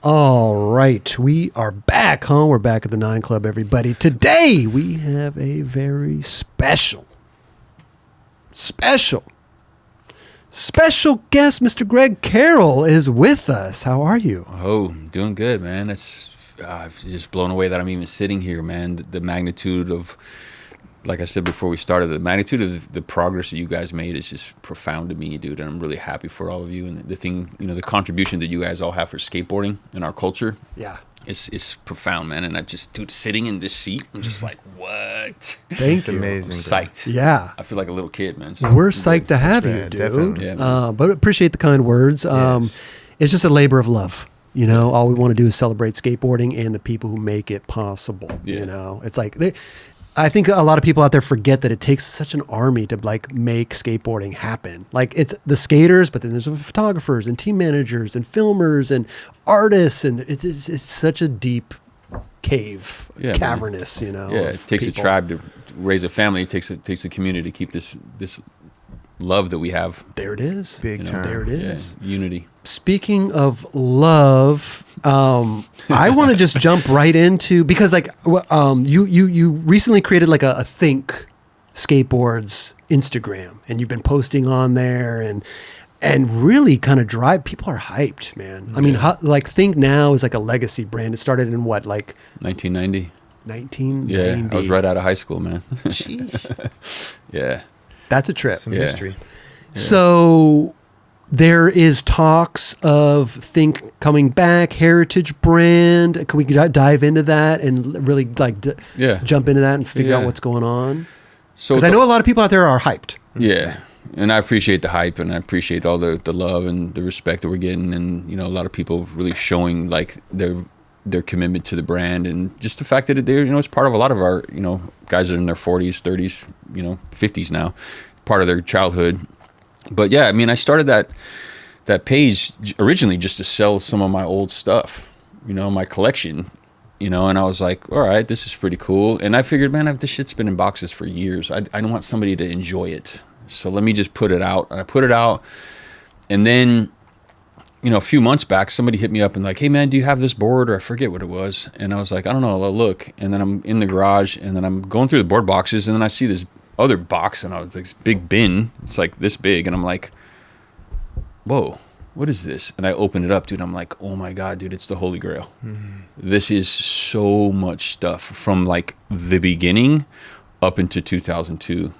All right, we are back home. We're back at the 9 Club, everybody. Today, we have a very special guest. Mr. Greg Carroll is with us. How are you? Oh, doing good, man. It's just blown away that I'm even sitting here, man. The magnitude of, like I said before we started, the magnitude of the progress that you guys made is just profound to me, dude. And I'm really happy for all of you. And the thing, the contribution that you guys all have for skateboarding in our culture. Yeah. It's profound, man. And I just, dude, sitting in this seat, I'm just like, what? Thank you. Amazing. I'm psyched. Yeah. I feel like a little kid, man. So we're psyched to have you, dude. Definitely. Yeah, but appreciate the kind words. It's just a labor of love. All we want to do is celebrate skateboarding and the people who make it possible. Yeah. It's like I think a lot of people out there forget that it takes such an army to make skateboarding happen. Like, it's the skaters, but then there's the photographers and team managers and filmers and artists, and it's such a deep cave, cavernous, Yeah, it takes a tribe to raise a family. It takes a community to keep this love that we have. There it is. Big time. There it is. Yeah, unity. Speaking of love, I want to just jump right into, because you recently created like a Think Skateboards Instagram, and you've been posting on there and really kind of people are hyped, man. I mean, Think now is like a legacy brand. It started in what, like 1990? 1990. Yeah, I was right out of high school, man. Sheesh. Yeah. That's a trip. Some history. Yeah. So there is talks of Think coming back, heritage brand. Can we dive into that and really jump into that and figure out what's going on? Because I know a lot of people out there are hyped. Yeah. And I appreciate the hype, and I appreciate all the love and the respect that we're getting, and a lot of people really showing like their commitment to the brand, and just the fact that they're it's part of a lot of our guys that are in their 40s, 30s, 50s now, part of their childhood. But yeah, I mean, I started that page originally just to sell some of my old stuff, my collection, and I was like, all right, this is pretty cool. And I figured, man, this shit's been in boxes for years. I don't want somebody to enjoy it, so let me just put it out. And I put it out, and then a few months back, somebody hit me up and like, hey man, do you have this board? Or I forget what it was. And I was like, I don't know, I'll look. And then I'm in the garage, and then I'm going through the board boxes, and then I see this other box, and I was like, this big bin. It's like this big. And I'm like, whoa, what is this? And I open it up, dude. I'm like, oh my God, dude, it's the Holy Grail. Mm-hmm. This is so much stuff from like the beginning up into 2002.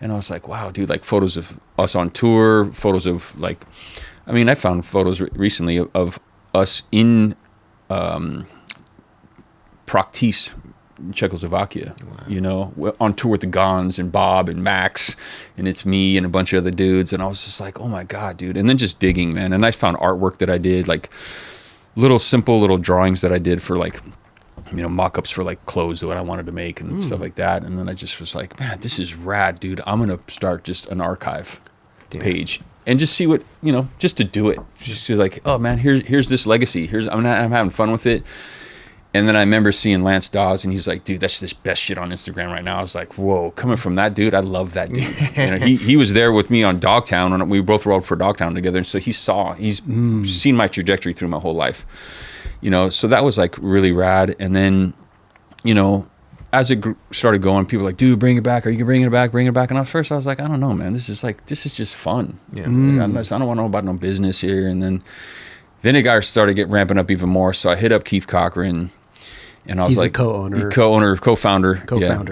And I was like, wow, dude, like photos of us on tour, photos of like, I found photos recently of us in Praktis, Czechoslovakia, on tour with the Gons and Bob and Max, and it's me and a bunch of other dudes. And I was just like, oh my God, dude. And then just digging, man. And I found artwork that I did, like simple little drawings that I did for like, mock-ups for like clothes that I wanted to make and stuff like that. And then I just was like, man, this is rad, dude. I'm going to start just an archive page. And just see what, just to do it. Just to like, oh man, here's this legacy. I'm having fun with it. And then I remember seeing Lance Dawes, and he's like, dude, that's the best shit on Instagram right now. I was like, whoa, coming from that dude, I love that dude. He was there with me on Dogtown, and we both rolled for Dogtown together. And so he's seen my trajectory through my whole life. So that was like really rad. And then, as it started going, people were like, dude, bring it back. Are you bringing it back? Bring it back. And at first I was like, I don't know, man. This is just fun. Yeah. I don't want to know about no business here. And then it got started ramping up even more. So I hit up Keith Cochran, and I was like, co-founder. Co-founder.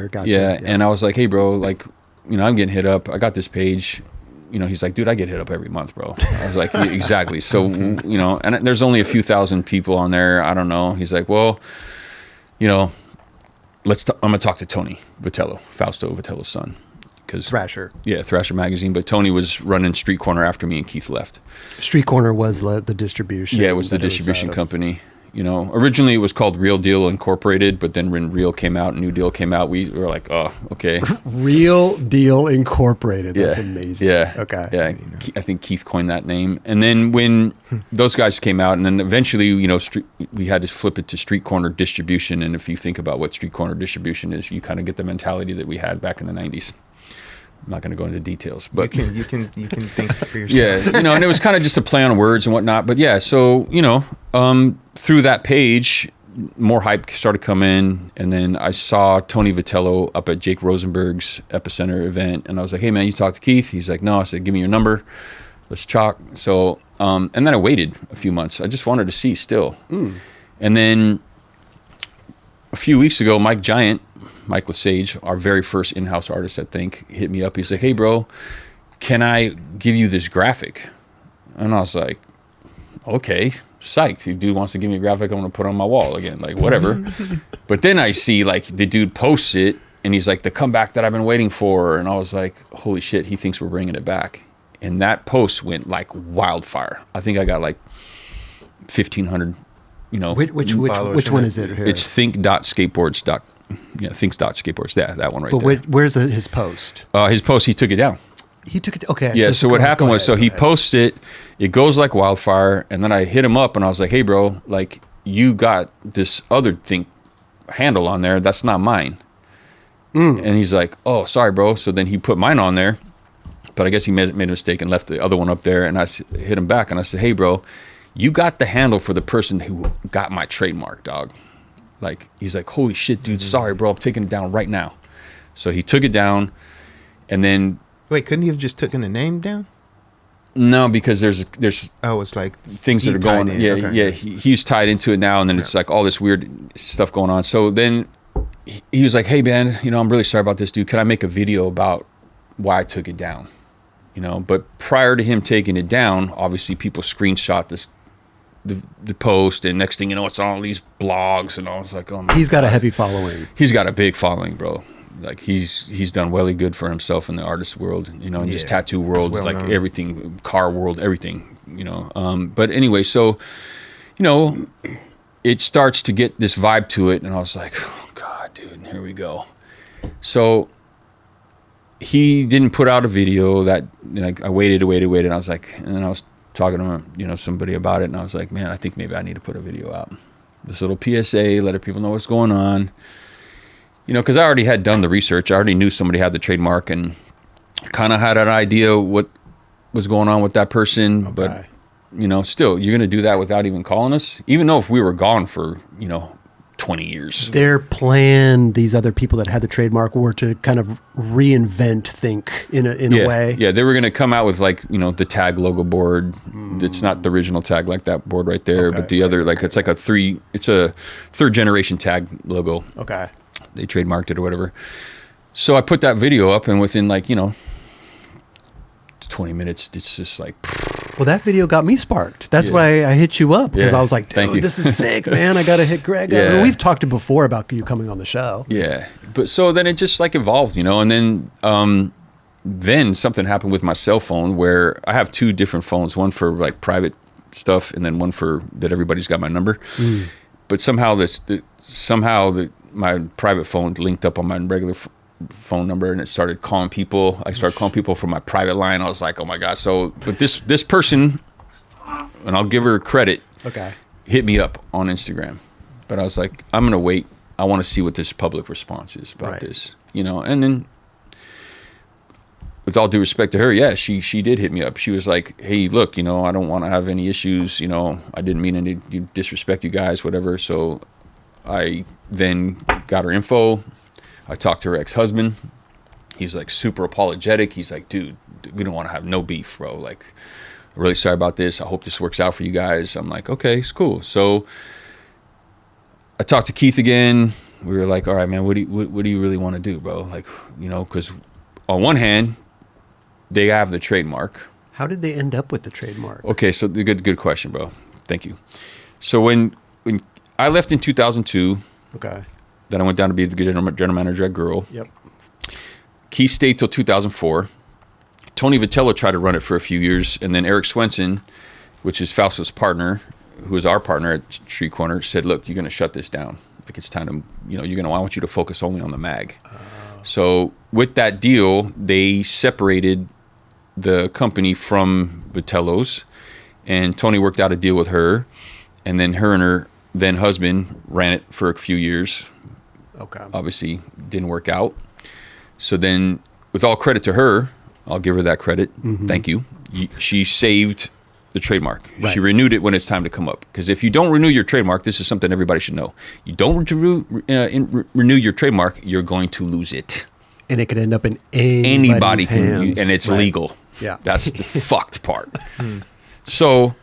Gotcha. Yeah. And I was like, hey bro, like, I'm getting hit up. I got this page. He's like, dude, I get hit up every month, bro. I was like, exactly. So, and there's only a few thousand people on there. I don't know. He's like, well, I'm going to talk to Tony Vitello, Fausto Vitello's son. Thrasher. Yeah, Thrasher magazine. But Tony was running Street Corner after me and Keith left. Street Corner was the distribution. Yeah, it was the distribution company. Originally it was called Real Deal Incorporated, but then when Real came out, New Deal came out, we were like, oh, okay. Real Deal Incorporated. That's amazing. Yeah. Okay. Yeah. I think Keith coined that name. And then when those guys came out, and then eventually, we had to flip it to Street Corner Distribution. And if you think about what Street Corner Distribution is, you kind of get the mentality that we had back in the 90s. I'm not going to go into details, but you can think for yourself. yeah, and it was kind of just a play on words and whatnot. But yeah, so through that page, more hype started coming in, and then I saw Tony Vitello up at Jake Rosenberg's Epicenter event, and I was like, "Hey man, you talked to Keith?" He's like, "No." I said, "Give me your number, let's chalk." So, and then I waited a few months. I just wanted to see still, and then a few weeks ago, Mike Lesage, our very first in-house artist, I think, hit me up. He's like, "Hey, bro, can I give you this graphic?" And I was like, "Okay, psyched. The dude wants to give me a graphic. I'm going to put it on my wall again, like whatever." But then I see like the dude posts it, and he's like, "The comeback that I've been waiting for." And I was like, holy shit, he thinks we're bringing it back. And that post went like wildfire. I think I got like 1,500, Which one is it here? It's think.skateboards. Think.skateboards. Yeah, that one right there. But where's his post? His post, he took it down. He took it. Okay. Yeah. So what happened was, he posts it. It goes like wildfire, and then I hit him up, and I was like, "Hey, bro, like you got this other Think handle on there. That's not mine." And he's like, "Oh, sorry, bro." So then he put mine on there, but I guess he made a mistake and left the other one up there. And I hit him back, and I said, "Hey, bro, you got the handle for the person who got my trademark, dog." Like, he's like, "Holy shit, dude, sorry, bro, I'm taking it down right now." So he took it down, and then... Wait, couldn't he have just taken the name down? No, because there's it's like things that are going... He's tied into it now, and then it's like all this weird stuff going on. So then he was like, "Hey, man, I'm really sorry about this, dude. Can I make a video about why I took it down?" But prior to him taking it down, obviously people screenshot the post, and next thing you know, it's on all these blogs, and I was like, "Oh my He's got God." a heavy following. He's got a big following, bro. Like he's done welly good for himself in the artist world, and just tattoo world, like known. Everything, car world, everything, But anyway, so it starts to get this vibe to it, and I was like, "Oh God, dude, here we go." So he didn't put out a video. That I waited. And I was like, and then I was talking to somebody about it, and I was like, "Man, I think maybe I need to put a video out. This little PSA, let people know what's going on." Because I already had done the research. I already knew somebody had the trademark, and kind of had an idea what was going on with that person. Okay. But still, you're gonna do that without even calling us, even though if we were gone for 20 years. Their plan, these other people that had the trademark, were to kind of reinvent Think in a way. Yeah, they were going to come out with like, the tag logo board. It's not the original tag like that board right there, but the other, like, it's like it's a third generation tag logo. Okay. They trademarked it or whatever. So I put that video up, and within 20 minutes, it's just like... Well, that video got me sparked. That's why I hit you up, because I was like, "Dude, this is sick, man. I got to hit Greg up." I mean, we've talked before about you coming on the show. Yeah. But so then it just like evolved, and then something happened with my cell phone, where I have two different phones, one for like private stuff, and then one for that everybody's got my number. But somehow my private phone linked up on my regular phone number, and it started calling people. I started calling people from my private line. I was like, "Oh my God." So, but this person, and I'll give her credit, hit me up on Instagram. But I was like, I'm going to wait. I want to see what this public response is about this, and then with all due respect to her, she did hit me up. She was like, "Hey, look, I don't want to have any issues. I didn't mean any disrespect you guys, whatever." So I then got her info. I talked to her ex-husband. He's like super apologetic. He's like, "Dude, we don't want to have no beef, bro. Like, I'm really sorry about this. I hope this works out for you guys." I'm like, "Okay, it's cool." So I talked to Keith again. We were like, "All right, man, what do you really want to do, bro? Like, because on one hand, they have the trademark." How did they end up with the trademark? Okay, so good question, bro. Thank you. So when I left in 2002, then I went down to be the general manager at Girl. Yep. Keith stayed till 2004. Tony Vitello tried to run it for a few years, and then Eric Swenson, which is Fausto's partner, who is our partner at Street Corner, said, "Look, you're going to shut this down. Like, it's time to, I want you to focus only on the mag." So with that deal, they separated the company from Vitello's, and Tony worked out a deal with her, and then her and her then husband ran it for a few years. Obviously didn't work out. So then with all credit to her, I'll give her that credit. Thank you. She saved the trademark. Right. She renewed it when it's time to come up. Because if you don't renew your trademark, this is something everybody should know. You don't renew your trademark, you're going to lose it. And it could end up in Anybody can, hands. and it's Right. legal. Yeah. That's the fucked part. So,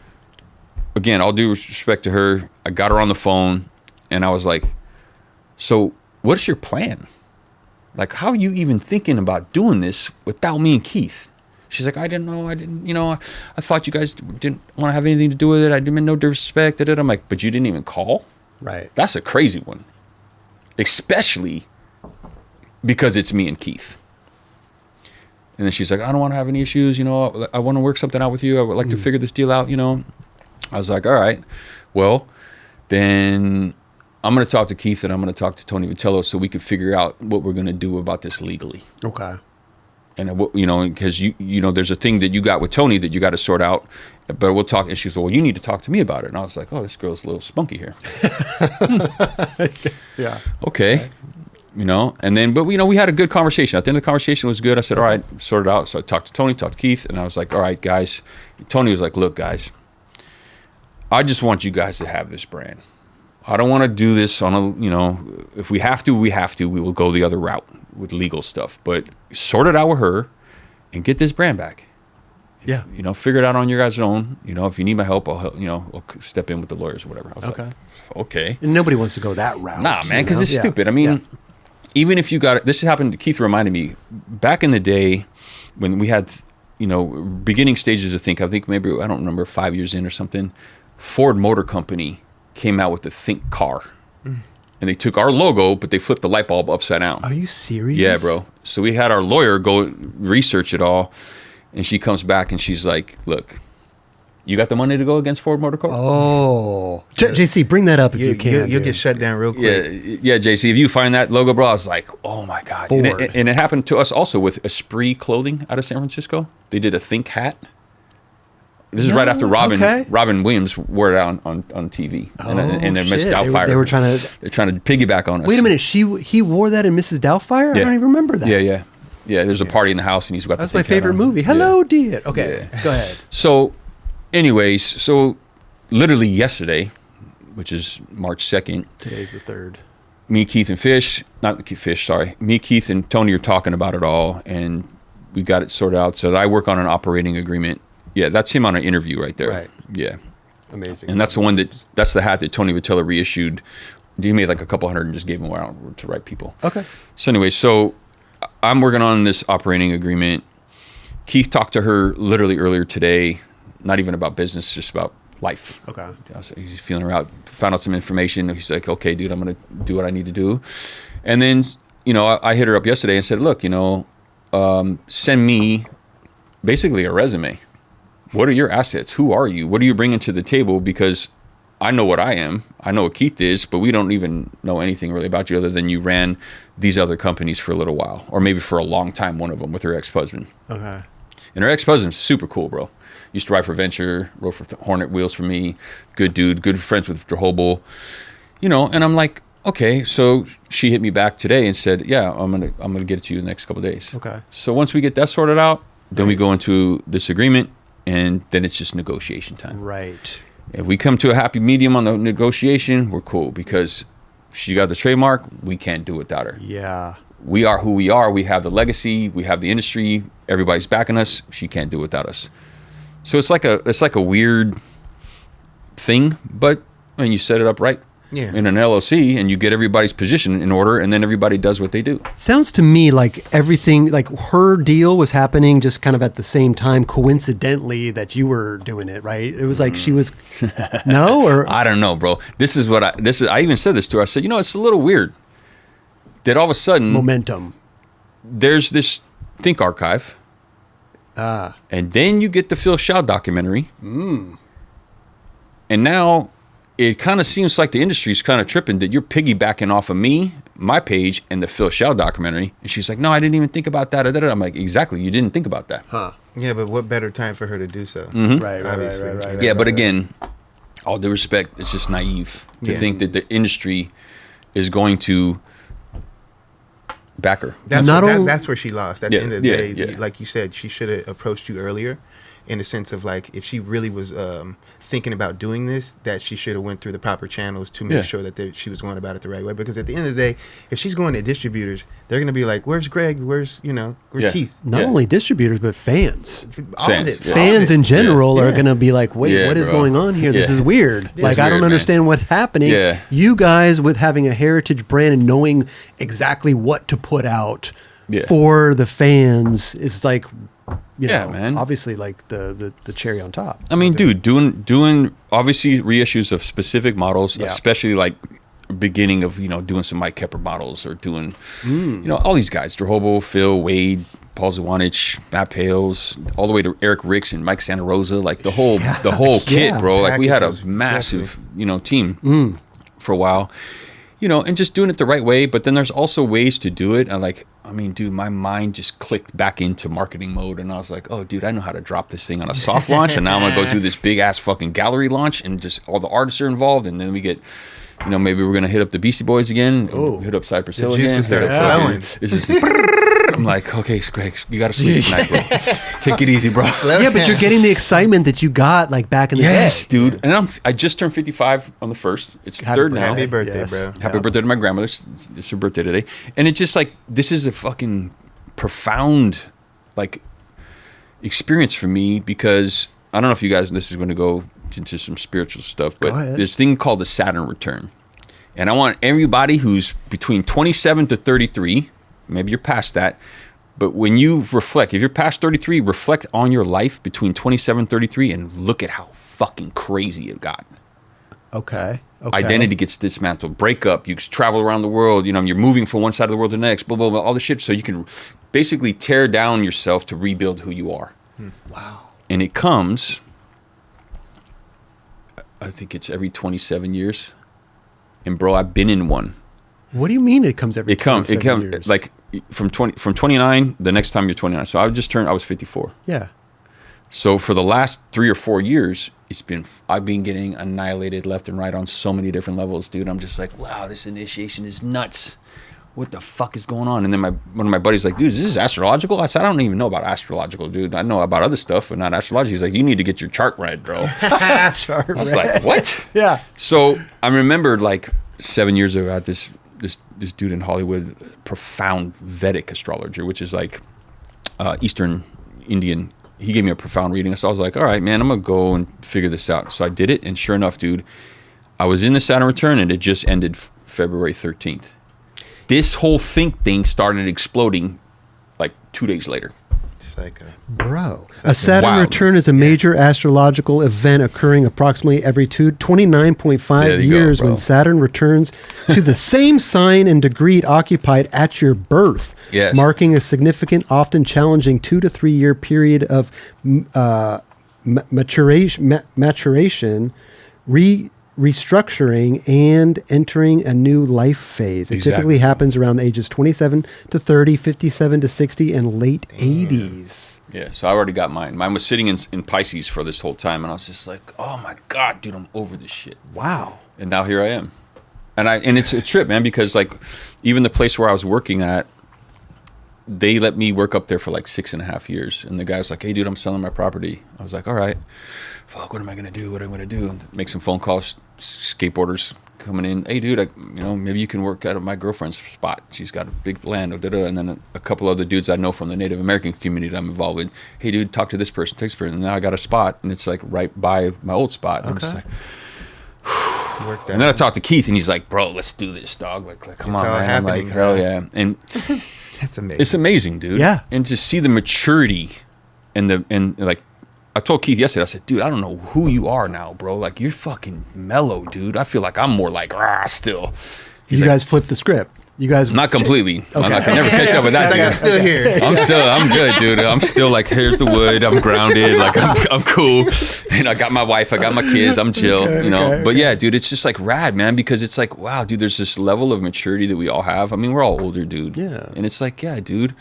again, all due respect to her, I got her on the phone, and I was like, so what's your plan? Like, how are you even thinking about doing this without me and Keith? She's like, I didn't know. I thought you guys didn't want to have anything to do with it. I didn't know disrespect. I'm like, but you didn't even call? Right. That's a crazy one. Especially because it's me and Keith. And then she's like, I don't want to have any issues. I want to work something out with you. I would like to figure this deal out, I was like, all right, well, then I'm going to talk to Keith and I'm going to talk to Tony Vitello so we can figure out what we're going to do about this legally. Okay. And, because, there's a thing that you got with Tony that you got to sort out, but we'll talk. And she said, well, you need to talk to me about it. And I was like, oh, this girl's a little spunky here. Yeah. Okay. And then, but we had a good conversation. At the end of the conversation was good. I said, all right, sort it out. So I talked to Tony, talked to Keith, and I was like, all right, guys. Tony was like, look, guys, I just want you guys to have this brand. I don't want to do this on if we have to, we have to. We will go the other route with legal stuff. But sort it out with her and get this brand back. Yeah. Figure it out on your guys' own. If you need my help, I'll help, I'll step in with the lawyers or whatever. I was like, okay. And nobody wants to go that route. Nah, man, because it's stupid. I mean, even if you got it, this happened, Keith reminded me, back in the day when we had, beginning stages of Think, I think maybe, I don't remember, 5 years in or something, Ford Motor Company came out with the Think car. And they took our logo, but they flipped the light bulb upside down. Are you serious? Yeah, bro. So we had our lawyer go research it all, and she comes back and she's like, look, you got the money to go against Ford Motor Company? Oh. JC, bring that up if you can. You'll get shut down real quick. Yeah, JC, if you find that logo, bro, I was like, oh my God. And Ford. it happened to us also with Esprit Clothing out of San Francisco. They did a Think hat. This is right after Robin Williams wore it out on TV. And their Miss Doubtfire. They're trying to piggyback on us. Wait a minute. He wore that in Mrs. Doubtfire? Yeah. I don't even remember that. Yeah. There's a party in the house and he's got That's the my Think hat favorite on. movie. Hello, dear. Okay, go ahead. So, anyways, so literally yesterday, which is March 2nd. Today's the 3rd. Me, Keith, and me, Keith, and Tony are talking about it all, and we got it sorted out. So I work on an operating agreement. Yeah, that's him on an interview right there. Right. Yeah. Amazing. And that's the hat that Tony Vitello reissued. He made like a couple hundred and just gave them out to right people. Okay. So anyway, so I'm working on this operating agreement. Keith talked to her literally earlier today, not even about business, just about life. Okay. He's feeling her out, found out some information. He's like, okay, dude, I'm going to do what I need to do. And then, I hit her up yesterday and said, look, send me basically a resume. What are your assets? Who are you? What are you bringing to the table? Because I know what I am. I know what Keith is, but we don't even know anything really about you other than you ran these other companies for a little while, or maybe for a long time, one of them with her ex-husband. Okay. And her ex-husband's super cool, bro. Used to ride for Venture, rode for Hornet Wheels for me. Good dude, good friends with Drehobel. And I'm like, okay. So she hit me back today and said, yeah, I'm gonna get it to you in the next couple of days. Okay. So once we get that sorted out, then we go into this agreement, and then it's just negotiation time. Right. If we come to a happy medium on the negotiation, we're cool because she got the trademark. We can't do without her. Yeah. We are who we are. We have the legacy. We have the industry. Everybody's backing us. She can't do without us. So it's like a weird thing, but when you set it up right in an LLC and you get everybody's position in order, and then everybody does what they do. Sounds to me like everything, like her deal was happening just kind of at the same time, coincidentally, that you were doing it, right? It was like she was, no? Or I don't know, bro. I even said this to her. I said, it's a little weird that all of a sudden momentum. There's this Think archive. And then you get the Phil Shaw documentary. And now it kind of seems like the industry's kind of tripping that you're piggybacking off of me, my page, and the Phil Shaw documentary. And she's like, no, I didn't even think about that. I'm like, exactly, you didn't think about that. Huh. Yeah, but what better time for her to do so? Mm-hmm. Right. Yeah, but again, all due respect, it's just naive to think that the industry is going to backer. That's where she lost. At the end of the day, yeah. like you said, she should have approached you earlier, in the sense of like, if she really was thinking about doing this, that she should have went through the proper channels to make sure that she was going about it the right way. Because at the end of the day, if she's going to distributors, they're going to be like, "Where's Greg? Where's Keith?" Not only distributors, but fans. All of it. Fans in general are going to be like, "Wait, what is going on here? This is weird. Like, I don't understand what's happening." Yeah. You guys, with having a heritage brand and knowing exactly what to put out for the fans, is like, you know, man. obviously like the cherry on top. I mean, dude, doing obviously reissues of specific models, especially like beginning of, you know, doing some Mike Kepper models, or doing, you know, all these guys, Drohobo, Phil, Wade, Paul Zawanich, Matt Pales, all the way to Eric Ricks and Mike Santa Rosa, like the whole kit, bro. Like, we had a massive, you know, team for a while, you know, and just doing it the right way. But then there's also ways to do it. And like, I mean, dude, my mind just clicked back into marketing mode, and I was like, oh, dude, I know how to drop this thing on a soft launch, and now I'm gonna go do this big ass fucking gallery launch, and just all the artists are involved, and then we get, you know, maybe we're gonna hit up the Beastie Boys again, hit up Cypress Hill again. It's just, I'm like, okay, Greg, you gotta sleep tonight, bro. Take it easy, bro. Yeah, but you're getting the excitement that you got like back in the day. Yes, dude. And I just turned 55 on the 1st. It's the 3rd now. Happy birthday, bro. Happy birthday to my grandmother. It's her birthday today. And it's just like, this is a fucking profound, like, experience for me, because I don't know if you guys, this is going to go into some spiritual stuff, but there's this thing called the Saturn return. And I want everybody who's between 27 to 33, maybe you're past that, but when you reflect, if you're past 33, reflect on your life between 27 and 33 and look at how fucking crazy it got. Okay. Identity gets dismantled, break up, you travel around the world, you know, you're moving from one side of the world to the next, blah, blah, blah, all this shit. So you can basically tear down yourself to rebuild who you are. Wow. And it comes, I think it's every 27 years. And bro, I've been in one. What do you mean it comes every 27 years? Like from 29, the next time you're 29. So I was 54. Yeah. So for the last 3 or 4 years, I've been getting annihilated left and right on so many different levels, dude. I'm just like, wow, this initiation is nuts. What the fuck is going on? And then one of my buddies like, dude, is this astrological? I said, I don't even know about astrological, dude. I know about other stuff, but not astrology. He's like, you need to get your chart read, bro. I was like, what? Yeah. So I remember like 7 years ago, I had this dude in Hollywood, profound Vedic astrologer, which is like Eastern Indian. He gave me a profound reading. So I was like, all right, man, I'm going to go and figure this out. So I did it. And sure enough, dude, I was in the Saturn return, and it just ended February 13th. This whole think thing started exploding like 2 days later. A Saturn return is a major astrological event occurring approximately every 29.5 years when Saturn returns to the same sign and degree it occupied at your birth, marking a significant, often challenging 2 to 3 year period of maturation, restructuring, and entering a new life phase. It typically happens around the ages 27 to 30, 57 to 60, and late 80s. Yeah, so I already got mine. Mine was sitting in Pisces for this whole time, and I was just like, oh my God, dude, I'm over this shit. Wow. And now here I am. And it's a trip, man, because like even the place where I was working at, they let me work up there for like 6.5 years. And the guy was like, hey, dude, I'm selling my property. I was like, all right. Fuck, what am I going to do? What am I going to do? And make some phone calls, skateboarders coming in. Hey, dude, maybe you can work out of my girlfriend's spot. She's got a big land. And then a couple other dudes I know from the Native American community that I'm involved with. Hey, dude, talk to this person, take this person. And now I got a spot, and it's like right by my old spot. Okay. I'm just like, and then I talked to Keith, and he's like, bro, let's do this, dog. Like come on, man. I'm like, hell yeah. And that's amazing. It's amazing, dude. Yeah. And to see the maturity and like, I told Keith yesterday, I said, dude, I don't know who you are now, bro. Like, you're fucking mellow, dude. I feel like I'm more like, still. You guys flipped the script. You guys not completely. Okay. I can never catch up with that. Like, I'm still here. I'm good, dude. I'm still like, here's the wood. I'm grounded. Like, I'm cool. And I got my wife. I got my kids. I'm chill. But yeah, dude, it's just like rad, man. Because it's like, wow, dude. There's this level of maturity that we all have. I mean, we're all older, dude. Yeah. And it's like, yeah, dude.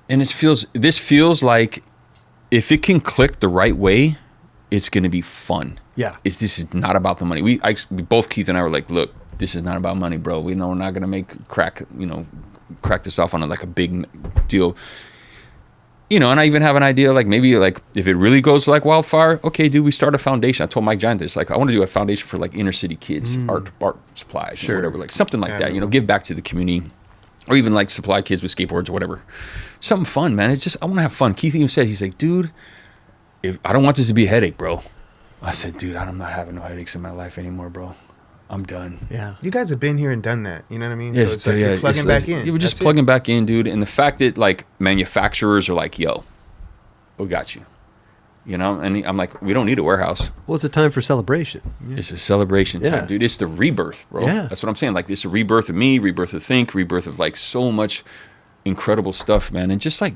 And this feels like, if it can click the right way, it's going to be fun. Yeah. This is not about the money. We both, Keith and I, were like, look, this is not about money, bro. We know we're not going to make crack crack this off on like a big deal. You know, and I even have an idea, like maybe like if it really goes like wildfire, okay, dude, we start a foundation. I told Mike Giant this, like I want to do a foundation for like inner city kids, art supplies, or whatever, like something like that. You know, give back to the community, or even like supply kids with skateboards or whatever. Something fun, man. It's just I want to have fun. Keith even said, he's like, dude, if I don't want this to be a headache, bro. I said, dude, I'm not having no headaches in my life anymore, bro. I'm done. Yeah. You guys have been here and done that. You know what I mean? Yes, so it's like you're plugging back in. You were just plugging back in, dude. And the fact that like manufacturers are like, yo, we got you. You know? And I'm like, we don't need a warehouse. Well, it's a time for celebration. It's a celebration time, dude. It's the rebirth, bro. Yeah. That's what I'm saying. Like, it's a rebirth of me, rebirth of Think, rebirth of like so much incredible stuff, man. And just like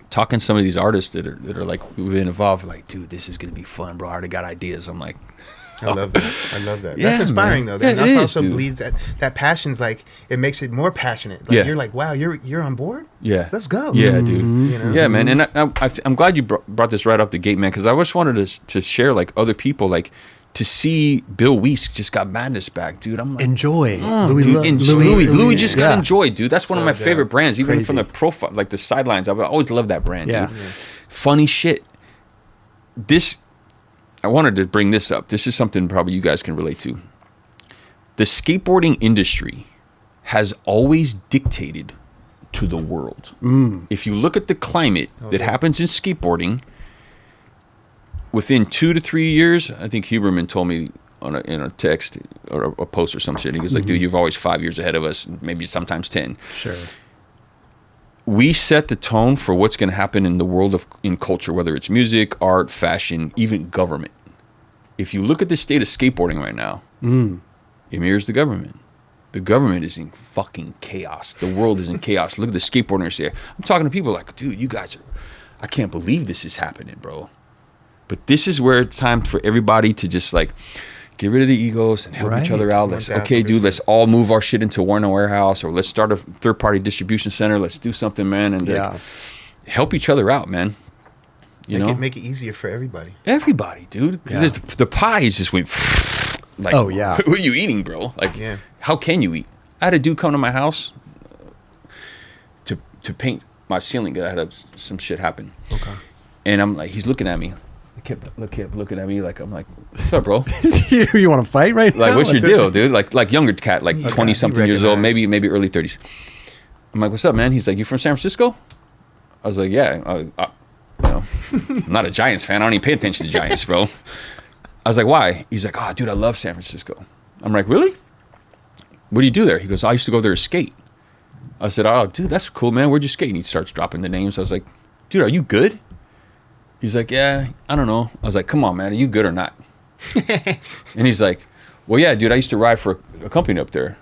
talking to some of these artists that are like, we've been involved, like, dude, this is going to be fun, bro. I already got ideas. I'm like, I love that. I love that. Yeah, That's inspiring, man. though. Yeah, That it also is, dude. believes that passion's like, it makes it more passionate. Like, you're like, wow, you're on board? yeah. Let's go. Yeah, dude. You know? Yeah, man. And I'm glad you brought this right up the gate, man, because I just wanted to share like other people, like to see Bill Weiss just got Madness back, dude. I'm like, Enjoy. Louis just got Enjoy, dude. That's one of my So favorite dope. brands, even Crazy. from the profile, like the sidelines. I've always loved that brand, Yeah. dude. Funny shit. I wanted to bring this up. This is something probably you guys can relate to. The skateboarding industry has always dictated to the world. If you look at the climate that happens in skateboarding, within 2 to 3 years, I think Huberman told me in a text or a post or some shit, he was like, dude, you're always 5 years ahead of us, maybe sometimes 10. Sure. We set the tone for what's going to happen in the world in culture, whether it's music, art, fashion, even government. If you look at the state of skateboarding right now, it mirrors the government. The government is in fucking chaos. The world is in chaos. Look at the skateboarders here. I'm talking to people like, dude, you guys I can't believe this is happening, bro. But this is where it's time for everybody to just like get rid of the egos and help each other out. Let's, okay, dude, let's all move our shit into Warner Warehouse, or let's start a third-party distribution center. Let's do something, man, and like, help each other out, man. You know, make it easier for everybody. Everybody, dude. Yeah. The pies just went like, oh yeah. What are you eating, bro? Like, how can you eat? I had a dude come to my house to paint my ceiling. I had some shit happen. Okay. And I'm like, he's looking at me. He kept looking at me like, I'm like, what's up, bro? You want to fight right now? Like, what's your deal, dude? Like younger cat, like 20-something years old, maybe early 30s. I'm like, what's up, man? He's like, you from San Francisco? I was like, yeah. You know, I'm not a Giants fan. I don't even pay attention to Giants, bro. I was like, why? He's like, oh, dude, I love San Francisco. I'm like, really? What do you do there? He goes, I used to go there to skate. I said, oh, dude, that's cool, man. Where'd you skate? And he starts dropping the names. I was like, dude, are you good? He's like, yeah, I don't know. I was like, come on, man, are you good or not? And he's like, well, yeah, dude, I used to ride for a company up there.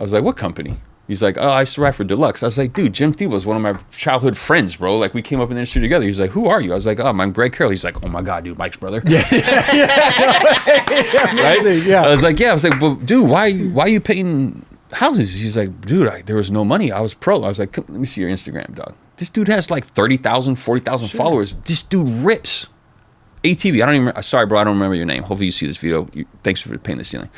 I was like, what company? He's like, oh, I used to ride for Deluxe. I was like, dude, Jim Thiel was one of my childhood friends, bro. Like, we came up in the industry together. He's like, who are you? I was like, oh, I'm Greg Carroll. He's like, oh my God, dude, Mike's brother. Yeah. Right? Yeah. I was like, well, dude, why are you painting houses? He's like, dude, there was no money. I was pro. I was like, let me see your Instagram, dog. This dude has like 30,000, 40,000 followers. This dude rips. ATV, sorry, bro, I don't remember your name. Hopefully you see this video. Thanks for painting the ceiling.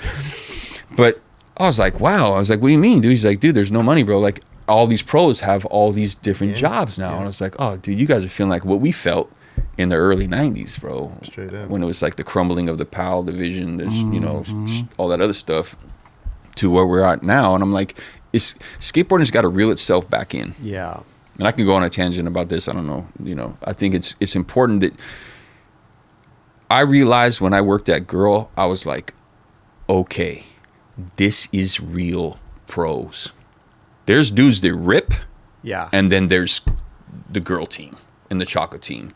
But I was like, wow. I was like, what do you mean, dude? He's like, dude, there's no money, bro. Like, all these pros have all these different jobs now. And I was like, oh, dude, you guys are feeling like what we felt in the early 90s, bro. Straight up. When it was like the crumbling of the PAL division, there's, you know, all that other stuff, to where we're at now. And I'm like, skateboarding's got to reel itself back in. Yeah. And I can go on a tangent about this. I don't know. You know, I think it's important that I realized when I worked at Girl, I was like, okay, this is real pros. There's dudes that rip. Yeah. And then there's the Girl team and the Choco team.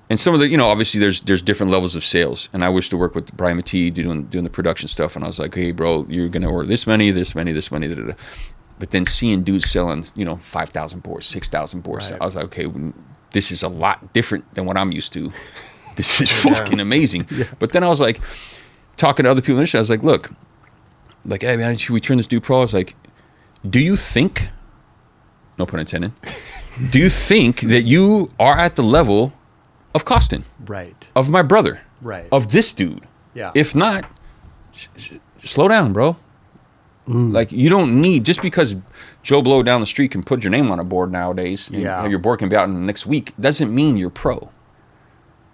And some of the, you know, obviously there's different levels of sales. And I wish to work with Brian Matee doing the production stuff. And I was like, hey, bro, you're going to order this many. Da, da, da. But then seeing dudes selling, you know, 5,000 boards, 6,000 boards, right. I was like, okay, this is a lot different than what I'm used to. This is fucking amazing. Yeah. But then I was like, talking to other people in the industry, I was like, look, like, hey, man, should we turn this dude pro? I was like, do you think, no pun intended, do you think that you are at the level of Costin? Right. Of my brother? Right. Of this dude? Yeah. If not, slow down, bro. Like, you don't need, just because Joe Blow down the street can put your name on a board nowadays, and your board can be out in the next week, doesn't mean you're pro.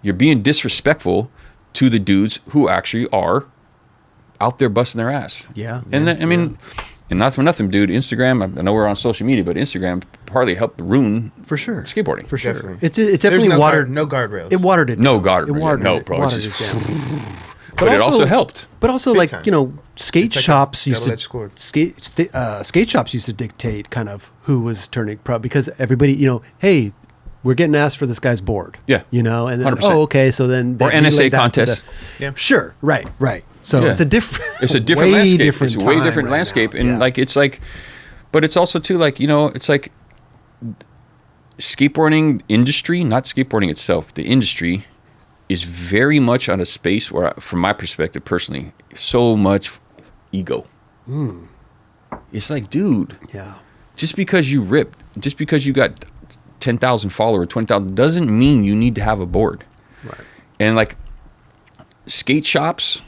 You're being disrespectful to the dudes who actually are out there busting their ass. Yeah. And I mean, and not for nothing, dude, Instagram, I know we're on social media, but Instagram partly helped ruin For sure. skateboarding. For sure. Definitely. It definitely There's watered. no guardrails. It watered it. No down. guardrail. It watered No, it. bro, it's Watered just- it down. But it also helped. But also, Big like, time. you know, skate It's like a shops used double-edged to sword. skate shops used to dictate kind of who was turning pro, because everybody, you know, hey, we're getting asked for this guy's board. Yeah. You know, and then 100%. oh, okay, so then Or they relay NSA that to contests. Yeah. Sure, right. So Yeah. it's a different. It's a different way landscape. Different It's a way time different right landscape. now. And Yeah. like, it's like, but it's also too, like, you know, it's like skateboarding industry, not skateboarding itself, the industry is very much on a space where, from my perspective personally, so much ego. It's like, dude, Yeah. just because you ripped, just because you got 10,000 followers, 20,000, doesn't mean you need to have a board. Right. And like, skate shops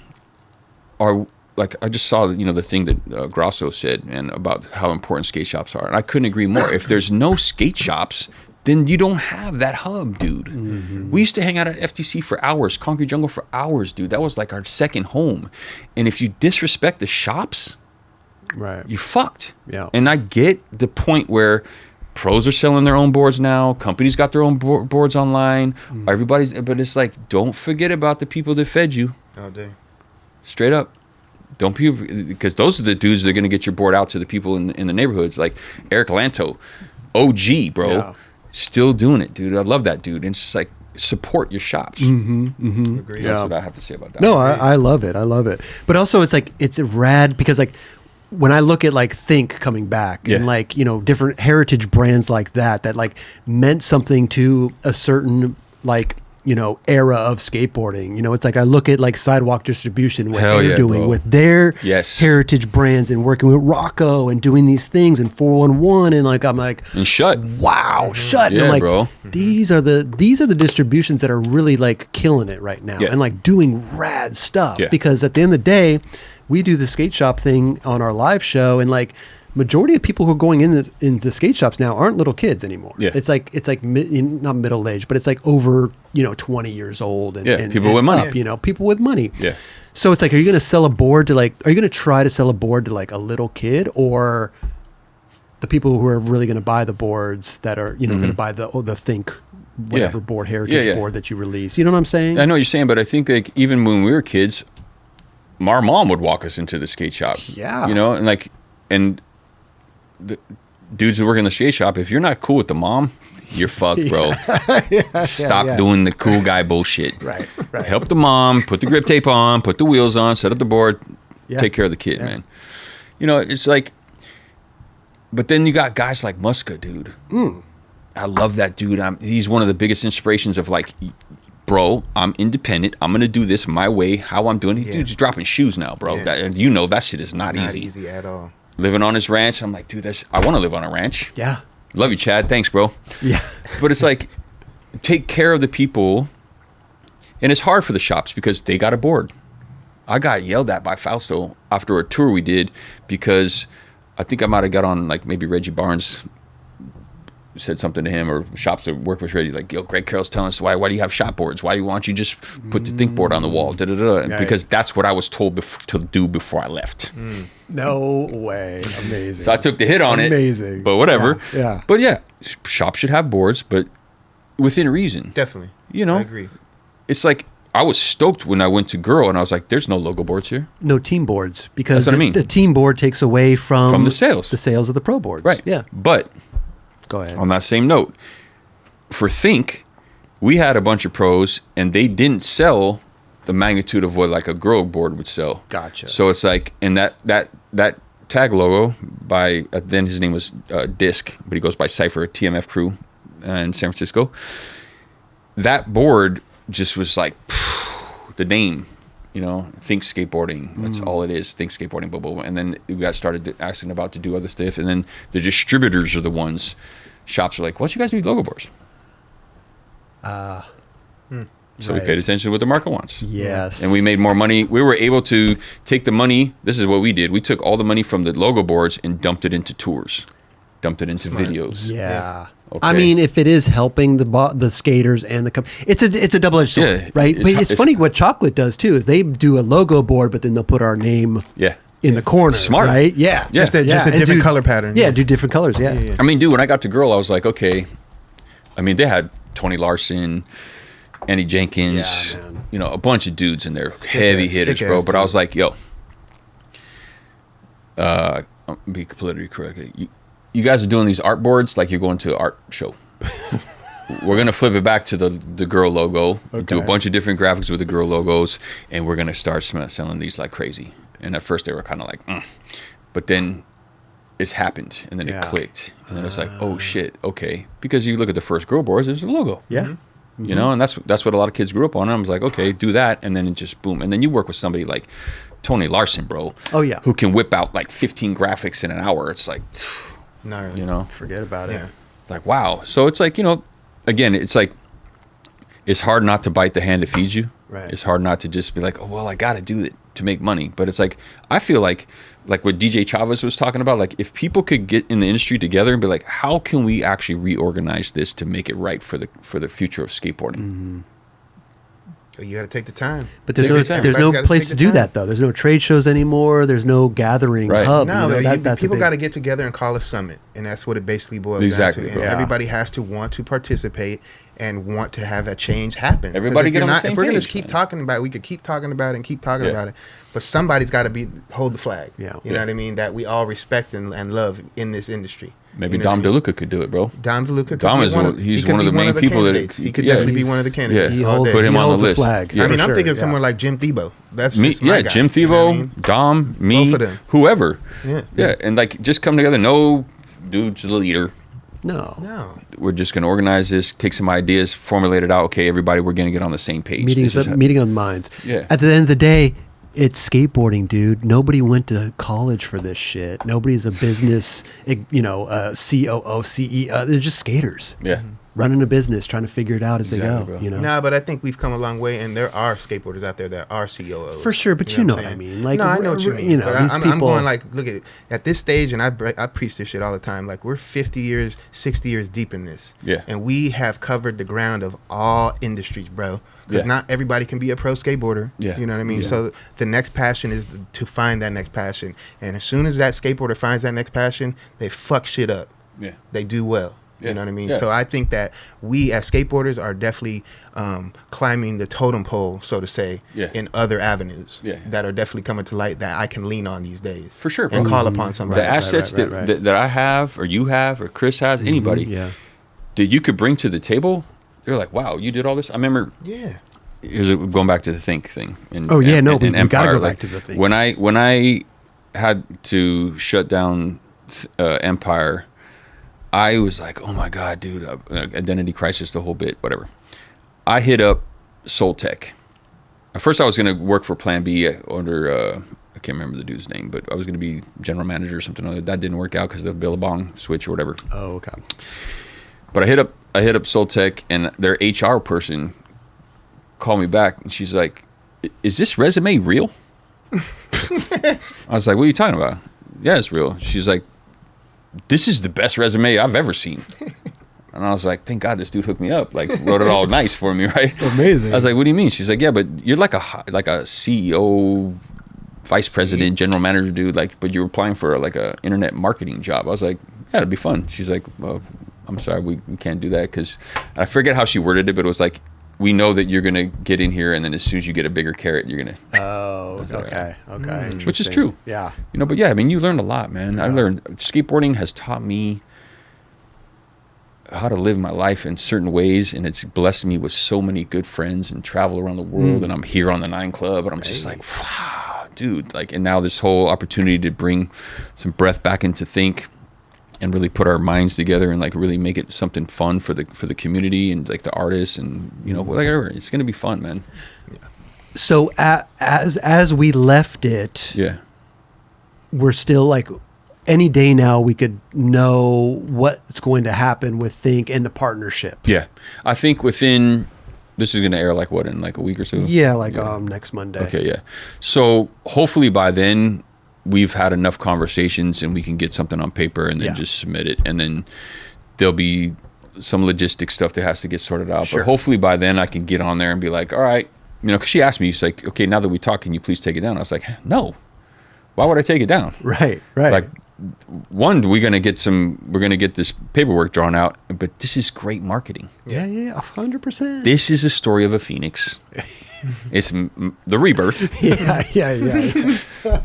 are, like, I just saw, you know, the thing that Grosso said and about how important skate shops are, and I couldn't agree more. If there's no skate shops, then you don't have that hub, dude. We used to hang out at FTC for hours, Concrete Jungle for hours, dude. That was like our second home. And if you disrespect the shops, Right. you fucked. Yeah. And I get the point where pros are selling their own boards now. Companies got their own boards online. Everybody's, but it's like, don't forget about the people that fed you. All day. Straight up. Don't be, because those are the dudes that are going to get your board out to the people in the neighborhoods. Like Eric Lanto, OG, bro. Yeah. Still doing it, dude. I love that dude. And it's just like, support your shops. Agree. That's Yeah. what I have to say about that. No, I love it. I love it. But also, it's like, it's rad because, like, when I look at like Think coming back and, Yeah. like, you know, different heritage brands like that like meant something to a certain, like, you know, era of skateboarding. You know, it's like I look at like Sidewalk Distribution, what Hell they're yeah, doing bro. with their Yes. heritage brands and working with Rocco and doing these things and 411, and like I'm like, And shut. wow, shut. And Yeah, I'm like, bro. these are the distributions that are really like killing it right now, Yeah. and like doing rad stuff. Yeah. Because at the end of the day, we do the skate shop thing on our live show, and like majority of people who are going into skate shops now aren't little kids anymore. Yeah. It's like not middle age, but it's like over, you know, 20 years old and, Yeah, and people and with money. up, you know, people with money. Yeah. So it's like, are you going to sell a board to like, are you going to try to sell a board to like a little kid, or the people who are really going to buy the boards that are, you know, going to buy the Think whatever Yeah. board, heritage Yeah. board that you release? You know what I'm saying? I know what you're saying, but I think like even when we were kids, our mom would walk us into the skate shop. Yeah. You know, and like, and the dudes who work in the skate shop, if you're not cool with the mom, you're fucked, bro. Stop yeah. doing the cool guy bullshit. Right. Help the mom, put the grip tape on, put the wheels on, set up the board, Yeah. take care of the kid, Yeah. man. You know, it's like, but then you got guys like Muska, dude. I love that dude. He's one of the biggest inspirations of like, bro, I'm independent. I'm going to do this my way, how I'm doing it. Yeah. Dude's dropping shoes now, bro. Yeah. And you know that shit is not Not easy. easy at all. Living on his ranch, I'm like, dude, I want to live on a ranch. Yeah. Love you, Chad. Thanks, bro. Yeah. But it's like, take care of the people. And it's hard for the shops because they got a board. I got yelled at by Fausto after a tour we did because I think I might have got on, like, maybe Reggie Barnes said something to him, or shops that work with Reggie, like, yo, Greg Carroll's telling us why do you have shop boards? Why don't you just put the Think board on the wall? Da, da, da. Right. Because that's what I was told to do before I left. No way. Amazing. So I took the hit on it. Amazing. But whatever. Yeah. But yeah, shops should have boards, but within reason. Definitely. You know? I agree. It's like, I was stoked when I went to Girl and I was like, there's no logo boards here. No team boards, because That's what I mean. the team board takes away from the sales. the sales of the pro boards. Right. Yeah. But Go ahead. on that same note, for Think, we had a bunch of pros and they didn't sell the magnitude of what like a Girl board would sell. Gotcha. So it's like, and that tag logo by, then his name was Disc, but he goes by Cypher, TMF crew in San Francisco. That board just was like the name, you know, Think Skateboarding. That's all it is. Think Skateboarding, blah, blah, blah. And then we got started asking about to do other stuff. And then the distributors are the ones, shops are like, why don't you guys do logo boards? So we paid attention to what the market wants. Yes. And we made more money. We were able to take the money. This is what we did. We took all the money from the logo boards and dumped it into tours, dumped it into videos. Yeah. Okay. I mean, if it is helping the skaters and it's a double-edged sword, Yeah, right? But it's funny what Chocolate does too. Is they do a logo board, but then they'll put our name in the corner. Smart. Right? Yeah. Just a different color pattern. Yeah, do different colors. Yeah. I mean, dude, when I got to Girl, I was like, okay. I mean, they had Tony Larson, Andy Jenkins, you know, a bunch of dudes in there, heavy hitters, bro. But I was like, yo, be politically correct. You guys are doing these art boards like you're going to an art show. We're gonna flip it back to the Girl logo, do a bunch of different graphics with the Girl logos, and we're gonna start selling these like crazy. And at first they were kind of like, but then it's happened, and then it clicked, and then it's like, oh shit, okay. Because you look at the first Girl boards, there's a logo. Yeah. Mm-hmm. You know, and that's what a lot of kids grew up on. And I was like, okay, do that, and then it just boom. And then you work with somebody like Tony Larson, bro. Oh yeah. Who can whip out like 15 graphics in an hour. It's like, Gnarly. you know, Forget about it. like wow. So it's like, you know, again, it's like it's hard not to bite the hand that feeds you. Right. It's hard not to just be like, oh well, I got to do it to make money. But it's like I feel like what DJ Chavez was talking about, like if people could get in the industry together and be like, how can we actually reorganize this to make it right for the future of skateboarding? Mm-hmm. You got to take the time. But there's no place to do that though. There's no trade shows anymore. There's no gathering hub. No, you know, that's people got to get together and call a summit, and that's what it basically boils down to. And everybody has to want to participate and want to have that change happen. Everybody get on the same page. If we're going to keep talking about it, we could keep talking about it and keep talking about it, but somebody's got to hold the flag. Yeah. You know what I mean? That we all respect and love in this industry. Maybe Dom DeLuca could do it, bro. Dom DeLuca. Dom is one of the main people that he could definitely be one of the candidates. Yeah, put him on the list. Flag. Yeah, I mean, I'm thinking someone like Jim Thibault. That's me. Just my guy, Jim Thibault, you know what I mean? Dom, me, Both of them. whoever. Yeah, and like just come together. No dude's the leader. No. We're just gonna organize this, take some ideas, formulate it out. Okay, everybody, we're gonna get on the same page. Meeting on minds. Yeah. At the end of the day, it's skateboarding, dude. Nobody went to college for this shit. Nobody's a business, COO, CEO. They're just skaters. Yeah. Running a business, trying to figure it out as they go. bro. You know. No, but I think we've come a long way, and there are skateboarders out there that are COOs. For sure, but you know what I mean. Like, no, I know what you mean. You know, but these people. I'm going like, look at this stage, and I preach this shit all the time. Like we're 50 years, 60 years deep in this. Yeah. And we have covered the ground of all industries, bro. Because not everybody can be a pro skateboarder. Yeah. You know what I mean? Yeah. So the next passion is to find that next passion. And as soon as that skateboarder finds that next passion, they fuck shit up. Yeah. They do well. Yeah. You know what I mean? Yeah. So I think that we as skateboarders are definitely climbing the totem pole, so to say, in other avenues that are definitely coming to light that I can lean on these days. For sure, bro. And call upon somebody. The assets that I have, or you have, or Chris has, anybody that you could bring to the table, they're like, wow, you did all this? I remember. Yeah. Going back to the Think thing. We got to go back to the Think. When I had to shut down Empire, I was like, oh my God, dude, identity crisis, the whole bit, whatever. I hit up Soul Tech. At first I was going to work for Plan B under, I can't remember the dude's name, but I was going to be general manager or something. That didn't work out because of the Billabong switch or whatever. Oh, okay. But I hit up Soul Tech, and their HR person called me back, and she's like, is this resume real? I was like, what are you talking about? Yeah, it's real. She's like, this is the best resume I've ever seen. And I was like, thank God this dude hooked me up, like wrote it all nice for me, right? Amazing. I was like, what do you mean? She's like, yeah, but you're like a CEO, vice president, general manager dude, like, but you're applying for like a internet marketing job. I was like, yeah, it'd be fun. She's like, well, I'm sorry, we can't do that, because I forget how she worded it, but it was like, we know that you're going to get in here, and then as soon as you get a bigger carrot, you're going to. Oh, okay. Which is true. Yeah. You know, but yeah, I mean, you learned a lot, man. I learned, skateboarding has taught me how to live my life in certain ways, and it's blessed me with so many good friends and travel around the world, and I'm here on the 9 Club, and I'm just like, wow, dude. Like, and now this whole opportunity to bring some breath back into Think and really put our minds together and like really make it something fun for the community and like the artists, and you know, whatever. It's gonna be fun, man. So as we left it, we're still like, any day now we could know what's going to happen with Think and the partnership. Yeah, I think within This is going to air like what, in like a week or so? Yeah, like next Monday. Okay, yeah. So hopefully by then we've had enough conversations and we can get something on paper and then just submit it. And then there'll be some logistic stuff that has to get sorted out. Sure. But hopefully by then I can get on there and be like, all right, you know, because she asked me, she's like, okay, now that we talk, can you please take it down? I was like, no. Why would I take it down? Right. Like, one, we're gonna get this paperwork drawn out, but this is great marketing. Yeah, 100%. This is a story of a phoenix. It's the rebirth. Yeah.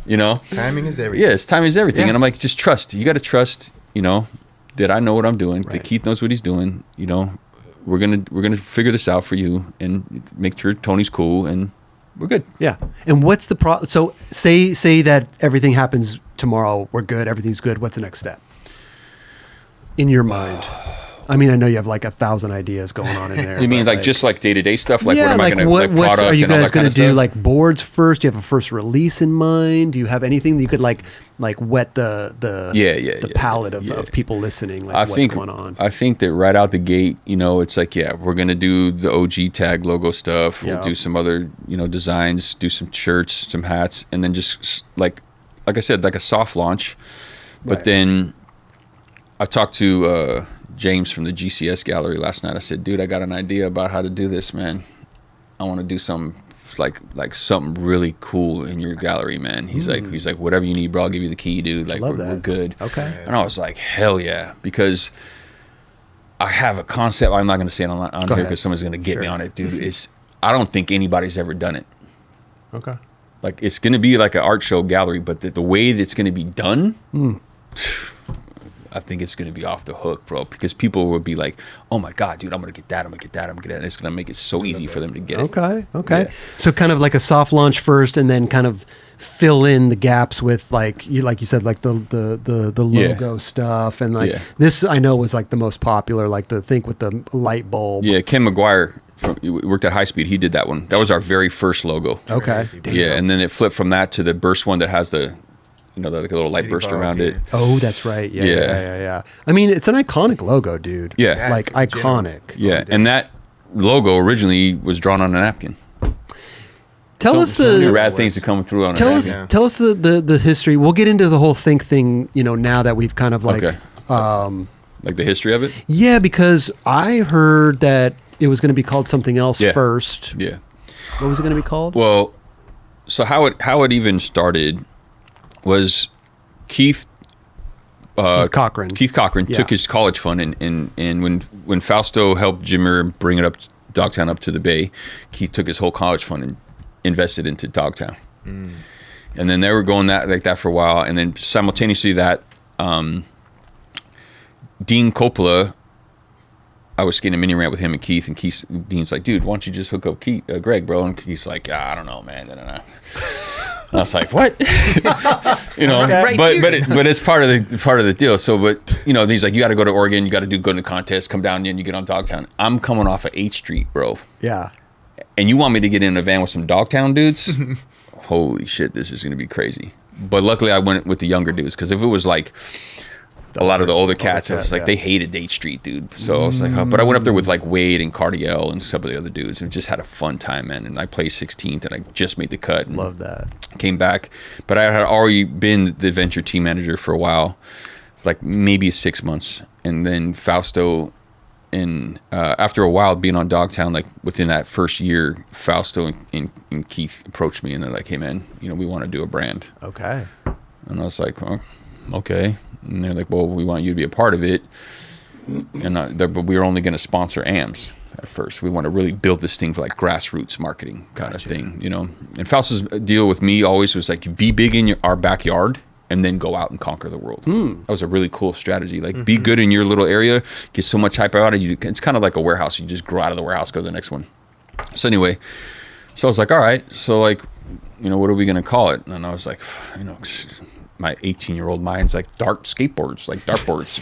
You know, Timing is everything. yes, time is everything, Yeah. and I'm like, just trust. You got to trust. You know, that I know what I'm doing. Right. That Keith knows what he's doing. You know, we're gonna figure this out for you and make sure Tony's cool and we're good. Yeah. And what's the pro? So say that everything happens tomorrow. We're good. Everything's good. What's the next step in your mind? I mean, I know you have like 1,000 ideas going on in there. You mean but, like just like day-to-day stuff? Like yeah, what am I gonna what, like what's, product are you and all guys that kind going of to do? stuff? Like boards first? Do you have a first release in mind? Do you have anything that you could like wet the palate of people listening? Like what's going on? I think that right out the gate, you know, it's like, yeah, we're gonna do the OG tag logo stuff. We'll do some other, you know, designs, do some shirts, some hats, and then just like I said, like a soft launch. But then I talked to James from the GCS gallery last night. I said, dude, I got an idea about how to do this, man. I want to do some like something really cool in your gallery, man. He's like, whatever you need, bro, I'll give you the key, dude. Like we're good. Okay. And I was like, hell yeah, because I have a concept. I'm not going to say it on here because someone's going to get me on it, dude. I don't think anybody's ever done it. Okay. Like it's going to be like an art show gallery, but the way that it's going to be done, I think it's going to be off the hook, bro, because people will be like, oh my God, dude, I'm going to get that. I'm going to get that. I'm going to get that. And it's going to make it so easy for them to get it. Okay. Yeah. So kind of like a soft launch first and then kind of fill in the gaps with like you said, like the logo stuff. And like this, I know was like the most popular, like the Think with the light bulb. Yeah. Ken McGuire worked at High Speed. He did that one. That was our very first logo. Okay. Yeah. And then it flipped from that to the burst one that has the, you know, like a little light burst around it. Oh, that's right. Yeah. I mean, it's an iconic logo, dude. Yeah. Like iconic. Yeah. And that logo originally was drawn on a napkin. Tell us so many the rad things that come through on a napkin. Tell us the history. We'll get into the whole Think thing, you know, now that we've kind of like like the history of it? Yeah, because I heard that it was going to be called something else first. Yeah. What was it going to be called? Well, so how it even started was Keith Cochran. Keith Cochran took his college fund and when Fausto helped Jimmer bring it up Dogtown up to the Bay, Keith took his whole college fund and invested into Dogtown. And then they were going that for a while, and then simultaneously that Dean Coppola, I was skating a mini ramp with him and Keith, and Dean's like, dude, why don't you just hook up Greg, bro? And he's like, I don't know, man. I was like, what? You know, but it's part of the deal. So, but you know, he's like, you got to go to Oregon, you got to go to the contest, come down and you get on Dogtown. I'm coming off of 8th Street, bro. Yeah. And you want me to get in a van with some Dogtown dudes? Holy shit, this is gonna be crazy. But luckily, I went with the younger dudes, because if it was like a lot of the older cats, I was like, they hated 8th Street, dude. So I was like, but I went up there with like Wade and Cardiel and some of the other dudes, and just had a fun time, man. And I placed 16th, and I just made the cut. And love that. Came back, but I had already been the adventure team manager for a while, like maybe 6 months, and then Fausto. And after a while being on Dogtown, like within that first year, Fausto and Keith approached me, and they're like, hey man, you know, we want to do a brand. Okay. And I was like, oh, okay. And they're like, well, we want you to be a part of it. And but we were only going to sponsor AMS at first. We want to really build this thing for like grassroots marketing kind of thing, you know. And Fausto's deal with me always was like, be big in our backyard, and then go out and conquer the world. That was a really cool strategy. Like, be good in your little area, get so much hype out of you. It's kind of like a warehouse. You just grow out of the warehouse, go to the next one. So anyway, so I was like, all right. So like, you know, what are we going to call it? And I was like, you know, my 18-year-old mind's like dark skateboards, like dartboards.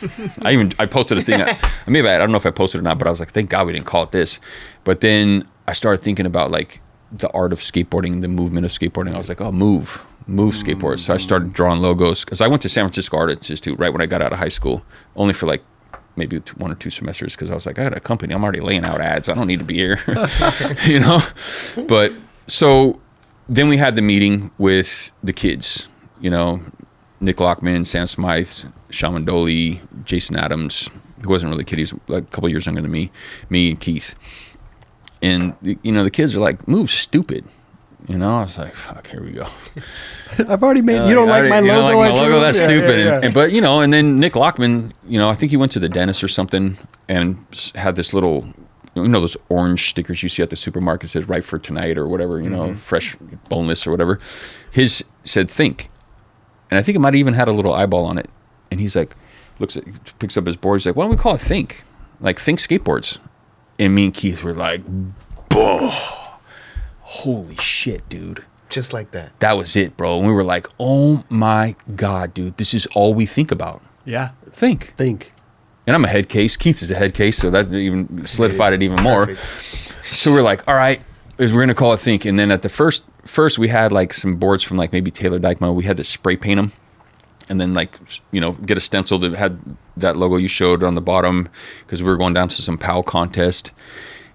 I posted a thing. I don't know if I posted it or not, but I was like, thank God we didn't call it this. But then I started thinking about like the art of skateboarding, the movement of skateboarding. I was like, oh, move skateboards. So I started drawing logos, because I went to San Francisco Art Institute right when I got out of high school, only for like maybe 1 or 2 semesters because I was like, I got a company. I'm already laying out ads. I don't need to be here, you know? But so then we had the meeting with the kids, you know, Nick Lockman, Sam Smythe, Shaman Doley, Jason Adams. He wasn't really a kid. He was like a couple years younger than me and Keith. And, you know, the kids are like, move stupid. You know, I was like, fuck, here we go. I've already made, you don't like my logo? You don't like my logo? That's stupid. Yeah. And, but, you know, and then Nick Lockman, you know, I think he went to the dentist or something and had this little, you know, those orange stickers you see at the supermarket says right for tonight or whatever, you know, fresh, boneless or whatever. His said think. And I think it might have even had a little eyeball on it. And he's like, picks up his board. He's like, why don't we call it Think? Like Think Skateboards. And me and Keith were like, boom. Holy shit, dude. Just like that. That was it, bro. And we were like, oh my God, dude, this is all we think about. Yeah. Think. And I'm a head case. Keith is a head case, so that even solidified it even more. Perfect. So we're like, all right, we're going to call it Think. And then at the first we had like some boards from like maybe Taylor Dykema. We had to spray paint them and then like, you know, get a stencil that had that logo you showed on the bottom because we were going down to some PAL contest.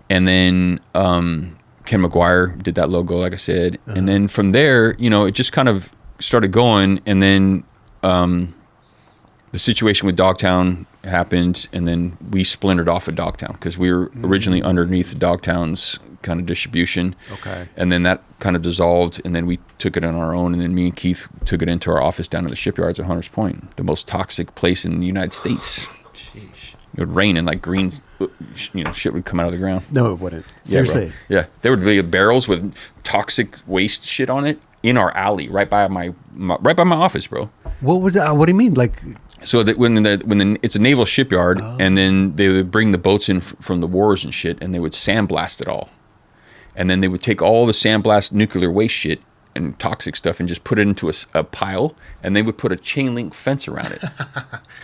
And then Ken McGuire did that logo, like I said. And then from there, you know, it just kind of started going. And then the situation with Dogtown happened. And then we splintered off of Dogtown because we were originally underneath Dogtown's kind of distribution. Okay. And then that kind of dissolved. And then we took it on our own. And then me and Keith took it into our office down in the shipyards at Hunters Point, the most toxic place in the United States. Sheesh. It would rain and like green, you know, shit would come out of the ground. No, it wouldn't. Seriously. Yeah, there would be barrels with toxic waste shit on it in our alley, right by my office, bro. What do you mean? Like, so that when it's a naval shipyard, and then they would bring the boats in from the wars and shit, and they would sandblast it all, and then they would take all the sandblast nuclear waste shit and toxic stuff and just put it into a pile, and they would put a chain link fence around it.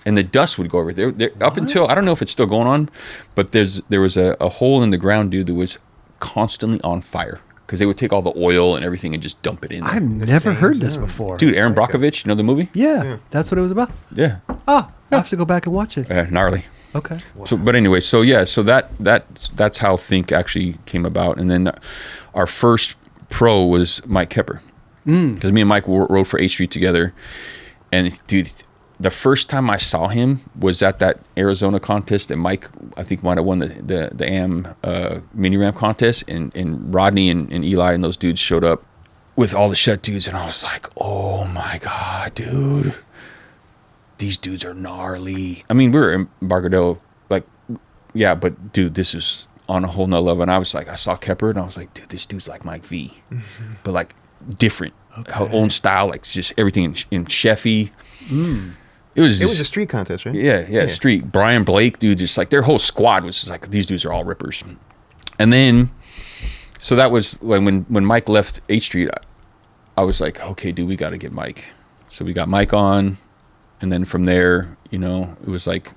And the dust would go over there. Up until, I don't know if it's still going on, but there was a hole in the ground, dude, that was constantly on fire because they would take all the oil and everything and just dump it in there. I've never heard this before. Dude, Aaron Brockovich, you know the movie? Yeah, that's what it was about. Yeah. Oh, I'll have to go back and watch it. Gnarly. Okay. Wow. So, but anyway, so yeah, so that's how Think actually came about. And then our first pro was Mike Kepper. Because me and Mike rode for H Street together. And dude, the first time I saw him was at that Arizona contest that Mike, I think, might have won the AM mini ramp contest. And Rodney and Eli and those dudes showed up with all the shut dudes. And I was like, oh my God, dude. These dudes are gnarly. I mean, we were in Bargadillo, like, yeah, but dude, this is on a whole nother level. And I was like, I saw Kepper and I was like, dude, this dude's like Mike V, but like different, her own style, like just everything in Sheffy. It was a street contest, right? Yeah, street. Brian Blake, dude, just like their whole squad was just like, these dudes are all rippers. And then, so that was when Mike left H Street, I was like, okay, dude, we got to get Mike. So we got Mike on. And then from there, you know, it was like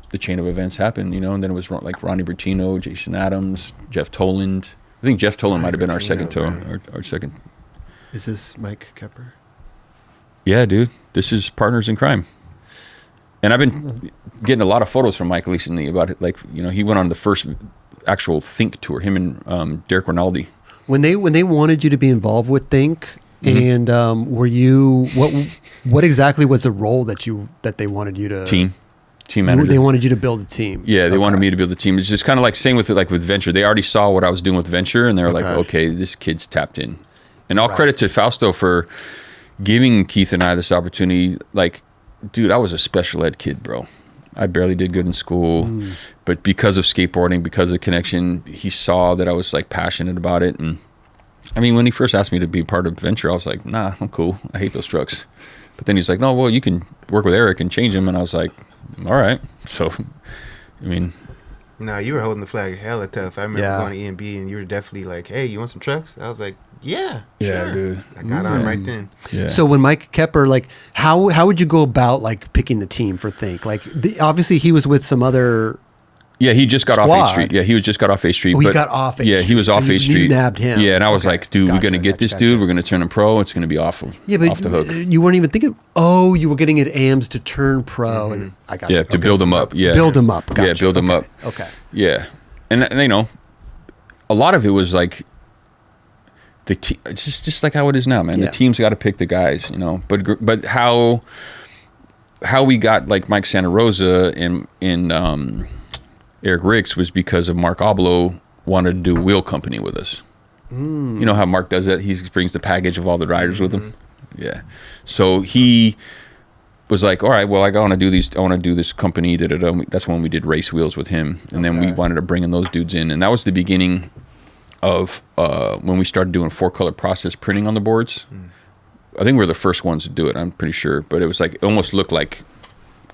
the chain of events happened, you know, and then it was like Ronnie Bertino, Jason Adams, Jeff Toland. I think Jeff Toland might have been our second toe, our second. Is this Mike Kepper? Yeah, dude, this is Partners in Crime. And I've been getting a lot of photos from Mike recently about it. Like, you know, he went on the first actual Think tour, him and Derek Rinaldi. When they wanted you to be involved with Think, and were you what exactly was the role that they wanted you to team manager? They wanted you to build a team. Yeah, they wanted me to build a team. It's just kind of like same with Venture. They already saw what I was doing with Venture, and they were like, okay, this kid's tapped in. And all credit to Fausto for giving Keith and I this opportunity. Like, dude, I was a special ed kid, bro. I barely did good in school, but because of skateboarding, because of the connection, he saw that I was like passionate about it. And I mean, when he first asked me to be part of Venture, I was like, nah, I'm cool. I hate those trucks. But then he's like, no, well, you can work with Eric and change him. And I was like, all right. So, I mean. No, you were holding the flag hella tough. I remember going to EMB and you were definitely like, hey, you want some trucks? I was like, yeah, sure. Dude. I got on right then. Yeah. So when Mike Kepper, like, how would you go about like picking the team for Think? Like, obviously he was with some other Yeah, he just got off 8th Street. Yeah, he just got off 8th Street. Oh, he got off 8th Street. Yeah, he was off 8th Street. You nabbed him. Yeah, and I was like, dude, we're going to get this dude. We're going to turn him pro. It's going to be awful. Yeah, but off the hook. You weren't even thinking, you were getting at AMS to turn pro. And I got to build him up. Yeah. Build him up. Gotcha. Yeah, build him up. Okay. Yeah. And, you know, a lot of it was like, it's just like how it is now, man. The team's got to pick the guys, you know. But how we got like Mike Santa Rosa and Eric Ricks was because of Mark Oblo wanted to do a wheel company with us. You know how Mark does it? He brings the package of all the riders with him. Yeah. So he was like, all right, well, I want to do these. I want to do this company. That's when we did race wheels with him, and then we wanted to bring in those dudes in, and that was the beginning of when we started doing 4-color process printing on the boards. I think we're the first ones to do it. I'm pretty sure, but it was like it almost looked like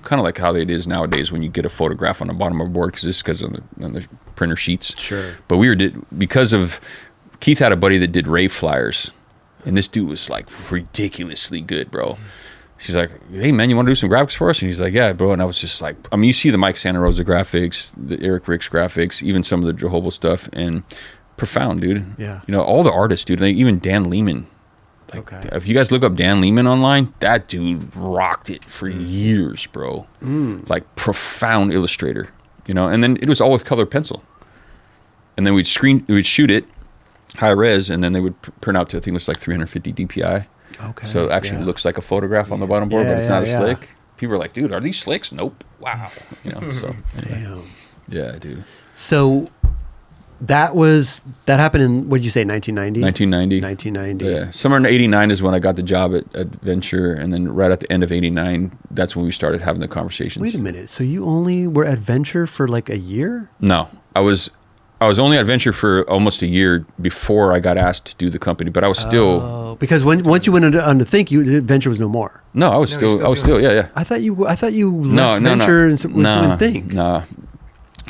kind of like how it is nowadays when you get a photograph on the bottom of a board because on the printer sheets. Sure. But because of Keith had a buddy that did rave flyers, and this dude was like ridiculously good, bro. She's like, hey man, you want to do some graphics for us? And he's like, yeah, bro. And I was just like, I mean, you see the Mike Santa Rosa graphics, the Eric Ricks graphics, even some of the Jehovah stuff, and profound, dude. Yeah. You know, all the artists, dude. Like even Dan Lehman. If you guys look up Dan Lehman online, that dude rocked it for years, bro. Like profound illustrator, you know. And then it was all with colored pencil. And then we'd shoot it high res, and then they would print out to I think it was like 350 DPI. Okay. So it actually looks like a photograph on the bottom board, but it's not as slick. People are like, dude, are these slicks? Nope. Wow. You know. So damn. Yeah, dude. So that happened in, what did you say, 1990? 1990. Yeah. Somewhere in 89 is when I got the job at Venture, and then right at the end of 89, that's when we started having the conversations. Wait a minute. So you only were at Venture for like a year? No. I was only at Venture for almost a year before I got asked to do the company, but I was still... Oh, because once you went on to Think, Venture was no more. No, I was still, yeah. I thought you left Venture and was doing Think. No.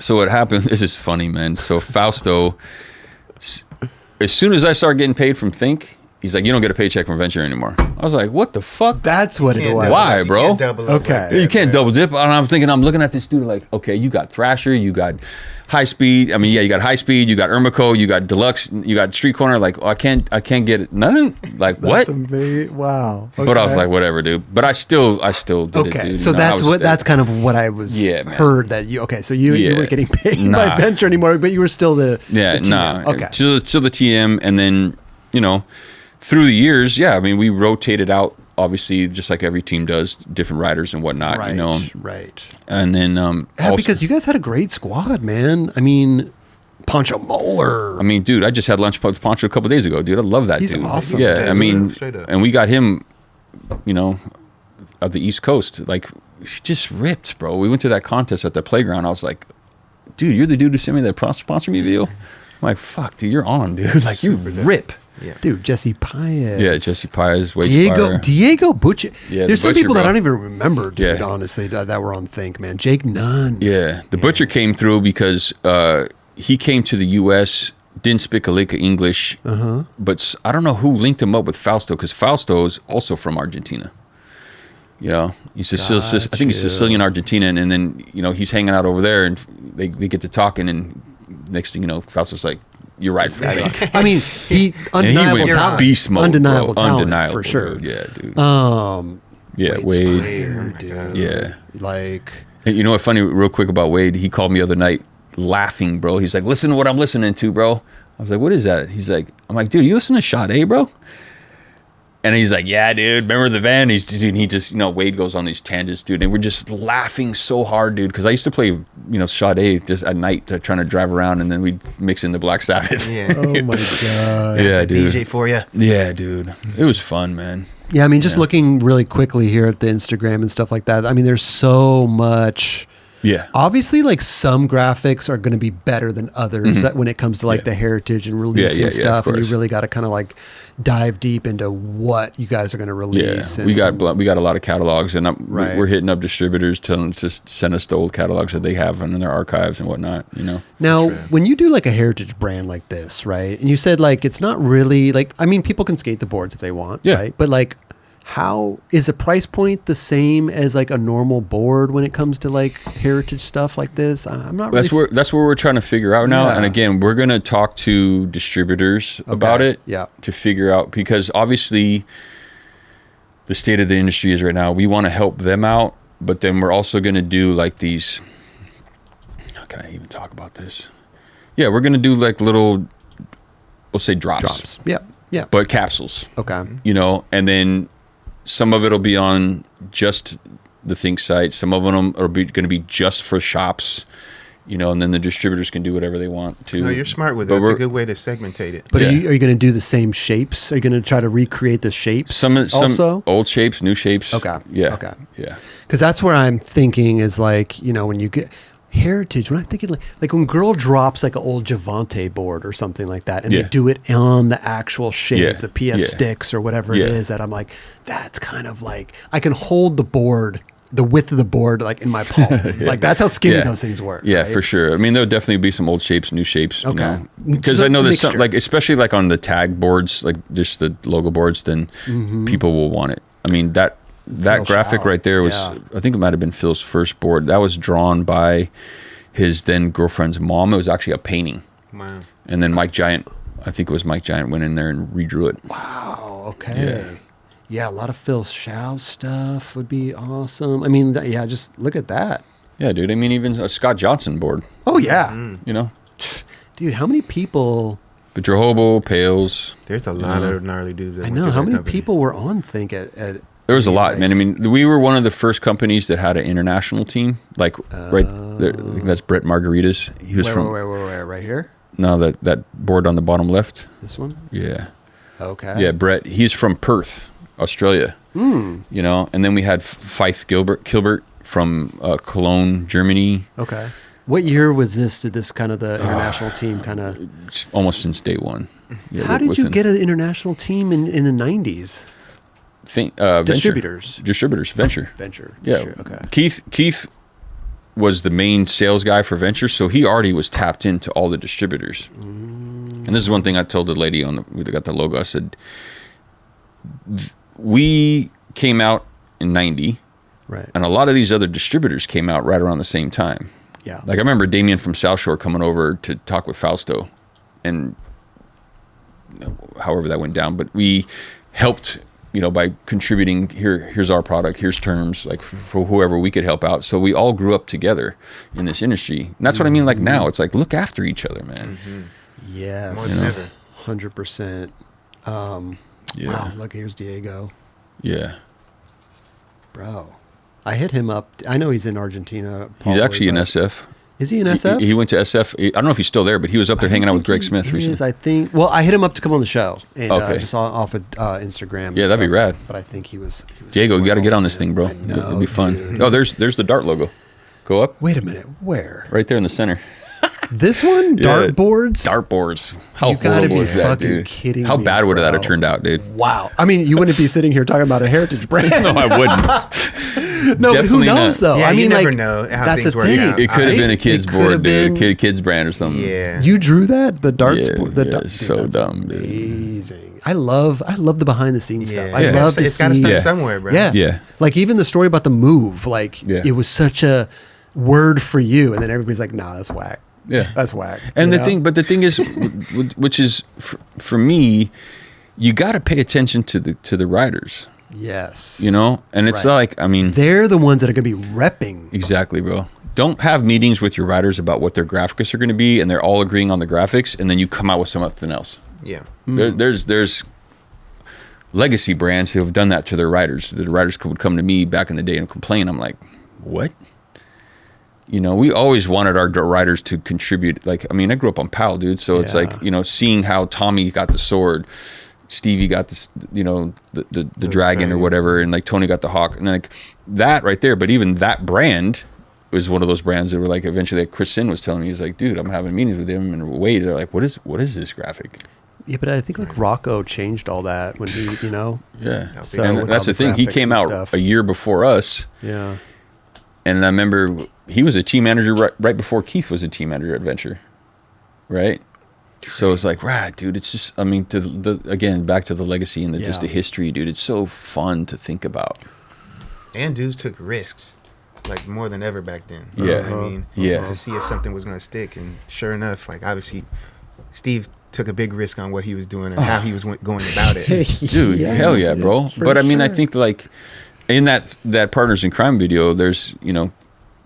So what happened, this is funny, man. So Fausto, as soon as I started getting paid from Think, he's like, you don't get a paycheck from Venture anymore. I was like, what the fuck? That's what it was. Why, bro? You can't double up like that, you can't double dip. And I'm looking at this dude like, okay, you got Thrasher, you got High Speed. I mean, yeah, you got High Speed, you got Ermico, you got Deluxe, you got Street Corner. Like, I can't get it. Nothing. Like, what? That's amazing. Wow. Okay. But I was like, whatever, dude. But I still did it, dude. So that's kind of what I was heard that you. Okay, so you weren't getting paid by Venture anymore, but you were still the TM. Okay. Still the TM, and then through the years, I mean, we rotated out, obviously, just like every team does, different riders and whatnot, Right. And then... also, because you guys had a great squad, man. I mean, Poncho Moeller. I mean, dude, I just had lunch with Poncho a couple days ago, dude. I love that dude. He's awesome. Yeah, I mean, and we got him, of the East Coast. Like, he just ripped, bro. We went to that contest at the playground. I was like, dude, you're the dude who sent me that sponsor me video? I'm like, fuck, dude, you're on, dude. Like, you rip. Yeah. Dude, Jesse Paez. Yeah, Jesse Paez, Diego Butcher. Yeah, there's some Butcher, people that bro. I don't even remember, dude, honestly, that were on Think, man. Jake Nunn. Yeah, the Butcher came through because he came to the U.S., didn't speak a lick of English, but I don't know who linked him up with Fausto, because Fausto is also from Argentina. He's I think he's Sicilian Argentinian, and then he's hanging out over there, and they get to talking, and next thing you know, Fausto's like, "You're right for Think." I mean, undeniable talent, beast mode, undeniable bro. talent, Undeniable, for sure. Dude. Yeah, dude. Wade, dude. Yeah, like. And you know what? Funny, real quick about Wade. He called me the other night, laughing, bro. He's like, "Listen to what I'm listening to, bro." I was like, "What is that?" He's like, "I'm like, dude, you listen to Sade, bro?" And he's like, "Yeah, dude. Remember the van?" He just, Wade goes on these tangents, dude. And we're just laughing so hard, dude. Because I used to play, Sade just at night, trying to drive around, and then we'd mix in the Black Sabbath. Yeah. Oh my god. Yeah, dude. DJ for you. Yeah, dude. It was fun, man. Yeah, I mean, just looking really quickly here at the Instagram and stuff like that. I mean, there's so much. Yeah. Obviously, like some graphics are going to be better than others when it comes to like the heritage and releasing stuff, and you really got to kind of like dive deep into what you guys are going to release. Yeah, we got a lot of catalogs, and we're hitting up distributors telling them to send us the old catalogs that they have in their archives and whatnot. Now, when you do like a heritage brand like this, right? And you said like it's not really like, I mean, people can skate the boards if they want, right? But like, how is the price point the same as like a normal board when it comes to like heritage stuff like this? I'm not really. That's where we're trying to figure out now. Yeah. And again, we're gonna talk to distributors about it. Yeah. To figure out, because obviously the state of the industry is right now. We want to help them out, but then we're also gonna do like these. How can I even talk about this? Yeah, we're gonna do like little, we'll say drops. Yeah. Yeah. But capsules. Okay. You know, and then some of it'll be on just the Think site. Some of them are going to be just for shops, you know, and then the distributors can do whatever they want to. No, you're smart with it. It's a good way to segmentate it. But Yeah. are you going to do the same shapes? Are you going to try to recreate the shapes? Some also? old shapes, new shapes. Okay. Yeah. Okay. Yeah. Because that's where I'm thinking is like, you know, when you get heritage, when I'm thinking like when Girl drops like an old Javante board or something like that, and Yeah. they do it on the actual shape, Yeah. the PS Yeah. sticks or whatever it Yeah. is, that I'm like, that's kind of like, I can hold the board, the width of the board, like in my palm. Yeah. Like that's how skinny Yeah. those things were. Yeah, right? for sure. I mean, there'll definitely be some old shapes, new shapes. Okay. You know? Because So I know there's some, mixture. like, especially like on the tag boards, like just the logo boards, then people will want it. I mean, that Phil graphic Shaw. right there was, Yeah. I think it might have been Phil's first board. That was drawn by his then girlfriend's mom. It was actually a painting. Wow. And then Mike Giant, I think it was Mike Giant, went in there and redrew it. Wow. Okay. Yeah. A lot of Phil Shaw stuff would be awesome. I mean, yeah, just look at that. Yeah, dude. I mean, even a Scott Johnson board, Oh yeah. you know? Dude, how many people, But Jehobo, Pails. There's a lot of gnarly dudes. That I went know, through how that many company. people were on Think at There was a lot, like- man. I mean, we were one of the first companies that had an international team. Like right there, I think that's Brett Margaritas. He was from where? Right here? no that board on the bottom left. This one? Yeah, Okay. yeah. Brett. He's from Perth, Australia. You know, and then we had Feith Kilbert from Cologne, Germany. Okay. What year was this? Did this kind of the international team kind of? Almost since day one. Yeah, How did you within- get an international team in the 90s? Venture. Distributors. Venture. Venture. Yeah. Sure, okay. Keith was the main sales guy for Venture, so he already was tapped into all the distributors. And this is one thing I told the lady that got the logo. I said, we came out in 90, Right. and a lot of these other distributors came out right around the same time. Yeah. Like I remember Damien from South Shore coming over to talk with Fausto, and however that went down, but we helped, you know, by contributing. Here's our product, here's terms, like for whoever we could help out. So we all grew up together in this industry, and that's what I mean. Like now, it's like look after each other, man. Yes. More than ever. 100%. Yeah. Wow. Look, here's Diego. Yeah, Bro. I hit him up. I know he's in Argentina. he's probably, actually in but- SF. Is he in SF? He went to SF. I don't know if he's still there, but he was up there hanging out with Greg Smith recently. I think. Well, I hit him up to come on the show, and Okay. just off of Instagram. and Yeah, that'd be stuff. rad. But I think he was Diego, you somewhere got to get else, on this man. thing, bro. I know, It'll be fun. dude. Oh, there's the Dart logo. Go up Wait a minute. Where? right there in the center. This one? Yeah. Dartboards? Dartboards. How You gotta horrible be is that, fucking dude? kidding How me, bad would that bro. have turned out, dude? Wow. I mean, you wouldn't be sitting here talking about a heritage brand. No, I wouldn't. No, but who Definitely knows, not. though? Yeah, I you mean, never like, know how that's things a work thing. out. It could have right? been a kid's It could board, have dude. been- Kid's brand or something. Yeah. You drew that? The darts? Yeah, the yeah, dude, so that's dumb, dude. amazing. I love the behind the scenes stuff. I Yeah. love to It's got to see. start Yeah. somewhere, bro. Yeah. Yeah. Like even the story about the move, like Yeah. it was such a word for you, and then everybody's like, "Nah, that's whack. Yeah. That's whack." And You the know? thing is, which is for me, you got to pay attention to the riders, yes, you know. And it's Right. like, I mean, they're the ones that are going to be repping. exactly, bro. Don't have meetings with your riders about what their graphics are going to be, and they're all agreeing on the graphics, and then you come out with something else. Yeah. There's legacy brands who have done that to their riders. The riders would come to me back in the day and complain. I'm like, what? You know, we always wanted our riders to contribute. Like, I mean, I grew up on PAL, dude. So it's Yeah. like, you know, seeing how Tommy got the sword, Stevie got this, you know, the dragon or whatever, and like Tony got the hawk, and like that right there. But even that brand was one of those brands that were like, eventually, like Chris Sin was telling me, he's like, dude, I'm having meetings with him, and Wade, they're like, what is this graphic? Yeah, but I think like Rocco changed all that when he, you know. Yeah, So and with that's all the the thing. He graphics came and out stuff. a year before us. Yeah. And I remember he was a team manager right before Keith was a team manager at Venture, right? So it's like, right, dude. It's just, I mean, again, back to the legacy and just the history, dude. It's so fun to think about. And dudes took risks, like more than ever back then. Yeah. I mean, to see if something was going to stick. And sure enough, like obviously, Steve took a big risk on what he was doing and how he was going about it. Dude, hell yeah, bro. But I mean, I think like in that Partners in Crime video, there's, you know,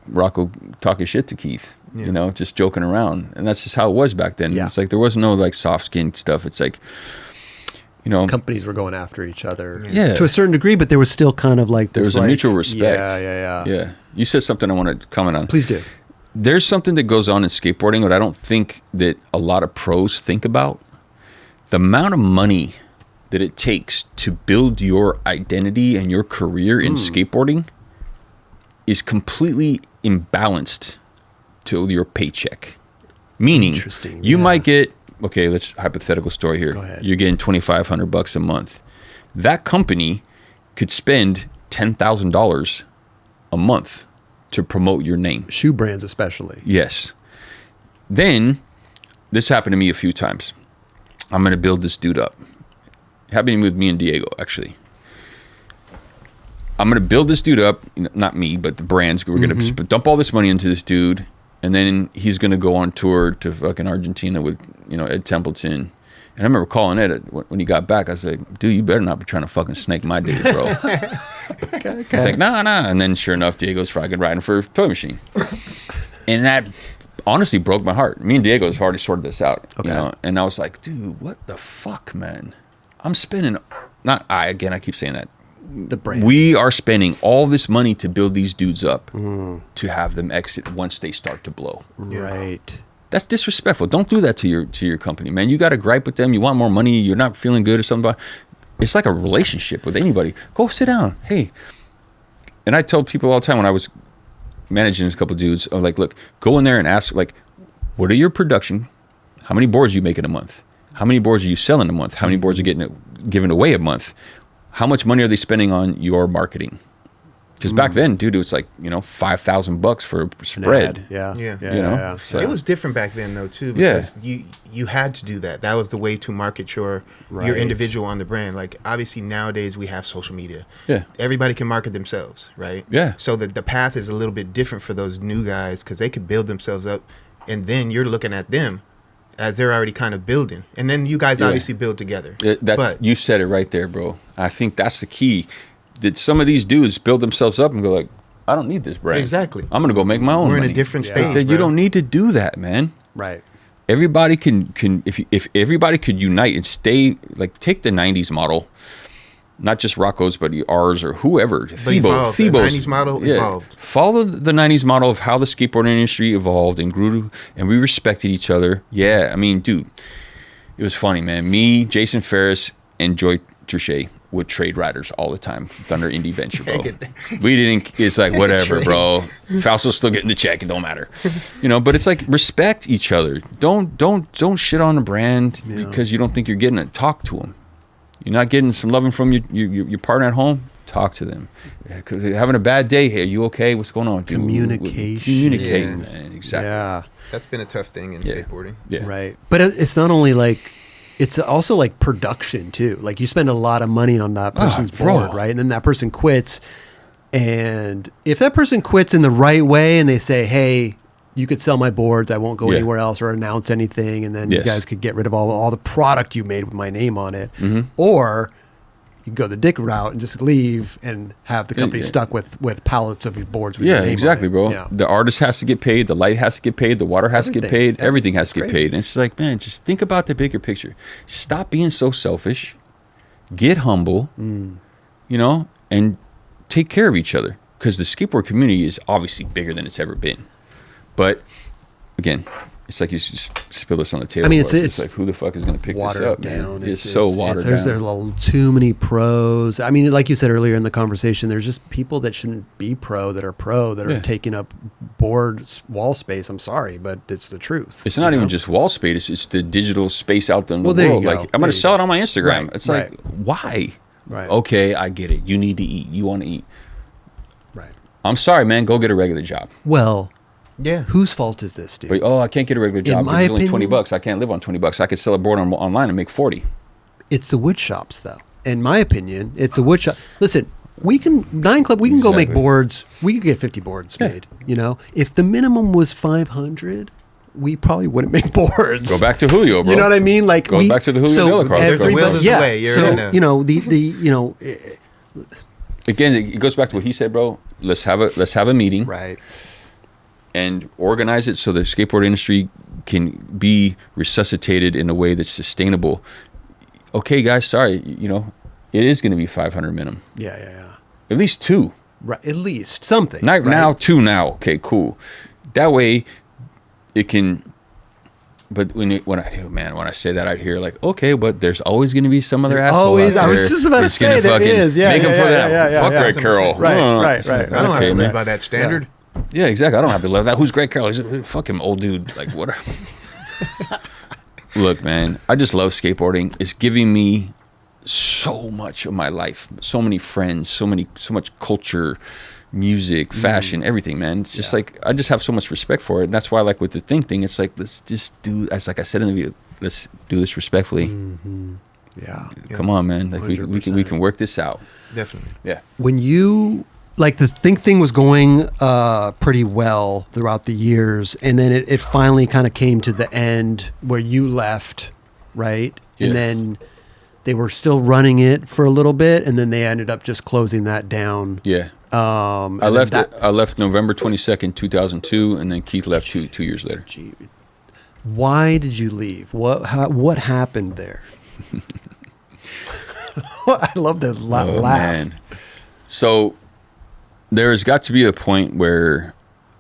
Rocco talking shit to Keith, you know, just joking around. And that's just how it was back then. Yeah. It's like there was no like soft skin stuff. It's like, you know, companies were going after each other to a certain degree, but there was still kind of like there was a mutual respect. Yeah. You said something I want to comment on. Please do. There's something that goes on in skateboarding that I don't think that a lot of pros think about. The amount of money that it takes to build your identity and your career in skateboarding is completely imbalanced to your paycheck. Meaning, you might get, okay, let's hypothetical story here. Go ahead. You're getting $2,500 a month. That company could spend $10,000 a month to promote your name. Shoe brands especially. Yes. Then, this happened to me a few times. I'm going to build this dude up. It happened with me and Diego, actually. I'm going to build this dude up. Not me, but the brands. We're going to dump all this money into this dude. And then he's going to go on tour to fucking Argentina with, you know, Ed Templeton. And I remember calling Ed when he got back. I was like, dude, you better not be trying to fucking snake my days, bro. Okay. He's like, nah. And then sure enough, Diego's fucking riding for Toy Machine. And that honestly broke my heart. Me and Diego have already sorted this out. Okay. You know? And I was like, dude, what the fuck, man? I'm spending, I keep saying that. The brand. We are spending all this money to build these dudes up to have them exit once they start to blow. Right. That's disrespectful. Don't do that to your company, man. You got a gripe with them. You want more money. You're not feeling good or something. It's like a relationship with anybody. Go sit down. Hey. And I told people all the time when I was managing a couple of dudes, I'm like, look, go in there and ask, like, what are your production? How many boards are you making a month? How many boards are you selling a month? How many boards are given away a month? How much money are they spending on your marketing? Because back then, dude, it was like, you know, $5,000 for a spread. Yeah. You know? So. It was different back then, though, too, because you had to do that. That was the way to market your individual on the brand. Like, obviously, nowadays, we have social media. Yeah. Everybody can market themselves, right? Yeah. So the path is a little bit different for those new guys because they could build themselves up, and then you're looking at them as they're already kind of building. And then you guys obviously build together. You said it right there, bro. I think that's the key. That some of these dudes build themselves up and go like, I don't need this brand. Exactly. I'm going to go make my own We're money. in a different stage, You don't need to do that, man. Right. Everybody can if everybody could unite and stay, like, take the 90s model, not just Rocco's, but ours or whoever. Thebo's. The 90s model evolved. Follow the 90s model of how the skateboarding industry evolved and grew, and we respected each other. Yeah, I mean, dude, it was funny, man. Me, Jason Ferris, and Joy Trichet would trade riders all the time. Thunder Indie Venture, bro. We didn't, it's like, whatever, bro. Fausto's still getting the check. It don't matter. You know, but it's like, respect each other. Don't shit on a brand because you don't think you're getting it. Talk to them. You're not getting some loving from your partner at home? Talk to them. Having a bad day here. Are you okay? What's going on? Communicate, man. Exactly. Yeah. That's been a tough thing in skateboarding. Yeah. Right. But it's not only like, it's also like production too. Like you spend a lot of money on that person's board, right? And then that person quits. And if that person quits in the right way and they say, hey, you could sell my boards, I won't go anywhere else or announce anything, and then you guys could get rid of all the product you made with my name on it. Or you go the dick route and just leave and have the company stuck with pallets of your boards with your name exactly, on it. bro. Yeah. The artist has to get paid, the light has to get paid, the water has to get paid, everything has to get paid. And it's like, man, just think about the bigger picture. Stop being so selfish. Get humble, you know, and take care of each other. Because the skateboard community is obviously bigger than it's ever been. But again, it's like you just spill this on the table. I mean, it's like, who the fuck is going to pick this up, man? It's so watered down. There's a little too many pros. I mean, like you said earlier in the conversation, there's just people that shouldn't be that are taking up board wall space. I'm sorry, but it's the truth. It's not even just wall space. It's the digital space out there in the world. Like, I'm going to sell it on my Instagram. It's like, why? Right. Okay, I get it. You need to eat. You want to eat. Right. I'm sorry, man. Go get a regular job. Well, Yeah. Whose fault is this, dude? But, oh, I can't get a regular job my because it's only opinion- $20. I can't live on $20. I could sell a board online and make 40. It's the wood shops, though. In my opinion, it's the wood shop. Listen, we can Nine Club. We can go make Exactly. boards. We could get 50 boards made. You know, if the minimum was 500, we probably wouldn't make boards. Go back to Julio, bro. You know what I mean? Like Go back to the Julio so Delacroix. There's a will, everybody- there's a yeah. way. You So already know. you know you know Again, it goes back to what he said, bro. Let's have a meeting. right. And organize it so the skateboard industry can be resuscitated in a way that's sustainable. Okay, guys, sorry, you know, it is going to be 500 minimum. Yeah. At least 2. Right. At least something. Not right? now, 2 now. Okay, cool. That way, it can. But when I say that, I hear like, okay, but there's always going to be some other asshole. Always. out I was there just about to that's say gonna there fucking is. Yeah, make yeah, him for yeah, that. yeah, Fuck yeah. Greg Carroll. Right, Uh, right. I don't have Okay, to man. live by that standard. Yeah, exactly. I don't have to love that. Who's Greg Carroll? He's a fucking old dude. Like, what? Look, man, I just love skateboarding. It's giving me so much of my life, so many friends, so much culture, music, fashion, everything, man. It's just like I just have so much respect for it. And that's why, like with the Think thing, it's like let's just do as like I said in the video, let's do this respectfully. Yeah. Come on, man. Like we can work this out. Definitely. Yeah. When you like the Think thing was going pretty well throughout the years, and then it finally kind of came to the end where you left, right? And Yeah. then they were still running it for a little bit, and then they ended up just closing that down. Yeah. I I left November 22nd, 2002, and then Keith left two years later. Gee, why did you leave? What happened there? I love that laugh. Man. So there's got to be a point where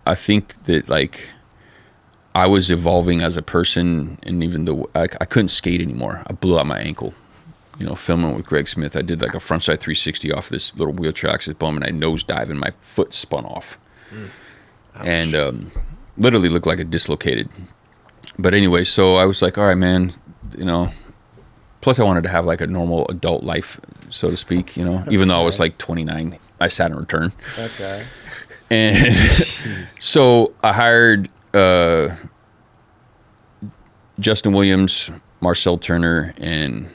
I think that like I was evolving as a person, and even though I couldn't skate anymore, I blew out my ankle. You know, filming with Greg Smith, I did like a frontside 360 off this little wheelchair access bum, and I nosedive, and my foot spun off, and literally looked like it dislocated. But anyway, so I was like, all right, man, you know. Plus, I wanted to have like a normal adult life, so to speak. You know, even though I was like 29, I sat in return. Okay. And so I hired Justin Williams, Marcel Turner, and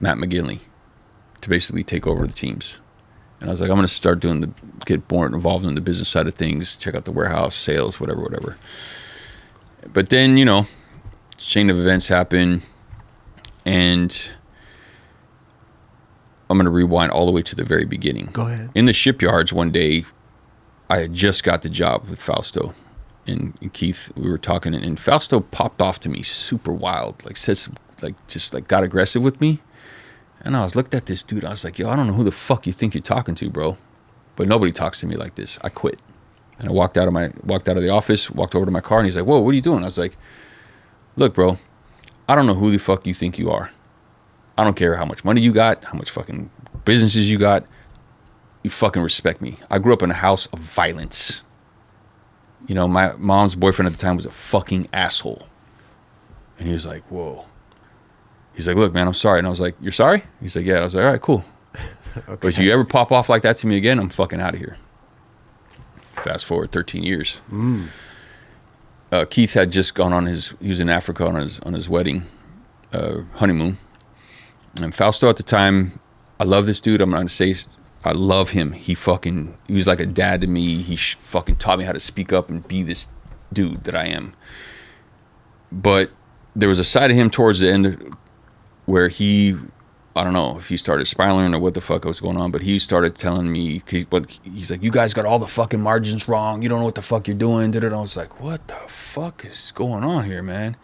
Matt McGinley to basically take over the teams. And I was like, I'm going to start get more involved in the business side of things, check out the warehouse, sales, whatever. But then, you know, chain of events happen, and I'm going to rewind all the way to the very beginning. Go ahead. In the shipyards one day, I had just got the job with Fausto and Keith. We were talking, and Fausto popped off to me super wild, like said some, like just like got aggressive with me. And I looked at this dude. I was like, yo, I don't know who the fuck you think you're talking to, bro. But nobody talks to me like this. I quit. And I walked out of the office, walked over to my car, and he's like, whoa, what are you doing? I was like, look, bro, I don't know who the fuck you think you are. I don't care how much money you got, how much fucking businesses you got. You fucking respect me. I grew up in a house of violence. You know, my mom's boyfriend at the time was a fucking asshole. And he was like, whoa. He's like, look, man, I'm sorry. And I was like, you're sorry? He's like, yeah. I was like, all right, cool. Okay. But if you ever pop off like that to me again, I'm fucking out of here. Fast forward 13 years. Keith had just gone he was in Africa on his wedding, honeymoon. And Fausto at the time, I love this dude. I'm going to say, I love him. He was like a dad to me. He fucking taught me how to speak up and be this dude that I am. But there was a side of him towards the end where I don't know if he started spiraling or what the fuck was going on, but he started telling me, he's like, you guys got all the fucking margins wrong. You don't know what the fuck you're doing. I was like, what the fuck is going on here, man?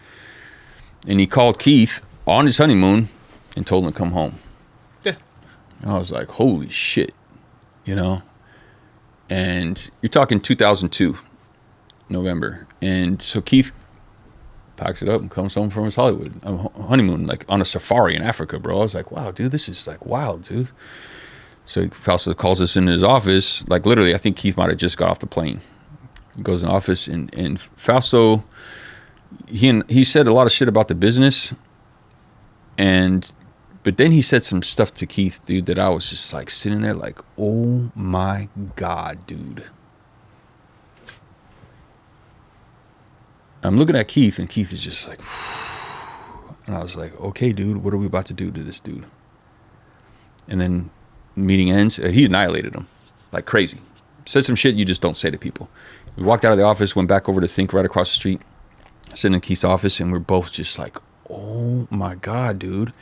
And he called Keith on his honeymoon and told him to come home. Yeah. I was like, holy shit, you know? And you're talking 2002, November. And so Keith packs it up and comes home from his Hollywood honeymoon, like on a safari in Africa, bro. I was like, wow, dude, this is like wild, dude. So Fausto calls us in his office. Like literally, I think Keith might have just got off the plane. He goes in the office, and Fausto, he said a lot of shit about the business, but then he said some stuff to Keith, dude, that I was just like sitting there like, oh my God, dude. I'm looking at Keith, and Keith is just like, and I was like, okay, dude, what are we about to do to this dude? And then meeting ends. He annihilated him like crazy. Said some shit you just don't say to people. We walked out of the office, went back over to Think right across the street, sitting in Keith's office, and we're both just like, oh my God, dude.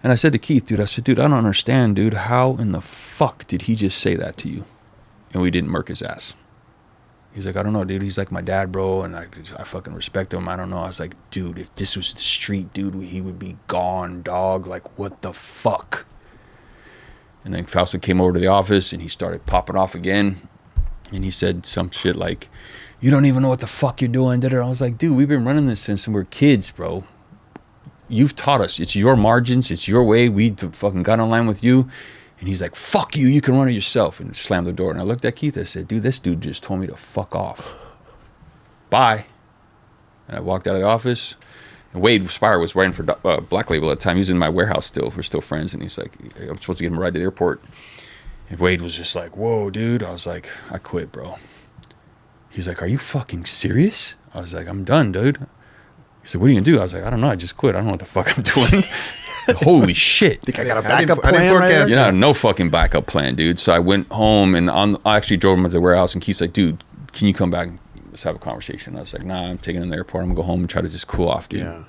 And I said to Keith, dude, I don't understand, dude. How in the fuck did he just say that to you? And we didn't murk his ass. He's like, I don't know, dude. He's like my dad, bro, and I fucking respect him. I don't know. I was like, dude, if this was the street, dude, he would be gone, dog. Like, what the fuck? And then Fausto came over to the office, and he started popping off again. And he said some shit like, you don't even know what the fuck you're doing. I was like, dude, we've been running this since we were kids, bro. You've taught us. It's your margins. It's your way. We fucking got online with you. And he's like, fuck you. You can run it yourself. And slammed the door. And I looked at Keith. I said, dude, this dude just told me to fuck off. Bye. And I walked out of the office. And Wade Spire was writing for Black Label at the time. He was in my warehouse still. We're still friends. And he's like, I'm supposed to get him a ride to the airport. And Wade was just like, whoa, dude. I was like, I quit, bro. He's like, are you fucking serious? I was like, I'm done, dude. He said, what are you going to do? I was like, I don't know. I just quit. I don't know what the fuck I'm doing. Holy shit. Think I got a backup plan right? Yeah, no fucking backup plan, dude. So I went home, and I actually drove him to the warehouse, and Keith's like, dude, can you come back and let's have a conversation? I was like, nah, I'm taking him to the airport. I'm going to go home and try to just cool off, dude. Yeah.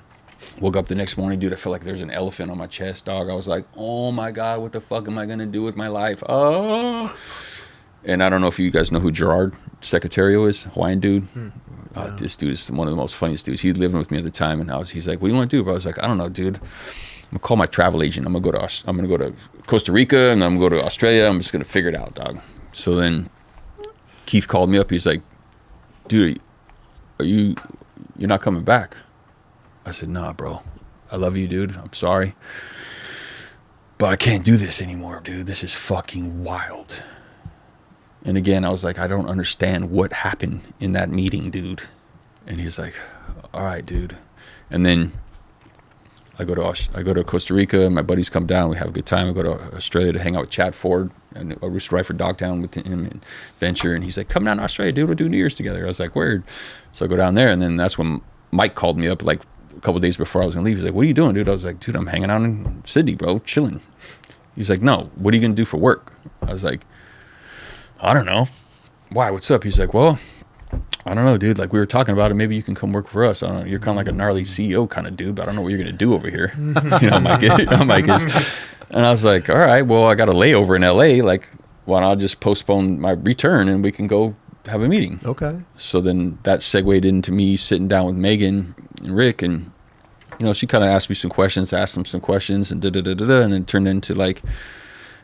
Woke up the next morning, dude. I felt like there's an elephant on my chest, dog. I was like, oh my God, what the fuck am I going to do with my life? Oh. And I don't know if you guys know who Gerard Secretario is, Hawaiian dude. This dude is one of the most funniest dudes. He lived with me at the time, and he's like, what do you want to do? But I was like, I don't know, dude. I'm gonna call my travel agent. I'm gonna go to Costa Rica, and I'm gonna go to Australia. I'm just gonna figure it out, dog. So then Keith called me up. He's like, dude, you're not coming back? I said, nah, bro. I love you, dude. I'm sorry, but I can't do this anymore, dude. This is fucking wild. And again, I was like, I don't understand what happened in that meeting, dude. And he's like, all right, dude. And then I go to Costa Rica, and my buddies come down. We have a good time. I go to Australia to hang out with Chad Ford, and I used to ride for Dogtown with him and Venture. And he's like, come down to Australia, dude. We'll do New Year's together. I was like, word. So I go down there, and then that's when Mike called me up like a couple of days before I was gonna leave. He's like, what are you doing, dude? I was like, dude, I'm hanging out in Sydney, bro, chilling. He's like, no, what are you gonna do for work? I was like, I don't know. Why? What's up? He's like, well, I don't know, dude. Like, we were talking about it. Maybe you can come work for us. I don't know. You're kind of like a gnarly CEO kind of dude, but I don't know what you're going to do over here. Mike is. And I was like, all right, well, I got a layover in LA. Like, why don't I just postpone my return and we can go have a meeting? Okay. So then that segued into me sitting down with Megan and Rick, and, she kind of asked me some questions, asked them some questions, and and then it turned into like,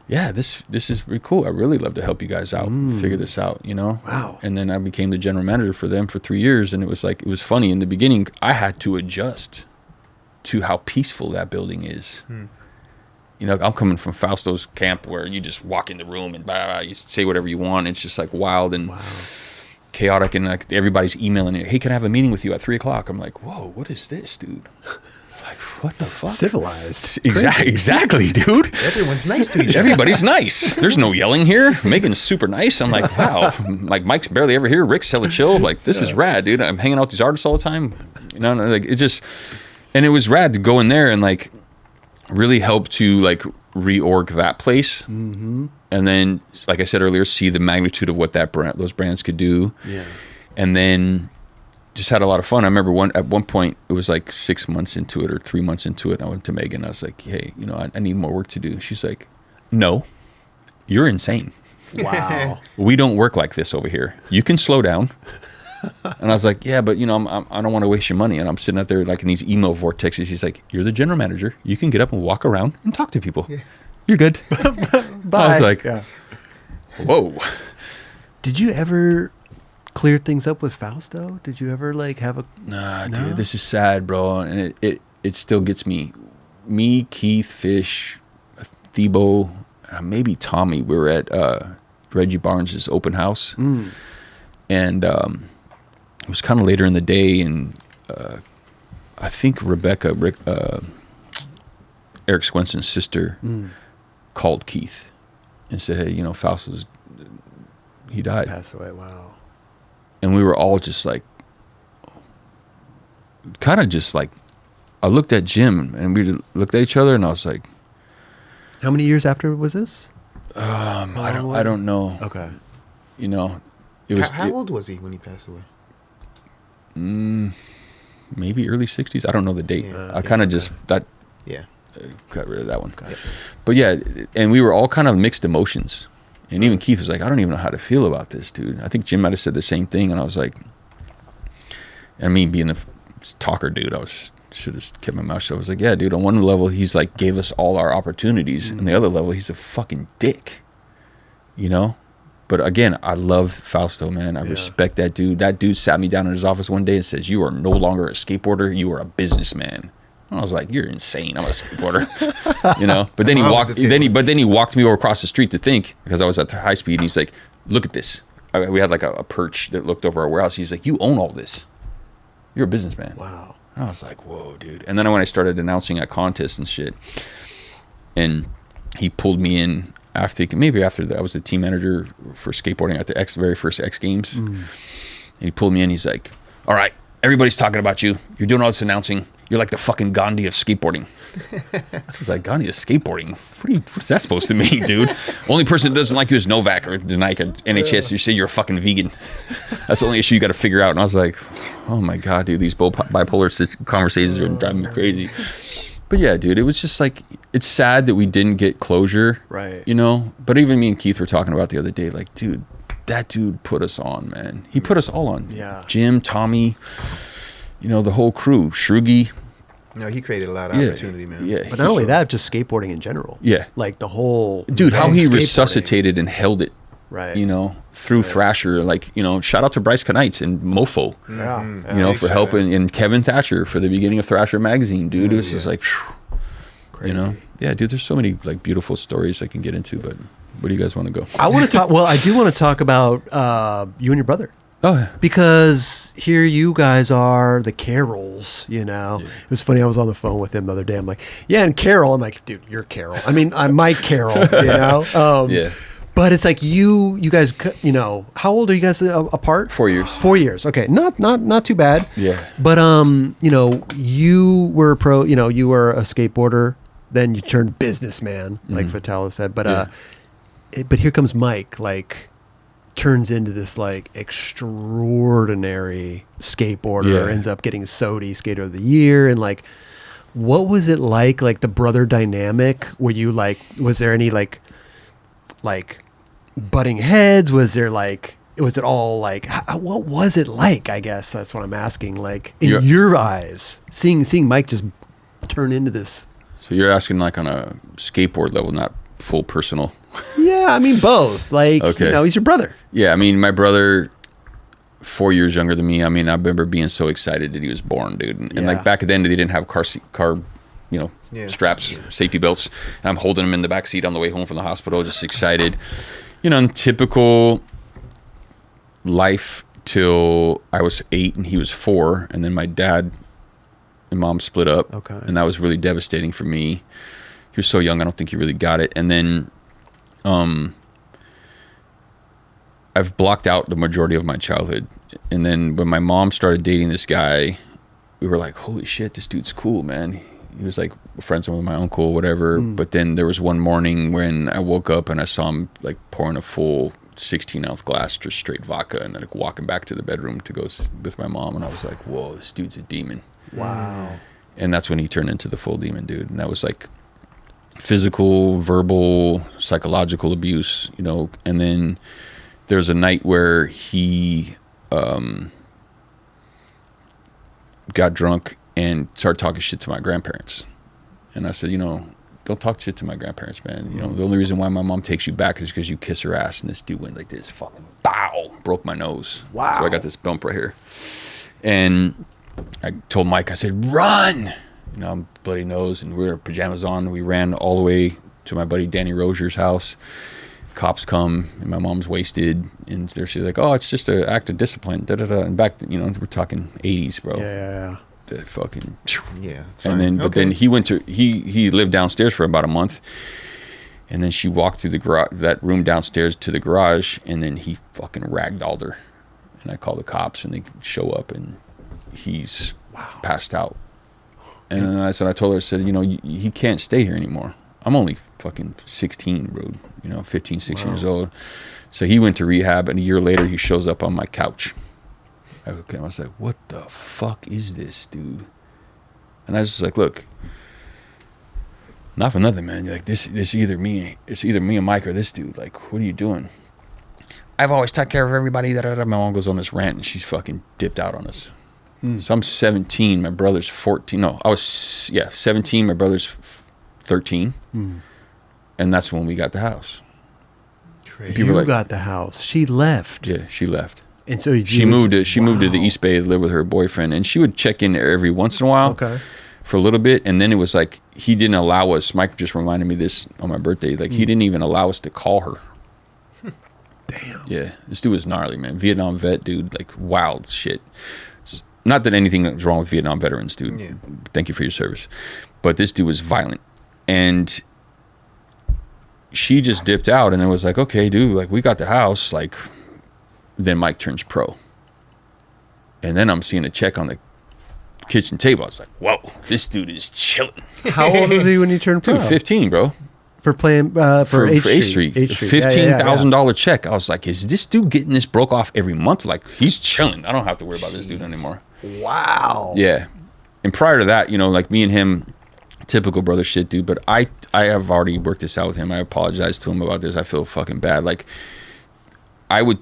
yeah, this is really cool. I really love to help you guys out, figure this out, Wow. And then I became the general manager for them for 3 years. And it was funny. In the beginning, I had to adjust to how peaceful that building is. I'm coming from Fausto's camp where you just walk in the room and blah, blah, you say whatever you want. It's just like wild and chaotic. And like everybody's emailing you, hey, can I have a meeting with you at 3:00? I'm like, whoa, what is this, dude? Like, what the fuck? Civilized. Exactly, dude. Everyone's nice to each other. Everybody's nice. There's no yelling here. Megan's super nice. I'm like, wow. Like, Mike's barely ever here. Rick's hella chill. Like, this is rad, dude. I'm hanging out with these artists all the time. Like, it just, and it was rad to go in there and like really help to like reorg that place. Mm-hmm. And then, like I said earlier, see the magnitude of what those brands could do. Yeah. And then just had a lot of fun. I remember at one point, it was like 6 months into it or 3 months into it. I went to Megan. I was like, hey, I need more work to do. She's like, no, you're insane. Wow. We don't work like this over here. You can slow down. And I was like, yeah, but I don't want to waste your money. And I'm sitting out there like in these email vortexes. She's like, you're the general manager. You can get up and walk around and talk to people. Yeah. You're good. Bye. I was like, whoa. Did you ever clear things up with Fausto? Did you ever like have a... Nah, dude, this is sad, bro. And it still gets me. Me, Keith, Fish, Thebo, maybe Tommy. We were at Reggie Barnes' open house. And it was kind of later in the day, and I think Rebecca, Eric Swenson's sister, called Keith and said, hey, Fausto's, he died. Passed away, wow. And we were all just like, kind of just like, I looked at Jim and we looked at each other and I was like, how many years after was this? I don't know. Okay. You know, it was. How old was he when he passed away? Maybe early 60s. I don't know the date. Yeah, I kind of just got rid of that one. Gotcha. But yeah, and we were all kind of mixed emotions. And even Keith was like, I don't even know how to feel about this, dude. I think Jim might have said the same thing. And I was like, and me being the talker dude, should have kept my mouth shut. I was like, yeah, dude, on one level, he's like, gave us all our opportunities. And the other level, he's a fucking dick, you know? But again, I love Fausto, man. I respect that dude. That dude sat me down in his office one day and says, you are no longer a skateboarder. You are a businessman. And I was like, you're insane. I'm a skateboarder, you know? But then he walked me over across the street to Think, because I was at the high speed. And he's like, look at this. We had like a perch that looked over our warehouse. He's like, you own all this. You're a businessman. Wow. I was like, whoa, dude. And then when I started announcing at contests and shit, and he pulled me in after that, I was the team manager for skateboarding at the very first X Games. And he pulled me in. He's like, all right, everybody's talking about you. You're doing all this announcing. You're like the fucking Gandhi of skateboarding. I was like, Gandhi of skateboarding? What's that supposed to mean, dude? Only person that doesn't like you is Novak or the Nike NHS. You say you're a fucking vegan. That's the only issue you got to figure out. And I was like, oh my God, dude, these bipolar conversations are driving me crazy. But yeah, dude, it was just like, it's sad that we didn't get closure. Right. You know? But even me and Keith were talking about the other day, like, dude, that dude put us on, man. He put us all on. Yeah. Jim, Tommy, you know, the whole crew, Shrugi. No, he created a lot of opportunity, man. Yeah. But not only that, just skateboarding in general. Yeah. Like the whole... Dude, how he skateboarding. resuscitated and held it. Right. You know, through Thrasher. Like, you know, shout out to Bryce Knights and Mofo. Yeah. You know, for helping. And Kevin Thatcher for the beginning of Thrasher magazine, dude. It was just like, phew, Crazy. you know? Yeah, dude, there's so many like beautiful stories I can get into, but where do you guys want to go? I want to talk... Well, I do want to talk about you and your brother. Oh, yeah. Because here you guys are, the Carrolls, you know. Yeah. It was funny, I was on the phone with him the other day. I'm like, yeah, and Carroll. I'm like, dude, you're Carroll. I mean, I'm Mike Carroll, you know. Yeah. But it's like you guys, you know, how old are you guys apart? 4 years. 4 years. Okay, not too bad. Yeah. But you know, you were a pro. You know, you were a skateboarder. Then you turned businessman, like Vitala said. But but here comes Mike, like. Turns into this like extraordinary skateboarder, ends up getting SOTY Skater of the Year. And like, what was it like the brother dynamic? Were you like, was there any like butting heads? Was there like, was it all like, what was it like? I guess that's what I'm asking. Like in your eyes, seeing Mike just turn into this. So you're asking like on a skateboard level, not full personal. Yeah, I mean both. Like, you know, he's your brother. Yeah, I mean, my brother, 4 years younger than me. I mean, I remember being so excited that he was born, dude. And like back then, they didn't have car you know, straps, safety belts. And I'm holding him in the back seat on the way home from the hospital, just excited. You know, in typical life till I was 8 and he was 4, and then my dad and mom split up. Okay. And that was really devastating for me. He was so young, I don't think he really got it. And then I've blocked out the majority of my childhood. And then when my mom started dating this guy, we were like, holy shit, this dude's cool, man. He was like friends with my uncle, whatever. But then there was one morning when I woke up and I saw him like pouring a full 16-ounce glass, just straight vodka, and then like walking back to the bedroom to go with my mom. And I was like, whoa, this dude's a demon. Wow. And that's when he turned into the full demon, dude. And that was like physical, verbal, psychological abuse, you know. And then there was a night where he got drunk and started talking shit to my grandparents. And I said, you know, don't talk shit to my grandparents, man. You know, the only reason why my mom takes you back is because you kiss her ass. And this dude went like this, fucking bow, broke my nose. Wow. So I got this bump right here. And I told Mike, I said, run. You know, I'm bloody nose, and we were pajamas on. We ran all the way to my buddy Danny Rozier's house. Cops come, and my mom's wasted, and she's like, "Oh, it's just an act of discipline." Da da da. And back, you know, we're talking '80s, bro. Yeah. The fucking And then, but then he went to he lived downstairs for about a month, and then she walked through the garage, that room downstairs to the garage, and then he fucking ragdolled her, and I called the cops, and they show up, and he's passed out. And then that's when I told her, I said, you know, he can't stay here anymore. I'm only fucking 16, bro. You know, 15, 16 years old. So he went to rehab, and a year later, he shows up on my couch. I was like, what the fuck is this, dude? And I was just like, look, not for nothing, man. You're like, it's either me and Mike or this dude. Like, what are you doing? I've always taken care of everybody. My mom goes on this rant, and she's fucking dipped out on us. So I'm 17. My brother's 14. No, I was 17. My brother's 13, and that's when we got the house. Crazy. You got the house. She left. Yeah, she left. And so she moved to the East Bay to live with her boyfriend, and she would check in there every once in a while. Okay. For a little bit, and then it was like he didn't allow us. Mike just reminded me this on my birthday. Like he didn't even allow us to call her. Damn. Yeah, this dude was gnarly, man. Vietnam vet, dude. Like wild shit. Not that anything is wrong with Vietnam veterans, dude. Yeah. Thank you for your service. But this dude was violent. And she just dipped out and then was like, okay, dude, like we got the house. Like, then Mike turns pro. And then I'm seeing a check on the kitchen table. I was like, whoa, this dude is chilling. How old was he when you turned pro? Dude, 15, bro. For playing for H Street. $15,000 check. I was like, is this dude getting this broke off every month? Like, he's chilling. I don't have to worry about this dude anymore. Wow. Yeah. And prior to that, you know, like me and him, typical brother shit, dude. But I have already worked this out with him. I apologize to him about this. I feel fucking bad. Like, I would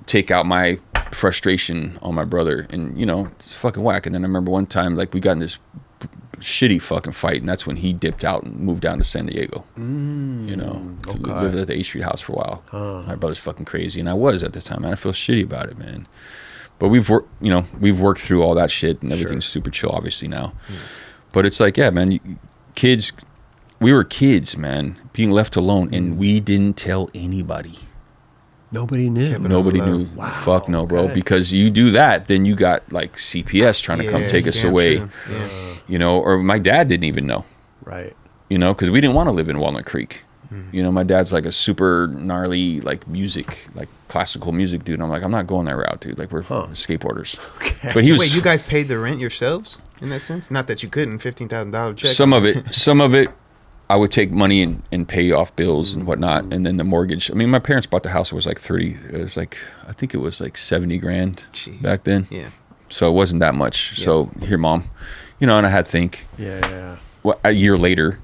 take out my frustration on my brother, and, you know, it's fucking whack. And then I remember one time, like, we got in this shitty fucking fight, and that's when he dipped out and moved down to San Diego. You know, to live at the H Street house for a while. My brother's fucking crazy, and I was at the time, and I feel shitty about it, man. But we've worked through all that shit, and everything's super chill, obviously now. But it's like, yeah, man, kids, we were kids, man, being left alone, and we didn't tell anybody. Nobody knew. Nobody knew. Wow. Fuck no, bro. Because you do that, then you got like CPS trying to come take us away. You know, or my dad didn't even know. Right. You know, because we didn't want to live in Walnut Creek. You know, my dad's like a super gnarly, like music, like classical music dude. And I'm like, I'm not going that route, dude. Like, we're skateboarders. Okay. But he was. Wait, you guys paid the rent yourselves in that sense? Not that you couldn't, $15,000 check. Some of it, I would take money and pay off bills and whatnot. And then the mortgage. I mean, my parents bought the house. It was like I think it was like 70 grand back then. Yeah. So it wasn't that much. Yeah. So here, mom, you know, and I had to think. Yeah. Well, a year later,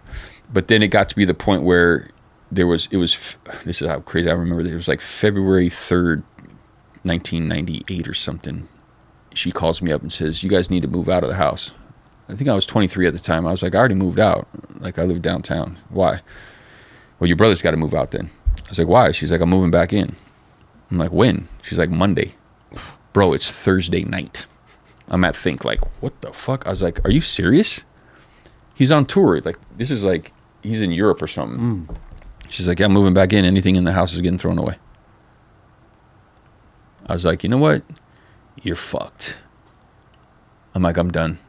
but then it got to be the point where this is how crazy I remember it was like February 3rd, 1998 or something. She calls me up and says, you guys need to move out of the house. I think I was 23 at the time. I was like, I already moved out. Like, I live downtown. Why? Well, your brother's got to move out then. I was like, why? She's like, I'm moving back in. I'm like, when? She's like, Monday. Bro, it's Thursday night. I'm at Think, like, what the fuck? I was like, are you serious? He's on tour. Like, this is like, he's in Europe or something. She's like, yeah, I'm moving back in. Anything in the house is getting thrown away. I was like, you know what? You're fucked. I'm like, I'm done.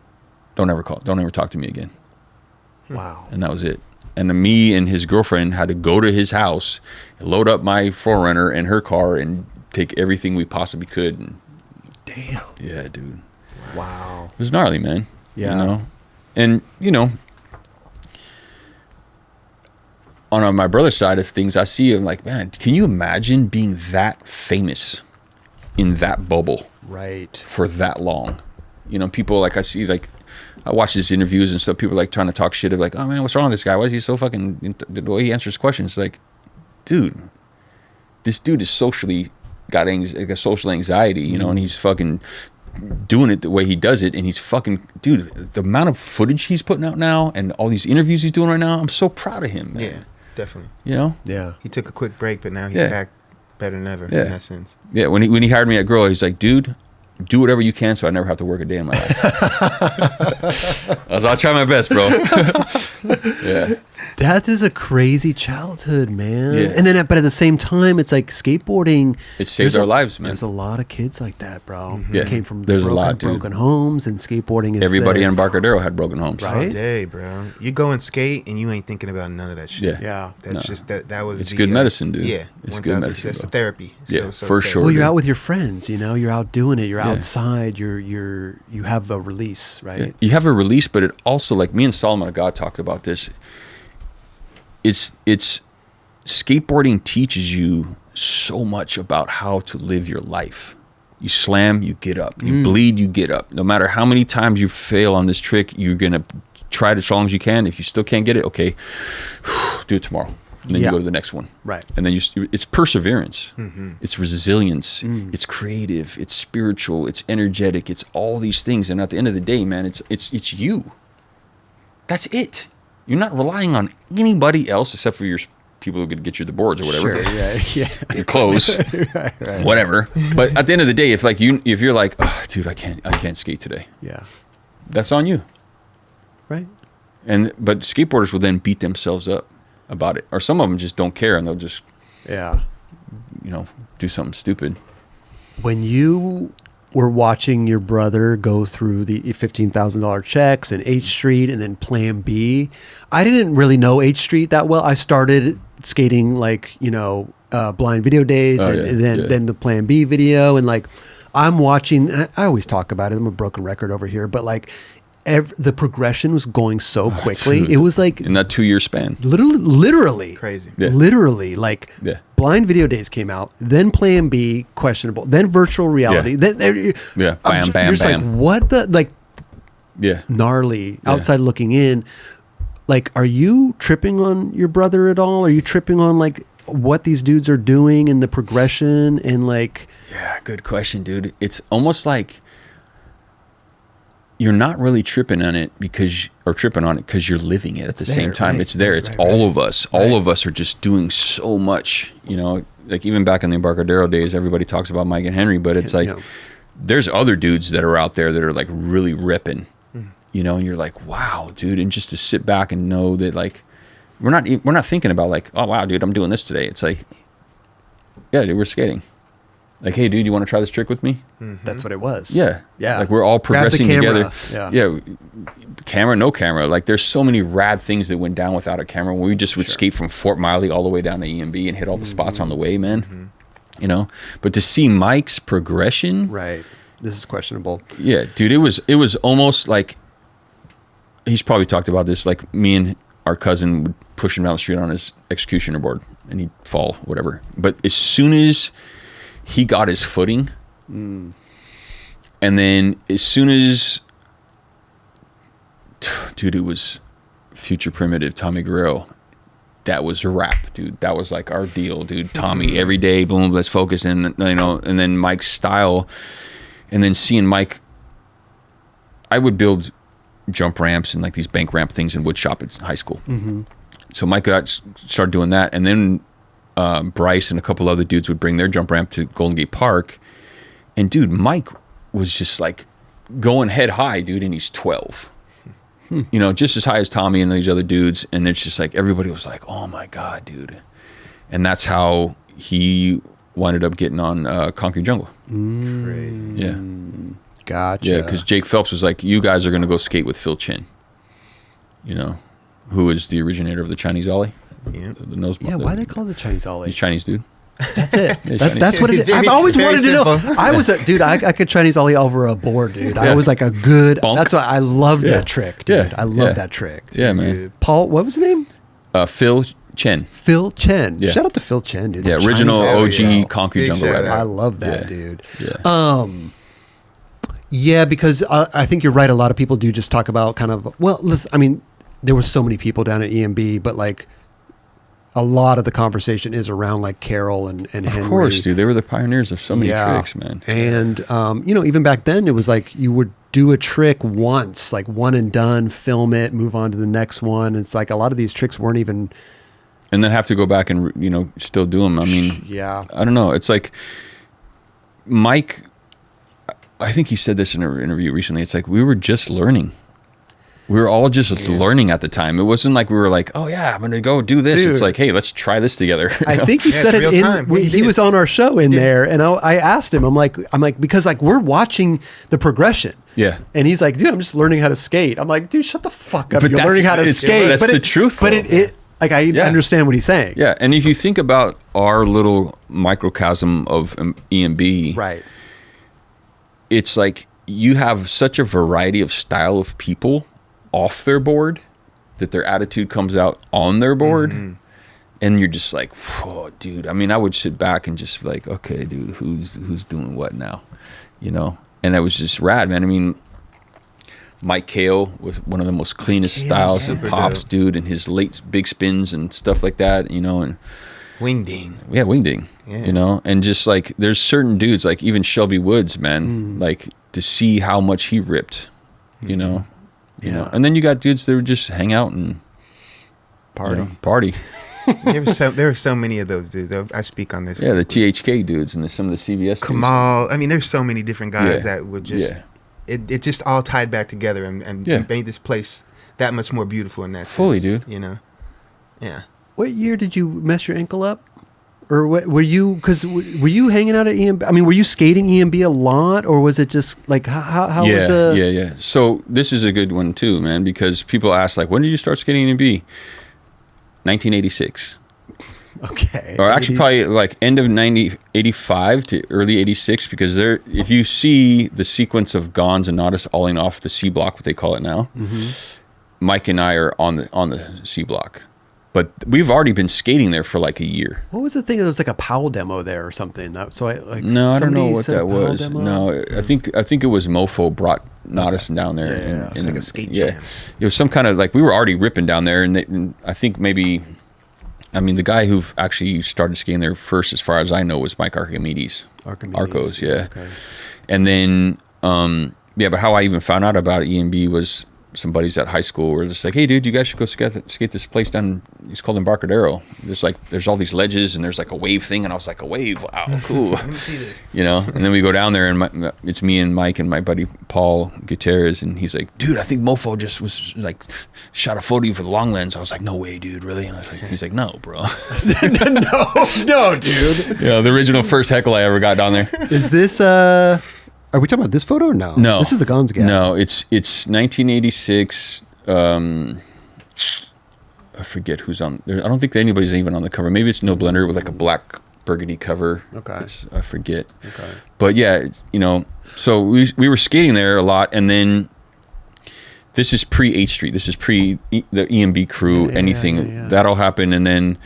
Don't ever talk to me again. Wow. And that was it. And then me and his girlfriend had to go to his house, load up my 4Runner and her car, and take everything we possibly could. And, damn. Yeah, dude. Wow. It was gnarly, man. Yeah. You know? And, you know, on my brother's side of things, I see him like, man, can you imagine being that famous in that bubble? Right. For that long? You know, people like, I watch these interviews and stuff, people like trying to talk shit of like, oh man, what's wrong with this guy? Why is he so fucking, the way he answers questions, like, dude, this dude is socially got a social anxiety, you know, and he's fucking doing it the way he does it, and he's fucking, dude, the amount of footage he's putting out now and all these interviews he's doing right now, I'm so proud of him, man. Yeah, definitely. You know? Yeah. He took a quick break, but now he's back better than ever in that sense. Yeah, when he hired me at Girl, he's like, dude, do whatever you can so I never have to work a day in my life. I'll try my best, bro. Yeah. That is a crazy childhood, man. Yeah. And then, but at the same time, it's like skateboarding. It saves there's our a- lives, man. There's a lot of kids like that, bro. Yeah. Came from There's a broken, lot, dude. broken homes, and skateboarding is Everybody the, in Embarcadero had broken homes. Right. All day, bro. You go and skate and you ain't thinking about none of that shit. Yeah. Yeah. That's just that was It's good medicine, dude. Yeah. It's good 1000%. medicine, That's bro. the therapy. Yeah, so for to say. sure. Well, you're dude. out with your friends. You know, you're out doing it. You're Yeah. outside. You have a release, right? Yeah. You have a release, but it also, like me and Solomon of God talked about this. It's skateboarding teaches you so much about how to live your life. You slam, you get up. You bleed, you get up. No matter how many times you fail on this trick, you're gonna try it as long as you can. If you still can't get it, okay, do it tomorrow. And then Yeah. you go to the next one. Right. And then it's perseverance. It's resilience. It's creative. It's spiritual. It's energetic. It's all these things. And at the end of the day, man, it's you. That's it. You're not relying on anybody else except for your people who could get you the boards or whatever. Sure. Yeah. Your clothes, whatever. But at the end of the day, if you're like, oh, dude, I can't skate today, Yeah. that's on you. Right. But skateboarders will then beat themselves up about it, or some of them just don't care and they'll just Yeah. do something stupid. When you were watching your brother go through the $15,000 checks and H Street and then Plan B, I didn't really know H Street that well. I started skating blind video days and then the Plan B video, and like I'm watching. And I always talk about it. I'm a broken record over here, but like the progression was going so quickly. dude. It was like In that 2-year span. literally Crazy. Yeah. literally like Yeah. blind video days came out, then Plan B questionable, then virtual reality, Yeah. then Yeah. I'm Bam, bam, you're just bam. like what the like Yeah. gnarly Yeah. outside looking in. Like, are you tripping on your brother at all? Are you tripping on like what these dudes are doing and the progression and like Yeah, good question, dude. It's almost like you're not really tripping on it because you're living it at the same there, time. right, It's there. right, It's right, all right. of us. All of us are just doing so much, like even back in the Embarcadero days, everybody talks about Mike and Henry, but it's like, Yeah. there's other dudes that are out there that are like really ripping, and you're like, wow, dude. And just to sit back and know that like, we're not thinking about like, oh wow, dude, I'm doing this today. It's like, yeah, dude, we're skating. Like, hey, dude, you want to try this trick with me? that's what it was. Yeah. Yeah. Like we're all Grab the progressing camera. together. Yeah. Camera, no camera. Like there's so many rad things that went down without a camera. When we just would skate from Fort Miley all the way down to EMB and hit all the spots on the way, man. But to see Mike's progression. Right. This is questionable. Yeah, dude, it was almost like, he's probably talked about this, like me and our cousin would push him down the street on his executioner board and he'd fall, whatever. But as soon as he got his footing, and then as soon as, dude, it was Future Primitive, Tommy Guerrero. That was a wrap, dude. That was like our deal, dude. Tommy, every day, boom, let's focus. And, and then Mike's style. And then seeing Mike, I would build jump ramps and like these bank ramp things in wood shop at high school. So Mike started doing that. And then Bryce and a couple other dudes would bring their jump ramp to Golden Gate Park. And dude, Mike was just like going head high, dude, and he's 12. Just as high as Tommy and these other dudes. And it's just like, everybody was like, oh my God, dude. And that's how he winded up getting on Concrete Jungle. Crazy. Yeah. Gotcha. Yeah, because Jake Phelps was like, you guys are going to go skate with Phil Chin. Who is the originator of the Chinese Ollie? Yeah. The nose. Yeah, why they call it the Chinese Ollie? He's Chinese, dude. That's it. Yeah, That's what it is. Very- I've always very wanted to know. simple. I was I could Chinese Ollie over a board, dude. I Yeah. was like a good. Bonk. That's why I love Yeah. that trick, dude. Yeah. I love Yeah. that trick. Yeah, man. Paul, what was his name? Phil Chen. Phil Chen. Yeah. Shout out to Phil Chen, dude. Yeah, The original Chinese OG Ollie, bro. Concrete Big Jungle shout rider. out. I love that, Yeah. dude. Yeah. Yeah, because I think you're right. A lot of people do just talk about kind of, well, listen, I mean, there were so many people down at EMB, but like a lot of the conversation is around like Carroll and Henry. Of course, dude. They were the pioneers of so many tricks, man. And, even back then it was like you would do a trick once, like one and done, film it, move on to the next one. It's like a lot of these tricks weren't even. And then have to go back and, still do them. I mean, Yeah. I don't know. It's like Mike, I think he said this in an interview recently. It's like we were just learning. We were all just learning at the time. It wasn't like we were like, oh yeah, I'm gonna go do this. Dude. It's like, hey, let's try this together. I think he said it's it real time. Yeah, he was on our show in there, and I asked him, I'm like, because like we're watching the progression. Yeah. And he's like, dude, I'm just learning how to skate. I'm like, dude, shut the fuck up. But You're that's- learning how to it's- skate. that's the truth, But though. it like I understand what he's saying. Yeah, and if you think about our little microcosm of EMB, Right. it's like you have such a variety of style of people off their board that their attitude comes out on their board. And you're just like, whoa, dude. I mean, I would sit back and just be like, okay, dude, who's doing what now? You know? And that was just rad, man. I mean, Mike Kale was one of the most cleanest styles of pops, dude, and his late big spins and stuff like that, you know, and Wingding. yeah, wingding, you know, and just like there's certain dudes, like even Shelby Woods, man, like to see how much he ripped, you know, and then you got dudes that would just hang out and party. There were so many of those dudes. I speak on this. Yeah, the THK dudes and some of the CBS Kamal. I mean, there's so many different guys Yeah. that would just. Yeah. It just all tied back together and Yeah. made this place that much more beautiful in that Fully, sense, dude. You know. Yeah. What year did you mess your ankle up? Or what, were you were you hanging out at EMB? I mean, were you skating EMB a lot, or was it just like how was Yeah. So this is a good one too, man, because people ask like, when did you start skating EMB? 1986. Okay. Or actually probably like end of 85 to early 86, because there, if you see the sequence of Gons and Nadas alling off the C block, what they call it now, Mike and I are on the C block. But we've already been skating there for like a year. What was the thing? There was like a Powell demo there or something. So I like. No, I don't know somebody what said that Powell was. demo? No, I think it was Mofo brought Nadas down there. Yeah, it's like a skate yeah. jam. It was some kind of like, we were already ripping down there, and I think maybe, I mean, the guy who actually started skating there first, as far as I know, was Mike Archimedes. Arcos, yeah. Okay. And then, but how I even found out about EMB was some buddies at high school were just like, hey, dude, you guys should go skate this place down. It's called Embarcadero. There's all these ledges, and there's like a wave thing. And I was like, a wave? Wow, cool. Let me see this. You know, and then we go down there, and it's me and Mike and my buddy Paul Gutierrez, and he's like, dude, I think Mofo just was like shot a photo of you for the long lens. I was like, no way, dude, really? And I was like, he's like, no, bro. no, dude. Yeah, the original first heckle I ever got down there. Is this Are we talking about this photo or no? No, This is the Gons guy. No, it's 1986. I forget who's on there. I don't think anybody's even on the cover. Maybe it's No Blender with like a black burgundy cover. Okay. I forget. Okay. But yeah, you know, so we were skating there a lot, and then this is pre 8th Street. This is pre the EMB crew. Anything that all happened, and then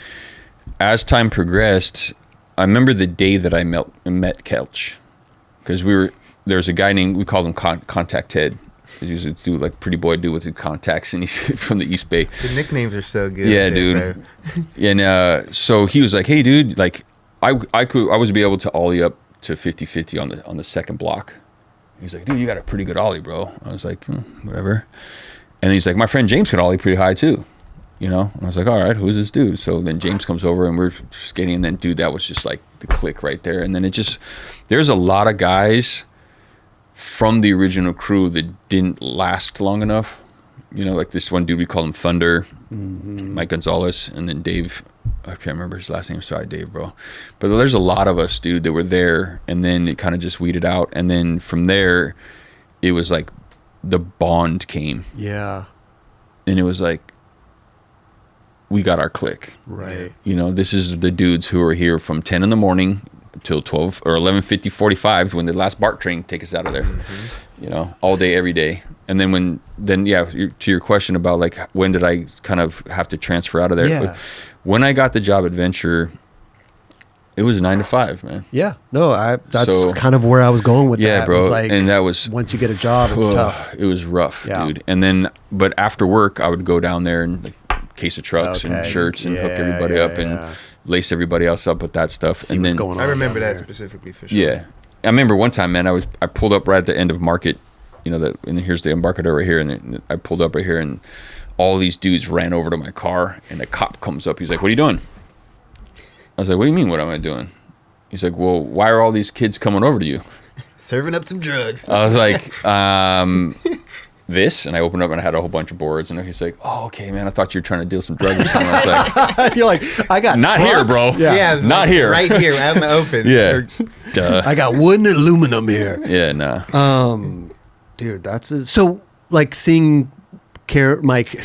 as time progressed, I remember the day that I met Kelch, because there's a guy named, we called him Contact Ted. He was a dude, like pretty boy dude with the contacts, and he's from the East Bay. The nicknames are so good. Yeah, there, dude. And so he was like, "Hey, dude, like I was be able to ollie up to 50-50 on the second block." He's like, "Dude, you got a pretty good ollie, bro." I was like, "Whatever." And he's like, "My friend James could ollie pretty high too." You know, and I was like, all right, who's this dude? So then James comes over, and we're skating, and then dude, that was just like the click right there. And then there's a lot of guys from the original crew that didn't last long enough. You know, like this one dude, we call him Thunder, Mike Gonzalez, and then Dave. I can't remember his last name. Sorry, Dave, bro. But there's a lot of us, dude, that were there, and then it kind of just weeded out. And then from there, it was like the bond came. Yeah. And it was like, we got our click. Right. You know, this is the dudes who are here from 10 in the morning till 12 or 11:50, 45 when the last BART train take us out of there. You know, all day, every day. And then to your question about like, when did I kind of have to transfer out of there? Yeah. When I got the job at Venture, it was 9 to 5, man. Yeah. No, that's So- kind of where I was going with that. Yeah, bro. It was like, and that was, once you get a job, it's tough. It was rough, Yeah. dude. And then, but after work, I would go down there and like case of trucks and Okay. shirts and hook Yeah, everybody yeah, up and yeah. lace everybody else up with that stuff. See and what's then, going on I remember down that there. specifically for sure. yeah, I remember one time, man, I pulled up right at the end of Market, you know, and here's the Embarcadero right here, and then I pulled up right here, and all these dudes ran over to my car, and a cop comes up. He's like, "What are you doing?" I was like, "What do you mean? What am I doing?" He's like, "Well, why are all these kids coming over to you?" Serving up some drugs. I was like, this, and I opened up and I had a whole bunch of boards, and he's like, oh, okay, man, I thought you were trying to deal some drugs or something. I was like, you're like, I got not trucks. here, bro. Yeah, not here. Right here, out in the open. Yeah. Duh. I got wood and aluminum here. Yeah, nah. Dude, so like seeing Mike.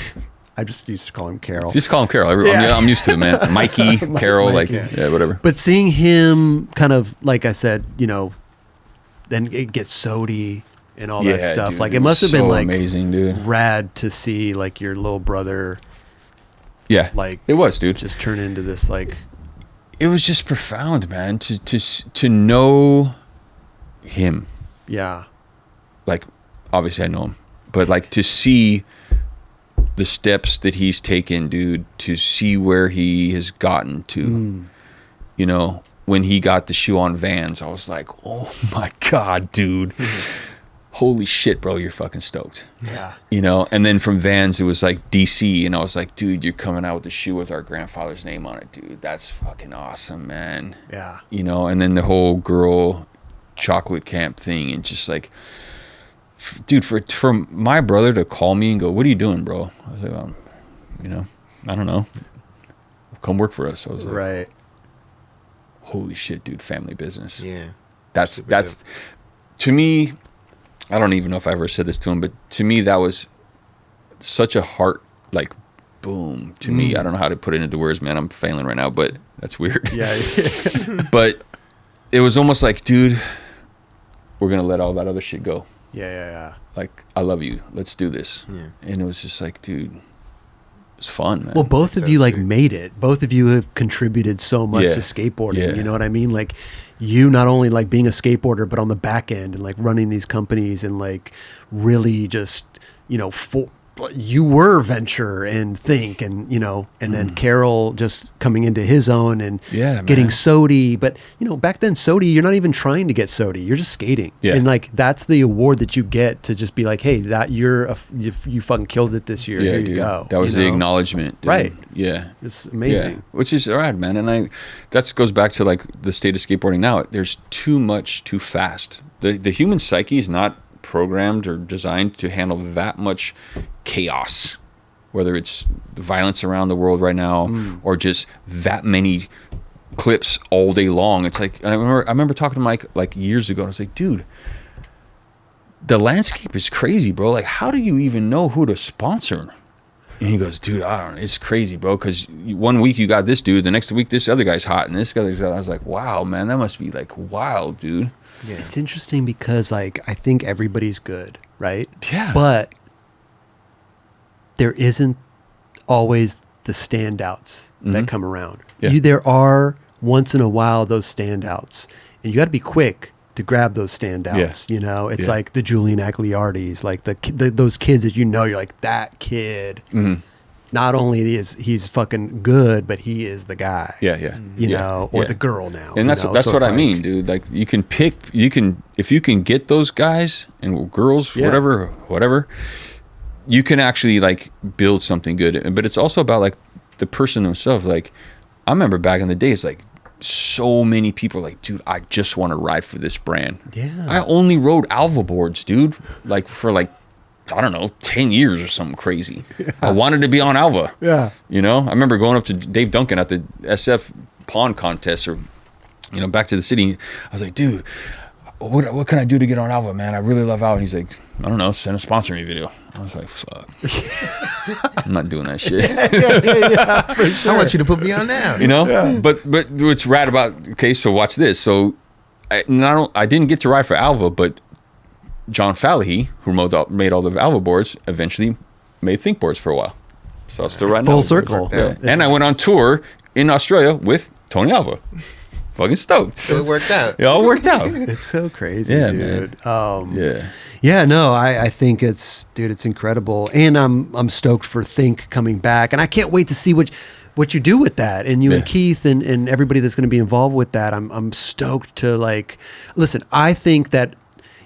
I just used to call him Carroll. Just call him Carroll. I'm used to it, man. Mikey, Carroll, Mikey. yeah, whatever. But seeing him kind of, like I said, you know, then it gets sody and all that stuff. Dude, like it must have been like amazing, dude. Rad to see like your little brother. Yeah, like it was, dude. Just turn into this like. It was just profound, man. To know him. Yeah. Like, obviously I know him, but like to see the steps that he's taken, dude, to see where he has gotten to, you know, when he got the shoe on Vans, I was like, oh my God, dude. Holy shit, bro, you're fucking stoked. Yeah. You know, and then from Vans, it was like DC, and I was like, dude, you're coming out with the shoe with our grandfather's name on it, dude. That's fucking awesome, man. Yeah. You know, and then the whole girl chocolate camp thing, and just like, dude, for my brother to call me and go, what are you doing, bro? I was like, you know, I don't know. Come work for us. I was like, right. Holy shit, dude, family business. Yeah. That's to me, I don't even know if I ever said this to him, but to me that was such a heart like boom to me. I don't know how to put it into words, man. I'm failing right now, but that's weird. Yeah. But it was almost like, dude, we're gonna let all that other shit go. Yeah. Like, I love you. Let's do this. Yeah. And it was just like, dude, it's fun, man. Well, both of That's you like sick. made it. Both of you have contributed so much Yeah. to skateboarding. Yeah. You know what I mean? Like you not only like being a skateboarder, but on the back end and like running these companies and like really just, you know, you were Venture and Think and, you know, and then Carroll just coming into his own and getting man. Sody. But, you know, back then Sody, you're not even trying to get Sody. You're just skating. Yeah. And like, that's the award that you get to just be like, hey, that you fucking killed it this year. Here dude. you go. That was you the know? acknowledgement. Dude. Right. Yeah. It's amazing. Yeah. Which is all right, man. And that goes back to like the state of skateboarding now. There's too much too fast. The human psyche is not programmed or designed to handle that much chaos, whether it's the violence around the world right now or just that many clips all day long. It's like, and I remember talking to Mike like years ago, and I was like, dude, the landscape is crazy, bro. Like, how do you even know who to sponsor? And he goes, dude, I don't know. It's crazy, bro. Because 1 week you got this dude, the next week this other guy's hot, and this guy's hot. I was like, wow, man, that must be like wild, dude. Yeah. It's interesting because like I think everybody's good, right? Yeah. But there isn't always the standouts that come around. Yeah. There are once in a while those standouts, and you got to be quick to grab those standouts. Yeah. You know, it's Yeah. like the Julian Agliardis, like those kids that you know, you're like that kid. Not only is he's fucking good, but he is the guy. Yeah, yeah. You Yeah, know, or yeah. the girl now. And that's you know? that's So what it's I mean, like- dude. Like if you can get those guys and girls, Yeah. whatever, you can actually like build something good. But it's also about like the person themselves. Like I remember back in the days, like so many people like, dude, I just want to ride for this brand. Yeah. I only rode Alva boards, dude. Like for like, I don't know, 10 years or something crazy. Yeah. I wanted to be on Alva. Yeah. You know, I remember going up to Dave Duncan at the SF pond contest or, you know, back to the city. I was like, dude, what can I do to get on Alva, man? I really love Alva. And he's like, I don't know, send a sponsor me video. I was like, fuck. I'm not doing that shit. yeah, for sure. I want you to put me on now. You know? But what's rad about, okay, so watch this. So I didn't get to ride for Alva, but John Fallahy, who made all the Alva boards, eventually made Think boards for a while. So I was still riding Full Alva boards. circle. Yeah. And I went on tour in Australia with Tony Alva. Fucking stoked. So it worked out. It all worked out. It's so crazy, Yeah, dude. Yeah. Yeah, no, I think it's incredible, and I'm stoked for Think coming back, and I can't wait to see what you do with that, and you and Keith and everybody that's going to be involved with that. I'm stoked to like listen. I think that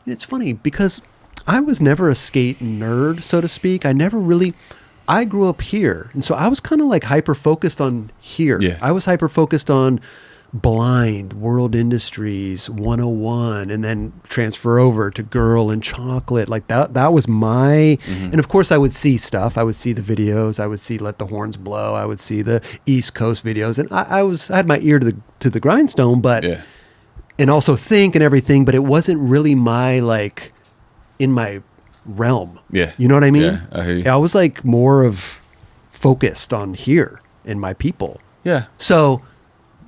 it's funny because I was never a skate nerd, so to speak. I grew up here, and so I was kind of like hyper focused on here. Yeah. I was hyper focused on Blind, World Industries, 101, and then transfer over to Girl and Chocolate. Like that was my, and of course I would see stuff. I would see the videos. I would see Let the Horns Blow. I would see the East Coast videos. And I had my ear to the grindstone, but, and also Think and everything, but it wasn't really my, like, in my realm. Yeah. You know what I mean? Yeah, I hear you. I was like more of focused on here and my people. Yeah. So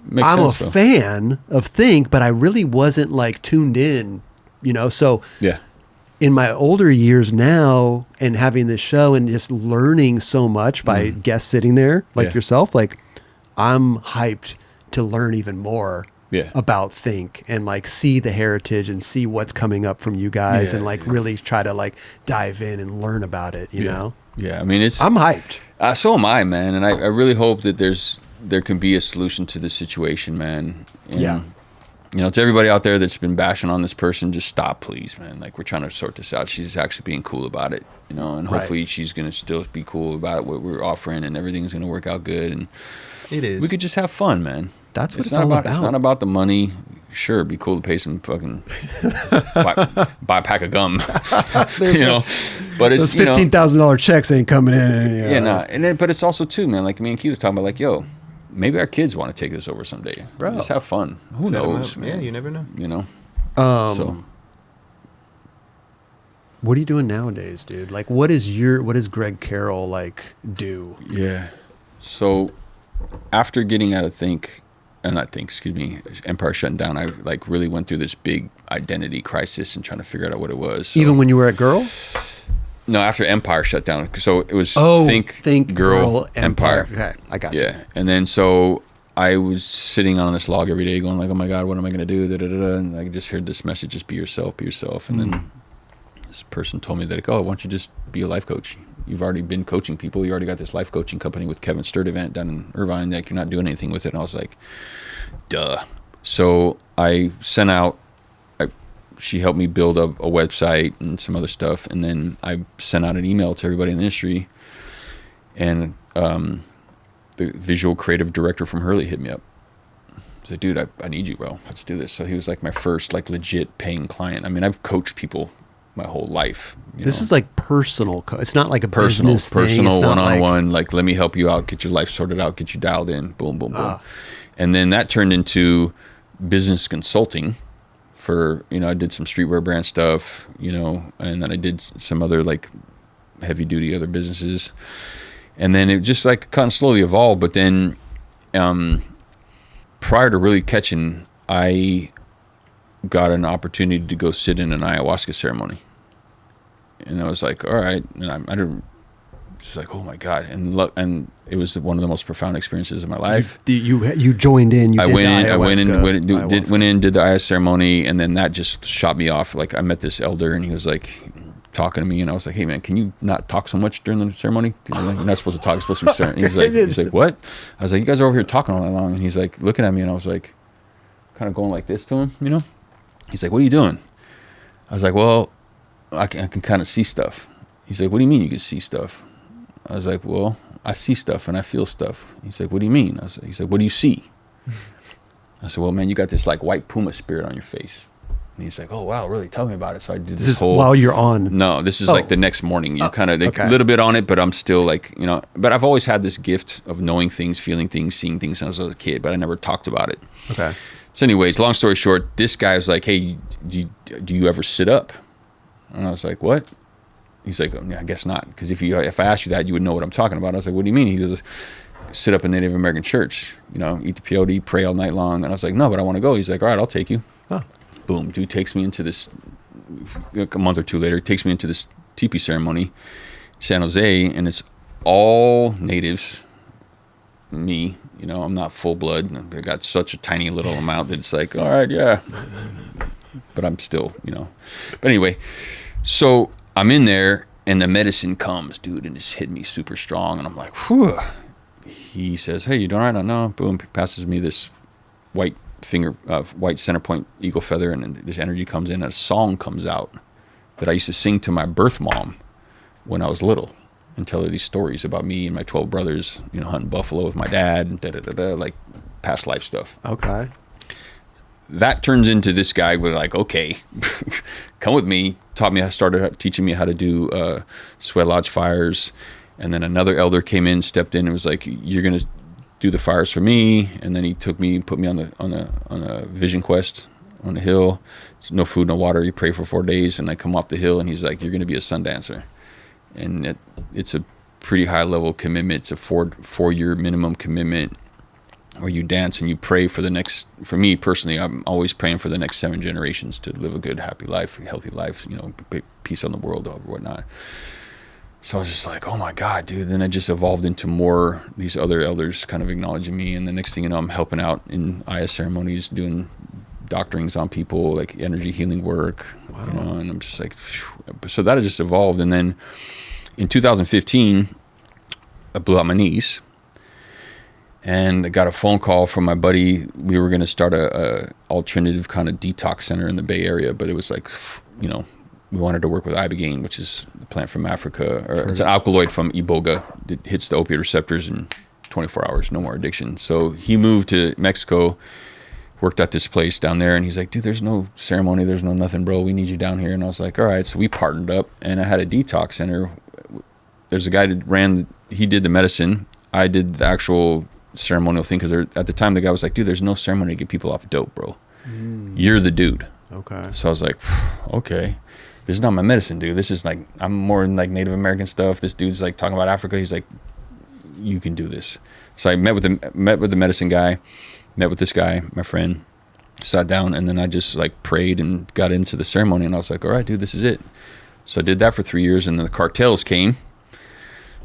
Makes I'm sense, a fan of Think, but I really wasn't like tuned in, you know? So in my older years now and having this show and just learning so much by guests sitting there like yourself, like I'm hyped to learn even more about Think and like see the heritage and see what's coming up from you guys and like really try to like dive in and learn about it, you know? Yeah. I mean, I'm hyped. So am I, man. And I really hope that there can be a solution to this situation, man. And, you know, to everybody out there that's been bashing on this person, just stop, please, man. Like, we're trying to sort this out. She's actually being cool about it, you know, and hopefully she's going to still be cool about what we're offering and everything's going to work out good. And it is. We could just have fun, man. That's what it's all about. It's not about the money. Sure, it'd be cool to pay some fucking buy a pack of gum, you know. But it's those $15,000 checks ain't coming in. But it's also too, man. Like me and Keith were talking about, like, yo, maybe our kids want to take this over someday. Bro. Just have fun. Who knows, man? Yeah, you never know. You know. So, what are you doing nowadays, dude? Like, what does Greg Carroll like do? Yeah. So, after getting out of Empire shutting down, I like really went through this big identity crisis and trying to figure out what it was. So, even when you were at Girl? No, after Empire shut down. So it was Think Girl, Empire. Okay, I got you. Yeah, and then so I was sitting on this log every day going like, oh my God, what am I going to do? And I just heard this message, just be yourself, be yourself. And then this person told me that, like, oh, why don't you just be a life coach? You've already been coaching people. You already got this life coaching company with Kevin Sturdivant down in Irvine. Like, you're not doing anything with it. And I was like, duh. So I sent out, she helped me build a website and some other stuff. And then I sent out an email to everybody in the industry. And the visual creative director from Hurley hit me up. I said, dude, I need you, bro. Let's do this. So he was like my first like legit paying client. I mean, I've coached people my whole life. This is like personal. It's not like a personal business thing. Personal one-on-one. Like, let me help you out, get your life sorted out, get you dialed in. Boom, boom, boom. And then that turned into business consulting for, you know, I did some streetwear brand stuff, you know, and then I did some other like heavy duty other businesses. And then it just like kind of slowly evolved. But then prior to really catching, I got an opportunity to go sit in an ayahuasca ceremony. And I was like, all right. And I didn't, just like, oh my God. And it was one of the most profound experiences of my life. You joined in. I went in, did the ayahuasca ceremony. And then that just shot me off. Like, I met this elder and he was like talking to me. And I was like, hey man, can you not talk so much during the ceremony? You're not supposed to talk. You're supposed to be certain. He's like, what? I was like, you guys are over here talking all night long. And he's like looking at me and I was like kind of going like this to him, you know? He's like, what are you doing? I was like, well, I can kind of see stuff. He's like, what do you mean you can see stuff? I was like, well, I see stuff and I feel stuff. He's like, what do you mean? He's like, what do you see? I said, well, man, you got this like white puma spirit on your face. And he's like, oh, wow, really? Tell me about it. So I did this whole... while you're on... No, this is like the next morning. You kind of like a little bit on it, but I'm still like, you know... But I've always had this gift of knowing things, feeling things, seeing things since I was a kid, but I never talked about it. Okay. So anyways, long story short, this guy was like, hey, do you ever sit up? And I was like, what? He's like, yeah, I guess not. Because if I asked you that, you would know what I'm talking about. I was like, what do you mean? He goes, sit up in Native American church, you know, eat the peyote, pray all night long. And I was like, no, but I want to go. He's like, all right, I'll take you. Huh. Boom. Dude takes me into this, a month or two later, takes me into this teepee ceremony, San Jose, and it's all natives. Me, you know, I'm not full blood. I got such a tiny little amount that it's like, all right, yeah. But I'm still, you know. But anyway, so I'm in there and the medicine comes, dude, and it's hit me super strong. And I'm like, whew. He says, hey, you doing all right? No. Boom, passes me this white center point eagle feather, and this energy comes in, and a song comes out that I used to sing to my birth mom when I was little and tell her these stories about me and my 12 brothers, you know, hunting buffalo with my dad, and like past life stuff. Okay. That turns into this guy with like, okay, come with me. Started teaching me how to do sweat lodge fires. And then another elder came in, stepped in, and was like, "You're gonna do the fires for me." And then he put me on a vision quest on the hill. No food, no water. You pray for 4 days, and I come off the hill, and he's like, "You're gonna be a sun dancer." And it's a pretty high level commitment. It's a 4-year minimum commitment, where you dance and you pray for the next. For me personally, I'm always praying for the next 7 generations to live a good, happy life, healthy life. Peace on the world or whatnot. So I was just like, oh my God, dude. Then it just evolved into more these other elders kind of acknowledging me. And the next thing you know, I'm helping out in IS ceremonies, doing doctorings on people, like energy healing work. Wow. And I'm just like, phew. So that had just evolved. And then in 2015, I blew out my knees. And I got a phone call from my buddy. We were going to start a alternative kind of detox center in the Bay Area, but it was like, we wanted to work with ibogaine, which is the plant from Africa, or it's an alkaloid from iboga that hits the opiate receptors in 24 hours, no more addiction. So he moved to Mexico, worked at this place down there, and he's like, dude, there's no ceremony, there's no nothing, bro. We need you down here. And I was like, all right. So we partnered up, and I had a detox center. There's a guy that he did the medicine. I did the actual ceremonial thing, because at the time the guy was like, dude, there's no ceremony to get people off dope, bro. You're the dude. Okay. So I was like, okay. This is not my medicine, dude. This is like, I'm more in like Native American stuff. This dude's like talking about Africa. He's like, you can do this. So I met with the medicine guy, met with this guy, my friend, sat down, and then I just like prayed and got into the ceremony. And I was like, all right, dude, this is it. So I did that for 3 years, and then the cartels came,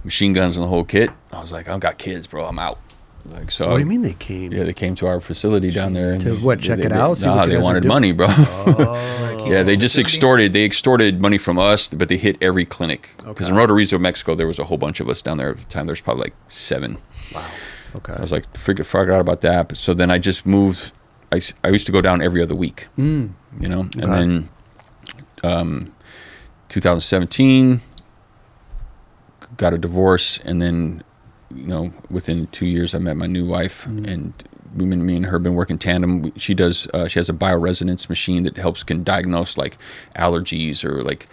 machine guns and the whole kit. I was like, I've got kids, bro. I'm out. Like, so What do you mean they came? Yeah, they came to our facility down there. And to what, check it out? See Nah, what you they guys wanted are money, bro. Oh. Yeah, they just extorted money from us, but they hit every clinic. Because in Roderizo, Mexico, there was a whole bunch of us down there at the time. There's probably like 7. Wow. Okay. I was like, figured out about that. But so then I just moved. I used to go down every other week, and then 2017, got a divorce, and then within 2 years, I met my new wife, and me and her have been working tandem. She has a bioresonance machine that can diagnose like allergies, or like,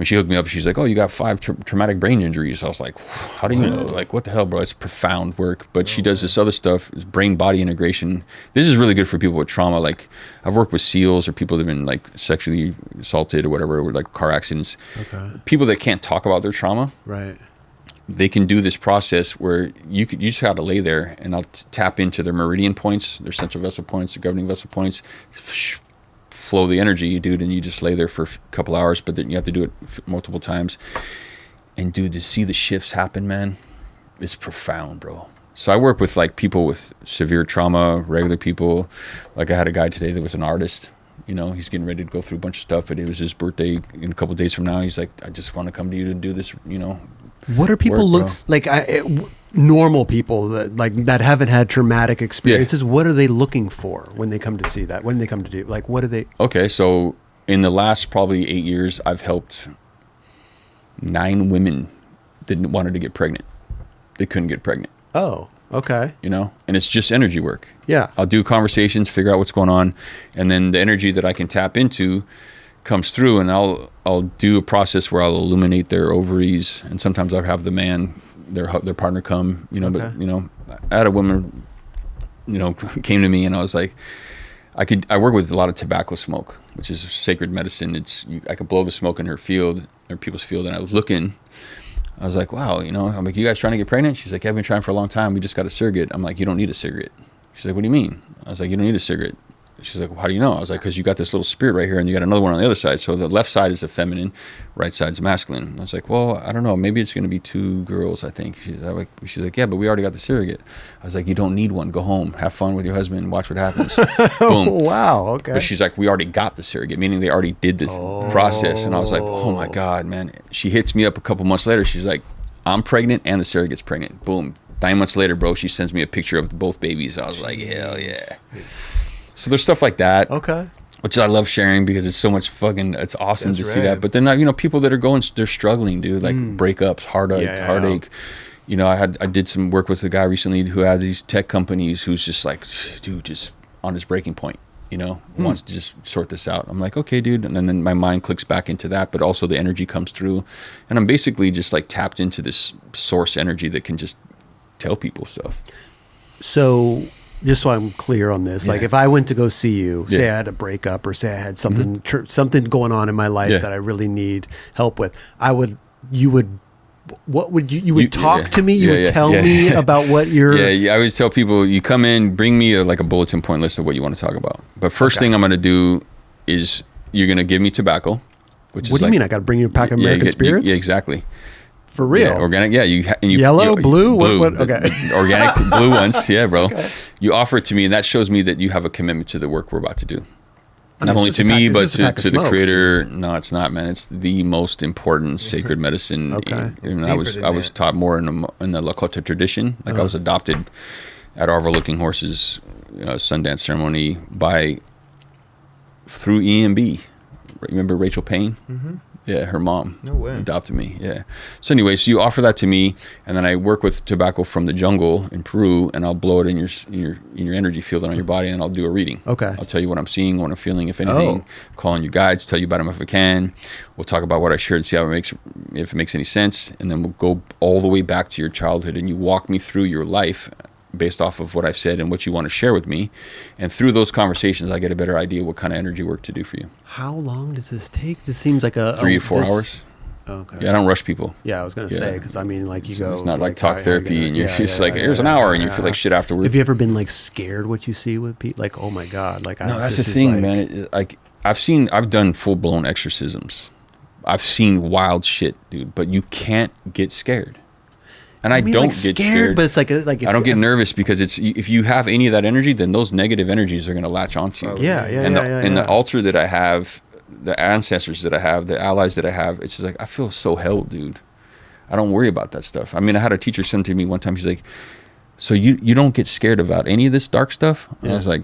she hooked me up. She's like, oh, you got 5 traumatic brain injuries. I was like, how do you know? Like, what the hell, bro? It's profound work. But she does this other stuff, is brain-body integration. This is really good for people with trauma. Like, I've worked with SEALs or people that have been like sexually assaulted or whatever, or like car accidents. Okay. People that can't talk about their trauma. Right. They can do this process where you just have to lay there, and I'll tap into their meridian points, their central vessel points, their governing vessel points, flow the energy, dude, and you just lay there for a couple hours, but then you have to do it multiple times. And dude, to see the shifts happen, man, it's profound, bro. So I work with like people with severe trauma, regular people. Like I had a guy today that was an artist. He's getting ready to go through a bunch of stuff, but it was his birthday in a couple of days from now. He's like, I just want to come to you to do this, What are people normal people that haven't had traumatic experiences? Yeah. What are they looking for when they come to see that? When they come to do, like, what are they? Okay, so in the last probably 8 years, I've helped 9 women that wanted to get pregnant. They couldn't get pregnant. Oh, okay. And it's just energy work. Yeah. I'll do conversations, figure out what's going on, and then the energy that I can tap into comes through, and I'll do a process where I'll illuminate their ovaries, and sometimes I'll have the man, their partner come, okay. But I had a woman, came to me, and I was like, I work with a lot of tobacco smoke, which is sacred medicine. I could blow the smoke in her field, or people's field, and I was like, wow, I'm like, you guys trying to get pregnant? She's like, yeah, I've been trying for a long time. We just got a surrogate. I'm like, you don't need a surrogate. She's like, what do you mean? I was like, you don't need a surrogate. She's like, well, how do you know? I was like, because you got this little spirit right here, and you got another one on the other side. So the left side is a feminine, right side's masculine. I was like, well, I don't know. Maybe it's going to be 2 girls, I think. She's like, yeah, but we already got the surrogate. I was like, you don't need one. Go home. Have fun with your husband. Watch what happens. Boom. Wow. Okay. But she's like, we already got the surrogate, meaning they already did this process. And I was like, oh, my God, man. She hits me up a couple months later. She's like, I'm pregnant and the surrogate's pregnant. Boom. 9 months later, bro, she sends me a picture of both babies. I was like, hell yeah. So there's stuff like that. Okay. Which I love sharing because it's so much it's awesome to see that. But then, people that are they're struggling, dude, like breakups, heartache, you know, I did some work with a guy recently who had these tech companies who's just like, dude, just on his breaking point, you know, wants to just sort this out. I'm like, okay, dude. And then my mind clicks back into that, but also the energy comes through. And I'm basically just like tapped into this source energy that can just tell people stuff. So just so I'm clear on this, like if I went to go see you, say I had a breakup or say I had something, something going on in my life that I really need help with, what would you would talk to me? You would tell me about what you're... I would tell people, you come in, bring me like a bulletin point list of what you want to talk about. But first thing I'm going to do is you're going to give me tobacco, which is what do you mean? I got to bring you a pack of American Spirits? Yeah, exactly. For real? Yeah, organic, yeah. Yellow, blue? What? Okay. Organic blue ones, yeah, bro. Okay. You offer it to me, and that shows me that you have a commitment to the work we're about to do. Not only to me, but to the creator. No, it's not, man. It's the most important sacred medicine. Okay. And I was taught more in the Lakota tradition. Like I was adopted at overlooking horses Sundance ceremony through EMB. Remember Rachel Payne? Mm-hmm. Yeah, her mom adopted me. Yeah. So anyway, so you offer that to me, and then I work with tobacco from the jungle in Peru, and I'll blow it in your energy field and on your body, and I'll do a reading. Okay. I'll tell you what I'm seeing, what I'm feeling, if anything. Call on your guides, tell you about them if I can. We'll talk about what I shared, see if it makes any sense, and then we'll go all the way back to your childhood, and you walk me through your life based off of what I've said and what you want to share with me. And through those conversations, I get a better idea what kind of energy work to do for you. How long does this take? This seems like 3 or 4 hours. Okay. Yeah, I don't rush people. Yeah, I was going to say, because I mean, like you go. It's not like talk therapy and you're just like, here's an hour and you feel like shit afterwards. Have you ever been like scared what you see with people? Like, oh my God. Like, no, that's the thing, man. I've done full blown exorcisms. I've seen wild shit, dude, but you can't get scared. And I don't get scared, but it's like I don't get nervous because if you have any of that energy, then those negative energies are going to latch onto you. And the altar that I have, the ancestors that I have, the allies that I have, it's just like I feel so held, dude. I don't worry about that stuff. I mean, I had a teacher send to me one time. She's like, "So you don't get scared about any of this dark stuff?" And I was like,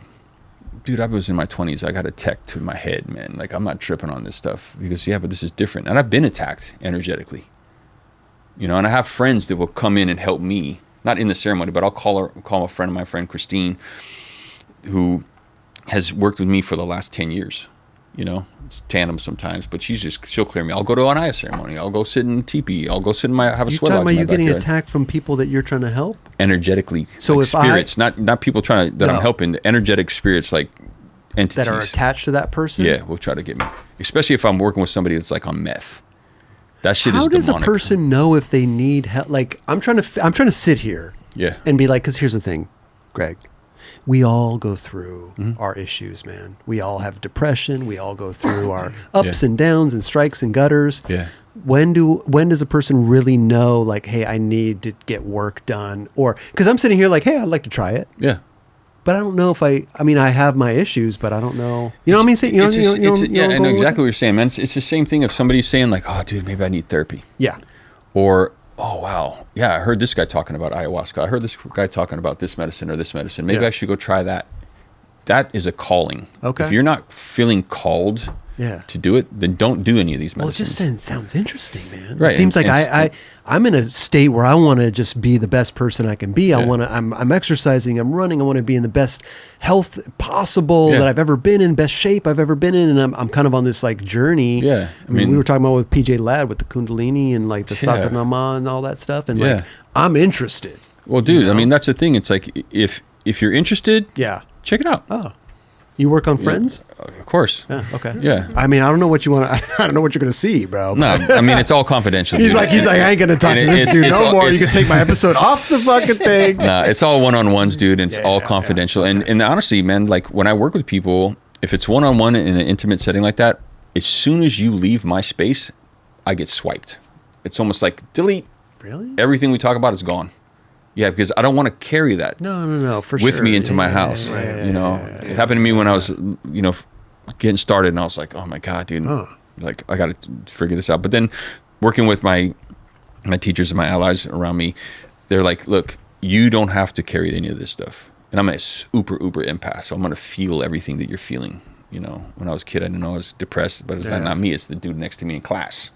"Dude, I was in my 20s. I got a tech to my head, man. Like I'm not tripping on this stuff because but this is different. And I've been attacked energetically." You know, and I have friends that will come in and help me, not in the ceremony, but I'll call a friend of my friend, Christine, who has worked with me for the last 10 years. You know, it's tandem sometimes, but she'll clear me. I'll go to an Aya ceremony. I'll go sit in teepee. I'll go sit in have a sweat lodge. You getting attacked from people that you're trying to help? Energetically. So like if spirits, not people I'm helping, the energetic spirits, like entities. That are attached to that person? Yeah, will try to get me. Especially if I'm working with somebody that's like on meth. That shit is demonic. How does a person know if they need help? Like, I'm trying to sit here and be like, because here's the thing, Greg. We all go through our issues, man. We all have depression. We all go through our ups and downs and strikes and gutters. Yeah. When does a person really know, like, hey, I need to get work done? Or, because I'm sitting here like, hey, I'd like to try it. Yeah. But I don't know if I have my issues, but I don't know. You know what I mean? I know exactly what you're saying, man. It's the same thing if somebody's saying like, oh, dude, maybe I need therapy. Yeah. Or, oh, wow. Yeah, I heard this guy talking about ayahuasca. I heard this guy talking about this medicine or this medicine. Maybe I should go try that. That is a calling. Okay. If you're not feeling called to do it, then don't do any of these medicines. Well, it just sounds interesting, man. Right. It seems like I'm in a state where I want to just be the best person I can be. I'm exercising, I'm running, I want to be in the best health possible that I've ever been in, best shape I've ever been in, and I'm kind of on this like journey. Yeah. I mean, we were talking about with PJ Ladd with the Kundalini and like the Satanama and all that stuff, and like I'm interested. Well, dude, I mean, that's the thing. It's like if you're interested, check it out. Oh. You work on Friends? Of course. Yeah. Okay. Yeah. I mean, I don't know what you want. I don't know what you're going to see, bro. No, I mean it's all confidential. He's like, I ain't going to talk to this dude no more. You can take my episode off the fucking thing. No, it's all one-on-ones, dude. And it's all confidential. Yeah. And honestly, man, like when I work with people, if it's one-on-one in an intimate setting like that, as soon as you leave my space, I get swiped. It's almost like delete. Really? Everything we talk about is gone. Yeah, because I don't want to carry that with me into my house. It happened to me when I was, getting started, and I was like, oh my God, dude, like I got to figure this out. But then working with my teachers and my allies around me, they're like, look, you don't have to carry any of this stuff. And I'm a super empath, so I'm going to feel everything that you're feeling. You know, when I was a kid, I didn't know I was depressed, but it's not me, it's the dude next to me in class.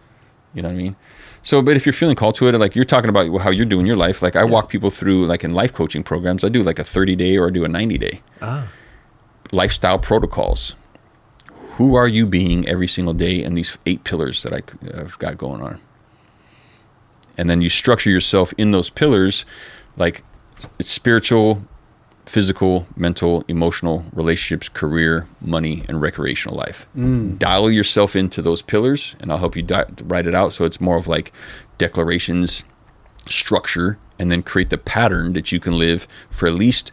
You know what I mean? So, but if you're feeling called to it, like you're talking about how you're doing your life, like I walk people through, like in life coaching programs, I do like a 30-day or I do a 90-day. Lifestyle protocols. Who are you being every single day in these 8 pillars that I've got going on? And then you structure yourself in those pillars, like it's spiritual, physical, mental, emotional, relationships, career, money, and recreational life. Dial yourself into those pillars, and I'll help you write it out so it's more of like declarations, structure, and then create the pattern that you can live for at least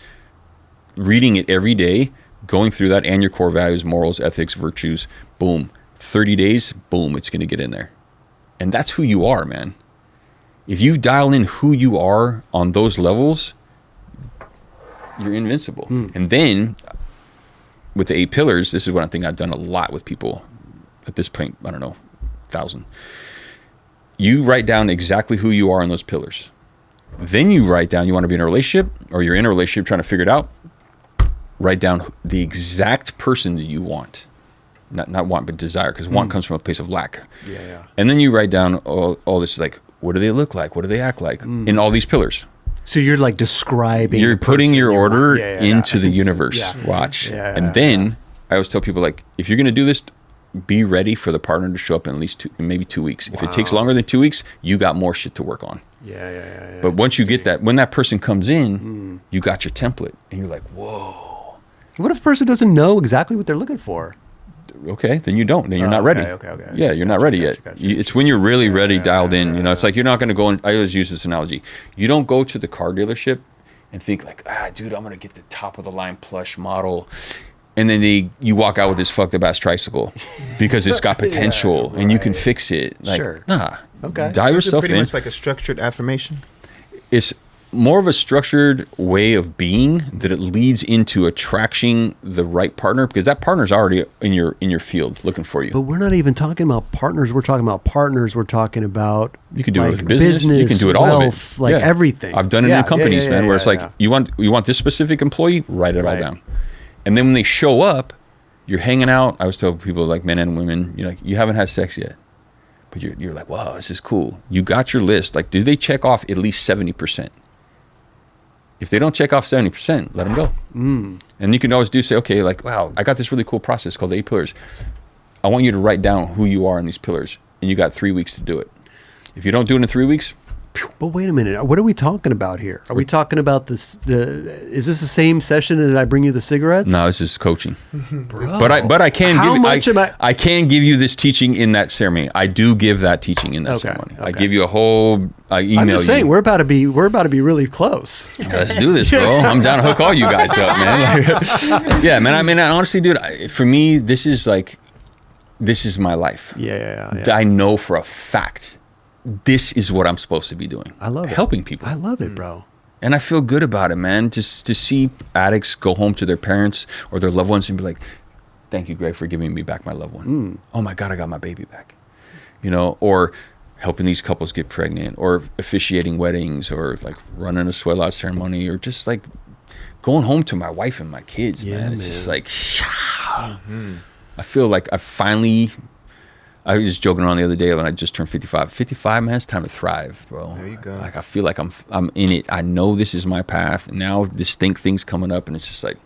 reading it every day, going through that, and your core values, morals, ethics, virtues, boom. 30 days, boom, it's going to get in there. And that's who you are, man. If you dial in who you are on those levels, you're invincible. And then with the 8 pillars, this is what I think I've done a lot with people at this point, I don't know, 1,000. You write down exactly who you are in those pillars. Then you write down you want to be in a relationship, or you're in a relationship trying to figure it out. Write down the exact person that you want. Not want, but desire, because want comes from a place of lack. Yeah. And then you write down all this, like, what do they look like? What do they act like? In all these pillars. So you're like describing. You're putting your order Yeah, into the universe. Yeah. Watch. Yeah, then I always tell people, like, if you're going to do this, be ready for the partner to show up in at least maybe 2 weeks. If it takes longer than 2 weeks, you got more shit to work on. Yeah. But once you get that, when that person comes in, you got your template, and you're like, whoa. What if a person doesn't know exactly what they're looking for? Okay, then you don't. Then you're not ready. Okay. Yeah, you're not ready yet. Gotcha. It's when you're really ready, dialed in. You know, it's like you're not going to go and I always use this analogy. You don't go to the car dealership and think like, dude, I'm going to get the top of the line plush model. And then you walk out with this fucked up ass tricycle because it's got potential and you can fix it. Like, nah. Okay. Dial yourself pretty in. much like a structured affirmation. It's more of a structured way of being that it leads into attracting the right partner, because that partner's already in your field looking for you. But we're not even talking about partners. We're talking about partners. We're talking about you can do it with business. You can do it all wealth, of it. like everything. I've done it in companies, man, where it's like you want this specific employee, write it all down. And then when they show up, you're hanging out. I always tell people, like men and women, you're like, you haven't had sex yet, but you're like, wow, this is cool. You got your list. Like, do they check off at least 70%? If they don't check off 70%, let them go. And you can always say, okay, like, wow, I got this really cool process called the 8 pillars. I want you to write down who you are in these pillars, and you got 3 weeks to do it. If you don't do it in 3 weeks, but wait a minute, what are we talking about here? Are we talking about this? Is this the same session that I bring you the cigarettes? No, this is coaching. Bro, but I can how give much I can give you this teaching in that ceremony. I do give that teaching in that ceremony. I give you a whole email. I'm just saying we're about to be really close. Let's do this, bro. I'm down to hook all you guys up, man. Yeah, man. I mean, honestly, dude, for me, this is my life. Yeah. I know for a fact this is what I'm supposed to be doing. I love it. Helping people. I love it, bro. And I feel good about it, man. Just to see addicts go home to their parents or their loved ones and be like, thank you, Greg, for giving me back my loved one. Oh my God, I got my baby back. You know, or helping these couples get pregnant, or officiating weddings, or like running a sweat lodge ceremony, or just like going home to my wife and my kids, man. It's just like, I feel like I was just joking around the other day when I just turned 55. 55, man, it's time to thrive, bro. There you go. Like, I feel like I'm in it. I know this is my path. Now this thing's coming up, and it's just like,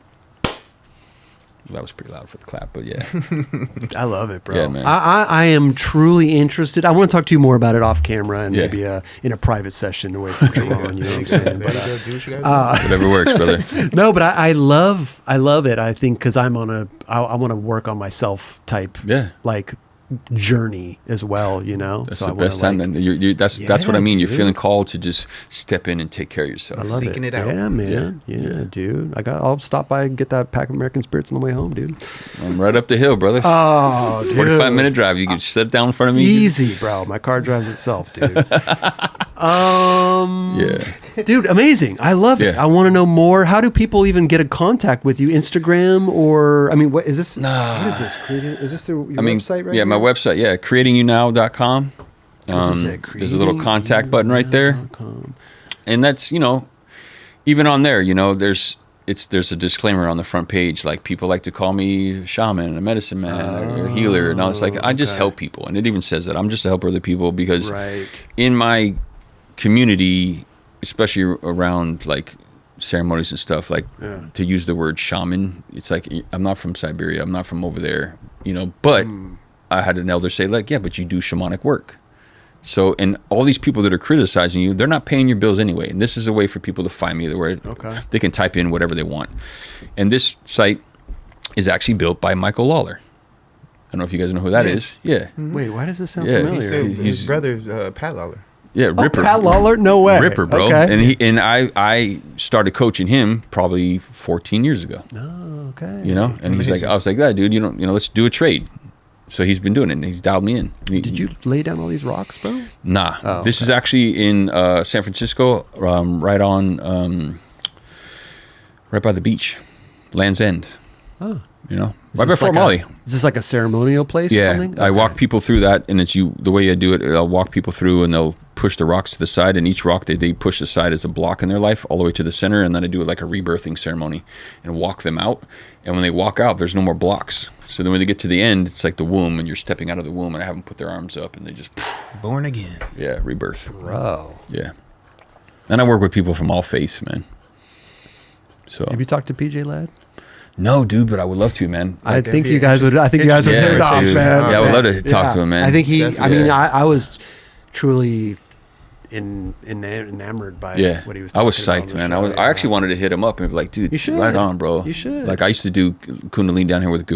that was pretty loud for the clap, but yeah. I love it, bro. Yeah, man. I am truly interested. I want to talk to you more about it off camera and maybe in a private session away from Jerron. You know what I'm saying? But, whatever works, brother. No, but I love it. I think because I want to work on myself type like journey as well, you know. That's the best time. Then that's what I mean. You're feeling called to just step in and take care of yourself. I love Seeking it out. Yeah, man. Yeah, dude. I'll stop by and get that pack of American Spirits on the way home, dude. I'm right up the hill, brother. Oh, dude. 45-minute drive. You can sit down in front of me. Easy, bro. My car drives itself, dude. Dude, amazing. I love it. I want to know more. How do people even get in contact with you? Instagram or, I mean, what is this? What is this? Is this your website right Yeah, my website. Yeah, creatingyounow.com. There's a little contact button right there. And that's, you know, even on there, you know, there's there's a disclaimer on the front page, like people like to call me shaman, a medicine man, or a healer, and I was like, I just help people, and it even says that I'm just a helper of the people because in my community, especially around like ceremonies and stuff, like to use the word shaman, it's like I'm not from Siberia, I'm not from over there, you know, but I had an elder say like, yeah, but you do shamanic work. So, and all these people that are criticizing you, they're not paying your bills anyway. And this is a way for people to find me where they can type in whatever they want. And this site is actually built by Michael Lawler. I don't know if you guys know who that is. Yeah. Wait, why does this sound familiar? His brother, Pat Lawler. Yeah, Ripper. Pat Lawler? No way. Ripper, bro. Okay. And I started coaching him probably 14 years ago. Oh, okay. You know, and he's like, I was like, yeah, dude, let's do a trade. So he's been doing it, and he's dialed me in. Did you lay down all these rocks, bro? Nah. Oh, okay. This is actually in San Francisco, right by the beach, Land's End. Oh. You know, right by Fort Molly. Is this like a ceremonial place or something? I walk people through that, and it's the way I do it, I'll walk people through, and they'll push the rocks to the side, and each rock they push aside as a block in their life all the way to the center, and then I do it like a rebirthing ceremony and walk them out. And when they walk out, there's no more blocks. So then when they get to the end, it's like the womb, and you're stepping out of the womb, and I have them put their arms up, and they just... Born again. Yeah, rebirth. Bro. Yeah. And I work with people from all faiths, man. So. Have you talked to PJ Ladd? No, dude, but I would love to, man. I think you guys would hit it off, man. Yeah, I would love to talk to him, man. I think I was truly enamored by what he was talking about. I was psyched, man. I actually wanted to hit him up and be like, dude, you should. Right on, bro. You should. Like, I used to do Kundalini down here with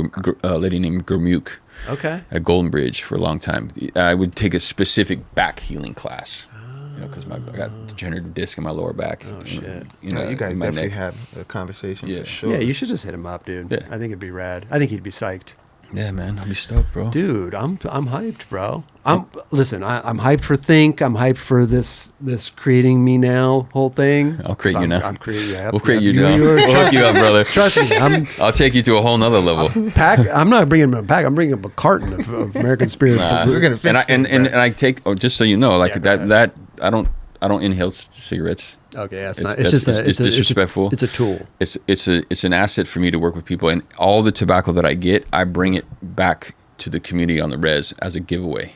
a lady named Gurmukh. Okay. At Golden Bridge for a long time. I would take a specific back healing class. You know, because I got degenerative disc in my lower back. Oh, shit. You guys definitely have a conversation for sure. Yeah, you should just hit him up, dude. Yeah. I think it'd be rad. I think he'd be psyched. Yeah, man, I'll be stoked, bro. Dude, I'm hyped, bro. I'm hyped for Think. I'm hyped for this creating me now whole thing. I'll create you now. I'm creating you. We'll create you now. We'll hook you up, brother. Trust me. I'll take you to a whole nother level. I'm not bringing him a pack. I'm bringing him a carton of American Spirit. We're gonna fix it. And I take just so you know, like that I don't inhale cigarettes. Okay, it's disrespectful. It's a tool. It's an asset for me to work with people, and all the tobacco that I get, I bring it back to the community on the res as a giveaway.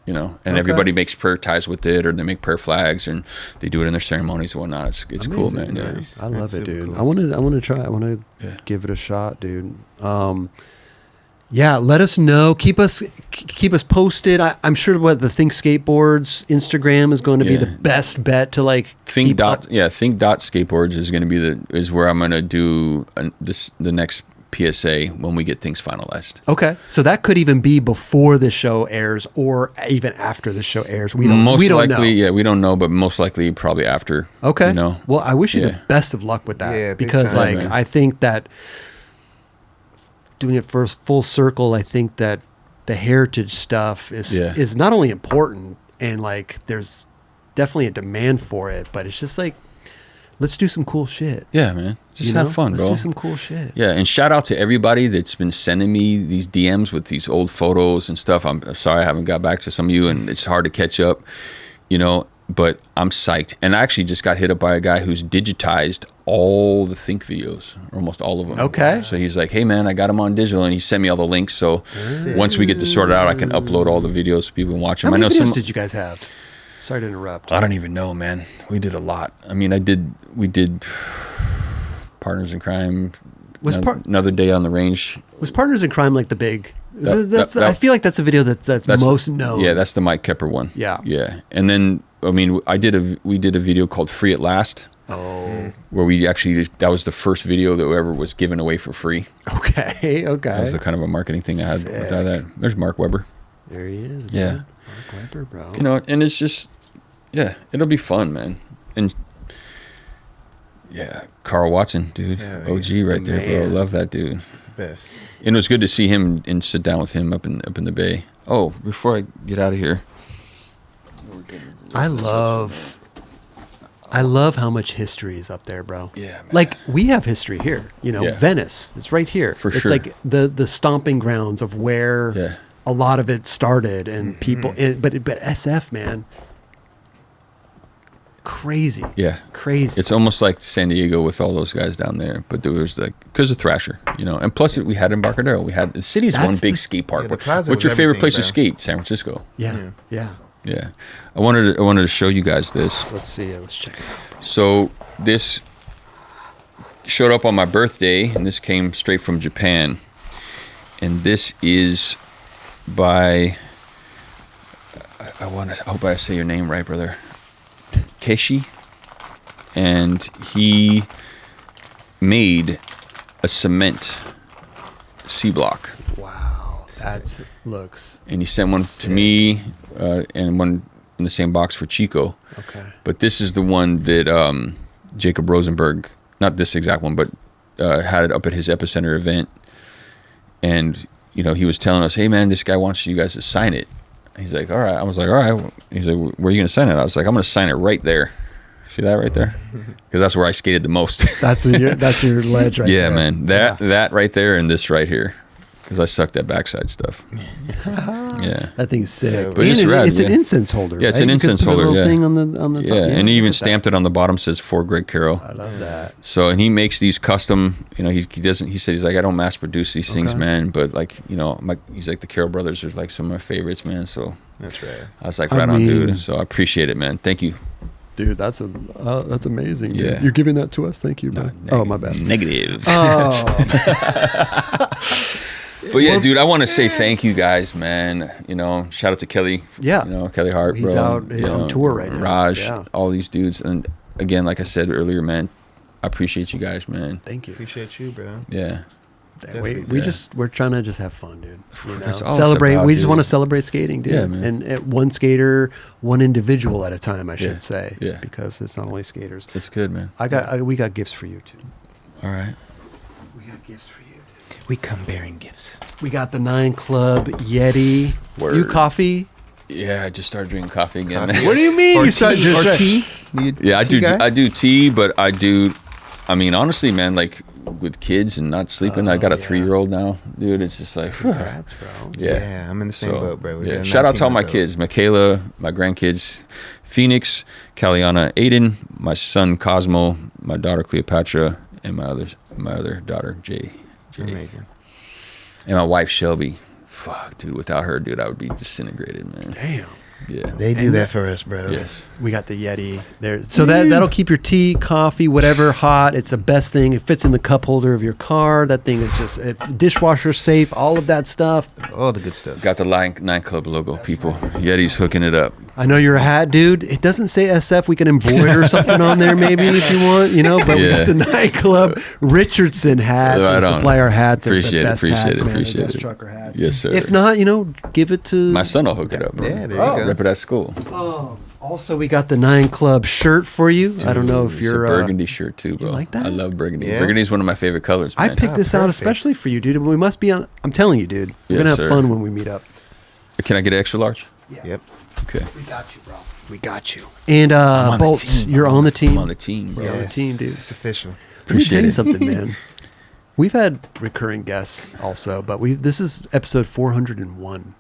You know, and everybody makes prayer ties with it, or they make prayer flags, and they do it in their ceremonies and whatnot. It's cool, man. Yeah. I love it, dude. Cool. I want to try. I want to give it a shot, dude. Yeah, let us know. Keep us posted. I'm sure the Think Skateboards Instagram is going to be the best bet to like Think Skateboards is going to be is where I'm going to do the next PSA when we get things finalized. Okay, so that could even be before the show airs or even after the show airs. We don't know. Yeah, we don't know, but most likely probably after. Okay. You know? Well, I wish you the best of luck with that. Yeah, because I think that. Doing it for full circle, I think that the heritage stuff is not only important and like there's definitely a demand for it, but it's just like let's do some cool shit. Yeah, man. Just have fun, bro. Let's do some cool shit. Yeah, and shout out to everybody that's been sending me these DMs with these old photos and stuff. I'm sorry I haven't got back to some of you, and it's hard to catch up, you know. But I'm psyched. And I actually just got hit up by a guy who's digitized all the Think videos, or almost all of them. Okay. So he's like, hey, man, I got them on digital. And he sent me all the links. So once we get this sorted out, I can upload all the videos so people can watch them. How many videos did you guys have? Sorry to interrupt. I don't even know, man. We did a lot. I mean, we did Partners in Crime, Another Day on the Range. Was Partners in Crime like the big... I feel like that's a video that's most known. Yeah, that's the Mike Kepper one. Yeah. Yeah. And then... I mean, we did a video called Free at Last. Oh. Where that was the first video that ever was given away for free. Okay. That was the kind of a marketing thing I had with that. There's Mark Webber. There he is. Yeah. Man. Mark Webber, bro. You know, and it's just, it'll be fun, man. And Carl Watson, dude. OG right there, bro. Love that dude. Best. And it was good to see him and sit down with him up in the Bay. Oh, before I get out of here. I love how much history is up there, bro. Yeah, man. Like we have history here, you know, Venice, it's right here. For it's sure. It's like the stomping grounds of where a lot of it started and people, but SF, man. Crazy. Yeah. Crazy. It's almost like San Diego with all those guys down there, but there was like because of Thrasher, you know, and plus we had Embarcadero. We had the city's one big skate park. the plaza What's was your favorite everything, place to bro. skate? San Francisco. Yeah. Yeah. I wanted to show you guys this. Let's see. Let's check it out, bro. So this showed up on my birthday, and this came straight from Japan. And this is by I hope I say your name right, brother. Keshi. And he made a cement C block. Wow. That looks. And he sent one sick. to me and one in the same box for Chico. Okay. But this is the one that Jacob Rosenberg, not this exact one, but had it up at his Epicenter event. And, you know, he was telling us, hey, man, this guy wants you guys to sign it. He's like, all right. I was like, all right. He's like, where are you going to sign it? I was like, I'm going to sign it right there. See that right there? Because that's where I skated the most. That's your ledge right yeah, there. man. That right there and this right here. Because I sucked at backside stuff. Yeah. That thing's sick. But it's And rad, it's an yeah. incense holder. Yeah, it's right? an You could incense put a holder, little yeah. thing on the top. Yeah, and he even I like stamped it on the bottom, says for Greg Carroll. that. I love that. So, and he makes these custom, you know, he doesn't, he said, he's like, I don't mass produce these things, Okay. man. But like, you know, he's like, the Carroll brothers are like some of my favorites, man. So That's right. I was like, I right on, mean- dude. So I appreciate it, man. Thank you. Dude, that's amazing. Dude. Yeah. You're giving that to us? Thank you, man. Oh, my bad. Negative. Oh, But yeah, dude, I want to say thank you guys, man. You know, shout out to Kelly. Yeah. You know, Kelly Hart, He's bro. out You on know, tour right now. Raj, Yeah. all these dudes. And again, like I said earlier, man, I appreciate you guys, man. thank you. Appreciate you, bro. Yeah. We're trying to just have fun, dude. You know? That's all it's Celebrate. about, We just dude. want to celebrate skating, dude. Yeah, man. And at one skater, one individual at a time, I should Yeah. say. Yeah. Because it's not only skaters. It's good, man. We got gifts for you too. All right. We got gifts for you. Dude. We come bearing gifts. We got the 9 Club Yeti. Word. You coffee? Yeah, I just started drinking coffee again, Coffee. man. What do you mean? Or You started tea? just Or tea? You Yeah, I tea do. guy? I do tea, but I mean, honestly, man, like with kids and not sleeping, I got a yeah. 3-year-old now, dude. It's just like, Congrats, bro. Yeah, I'm in the same boat, bro. We Yeah. got a Shout out to all 19 my of those. kids, Michaela, my grandkids, Phoenix, Caliana, Aiden, my son Cosmo, my daughter Cleopatra, and my other daughter Jay, Amazing. and my wife Shelby. Fuck, dude, without her, dude, I would be disintegrated, man. Damn. Yeah. They do that for us, bro. Yes. We got the Yeti there. So that'll keep your tea, coffee, whatever hot. It's the best thing. It fits in the cup holder of your car. That thing is just dishwasher safe, all of that stuff. All the good stuff. Got the Nine Club logo, people. Yeti's hooking it up. I know you're a hat dude. It doesn't say SF. We can embroider something on there maybe if you want, you know, but we got the Nightclub Richardson hat. Right and on. supply our hats. Are Appreciate it, the best appreciate hats, it, man. appreciate the best it. trucker hats. Yes, sir. If not, you know, give it to My son will hook it up, bro. Yeah, there you go. Rip it at school. Also, we got the 9 Club shirt for you. I don't know if It's you're a burgundy shirt too, bro. like that? I love burgundy. Yeah. Burgundy is one of my favorite colors, I man. picked this out perfect. especially for you, dude. We must be on. I'm telling you, dude. We're Yes, gonna have sir. fun when we meet up. Can I get an extra large? Yep. Okay. We got you, bro. We got you. And on the Bolts, team. you're on the team. I'm on the team, bro. You're on the Yes. team, dude. It's official. Let me tell Appreciate you it. something, man. We've had recurring guests also, but this is episode 401.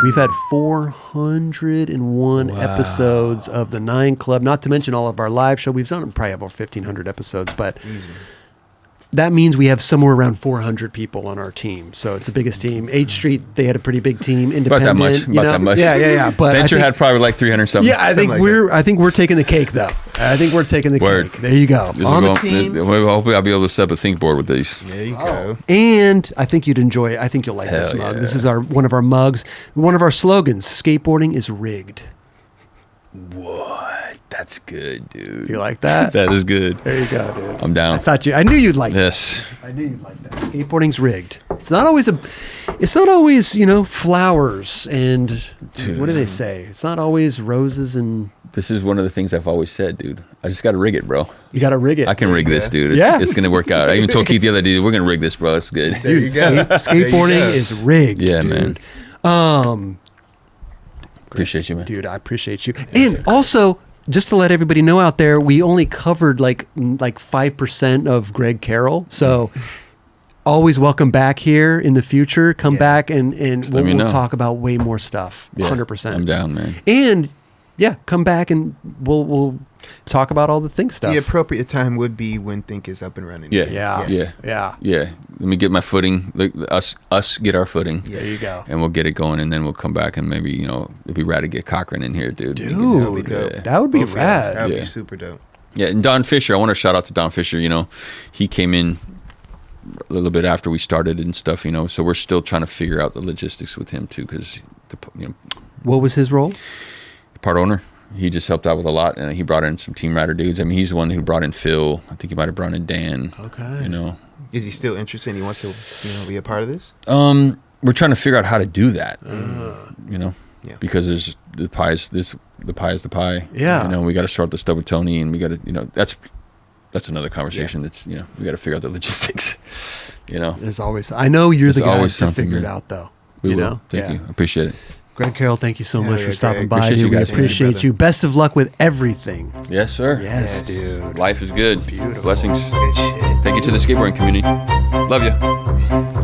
We've had 401 episodes of the 9 Club, not to mention all of our live show. We've done probably about 1,500 episodes, but that means we have somewhere around 400 people on our team. So it's the biggest team. H Street, they had a pretty big team. About Independent, that much. you About know? that much. Yeah. But I Venture think- had probably like 300 something. Yeah, I think Something like I think we're taking the cake though. I think we're taking the Word. cake. There you go. This On is the going- team. Hopefully, I'll be able to set up a think board with these. There you go. And I think you'd enjoy it. I think you'll like this Hell mug. yeah. This is one of our mugs. One of our slogans, skateboarding is rigged. What? That's good, dude. You like that? That is good. There you go, dude. I'm down. I knew you'd like Yes. that. I knew you'd like that. Skateboarding's rigged. It's not always, flowers and Dude. what do they say? It's not always roses and This is one of the things I've always said, dude. I just got to rig it, bro. you got to rig it. I can rig this, dude. It's, Yeah. it's going to work out. I even told Keith the other day, we're going to rig this, bro. It's good. There you go. Skateboarding There you go. is rigged, Yeah, dude. man. Appreciate you, man. Dude, I appreciate you. And also, just to let everybody know out there, we only covered like 5% of Greg Carroll. So always welcome back here in the future. Come back and let me we'll know. talk about way more stuff. Yeah, 100%. I'm down, man. And come back and we'll talk about all the Think stuff. The appropriate time would be when Think is up and running. Yeah. again. Yeah. Yes. Yeah. Let me get my footing. Us get our footing. Yeah. There you go. And we'll get it going, and then we'll come back, and maybe, it'd be rad to get Cochran in here, dude. That would be dope. That would be Both of y'all. rad. That would Yeah. be super dope. Yeah, and Don Fisher, I want to shout out to Don Fisher. He came in a little bit after we started and stuff, so we're still trying to figure out the logistics with him too, because What was his role? part owner, he just helped out with a lot, and he brought in some team rider dudes. I mean, he's the one who brought in Phil. I think he might have brought in Dan. Okay. Is he still interested and he wants to, be a part of this? We're trying to figure out how to do that. Yeah. Because there's the pie is the pie. Yeah. We got to start the stuff with Tony, and we got to, that's another conversation. Yeah. That's we got to figure out the logistics. There's always. I know you're There's the guy always to something, figure it man. out, though. We will. Thank you. I appreciate it. Greg Carroll, thank you so Hell much yeah, for stopping Greg. by. Appreciate Dude. you We guys, man. appreciate Brother. you. Best of luck with everything. Yes, sir. Yes, dude. Life is good. Beautiful. Blessings. Good shit. Thank you to the skateboarding community. Love you.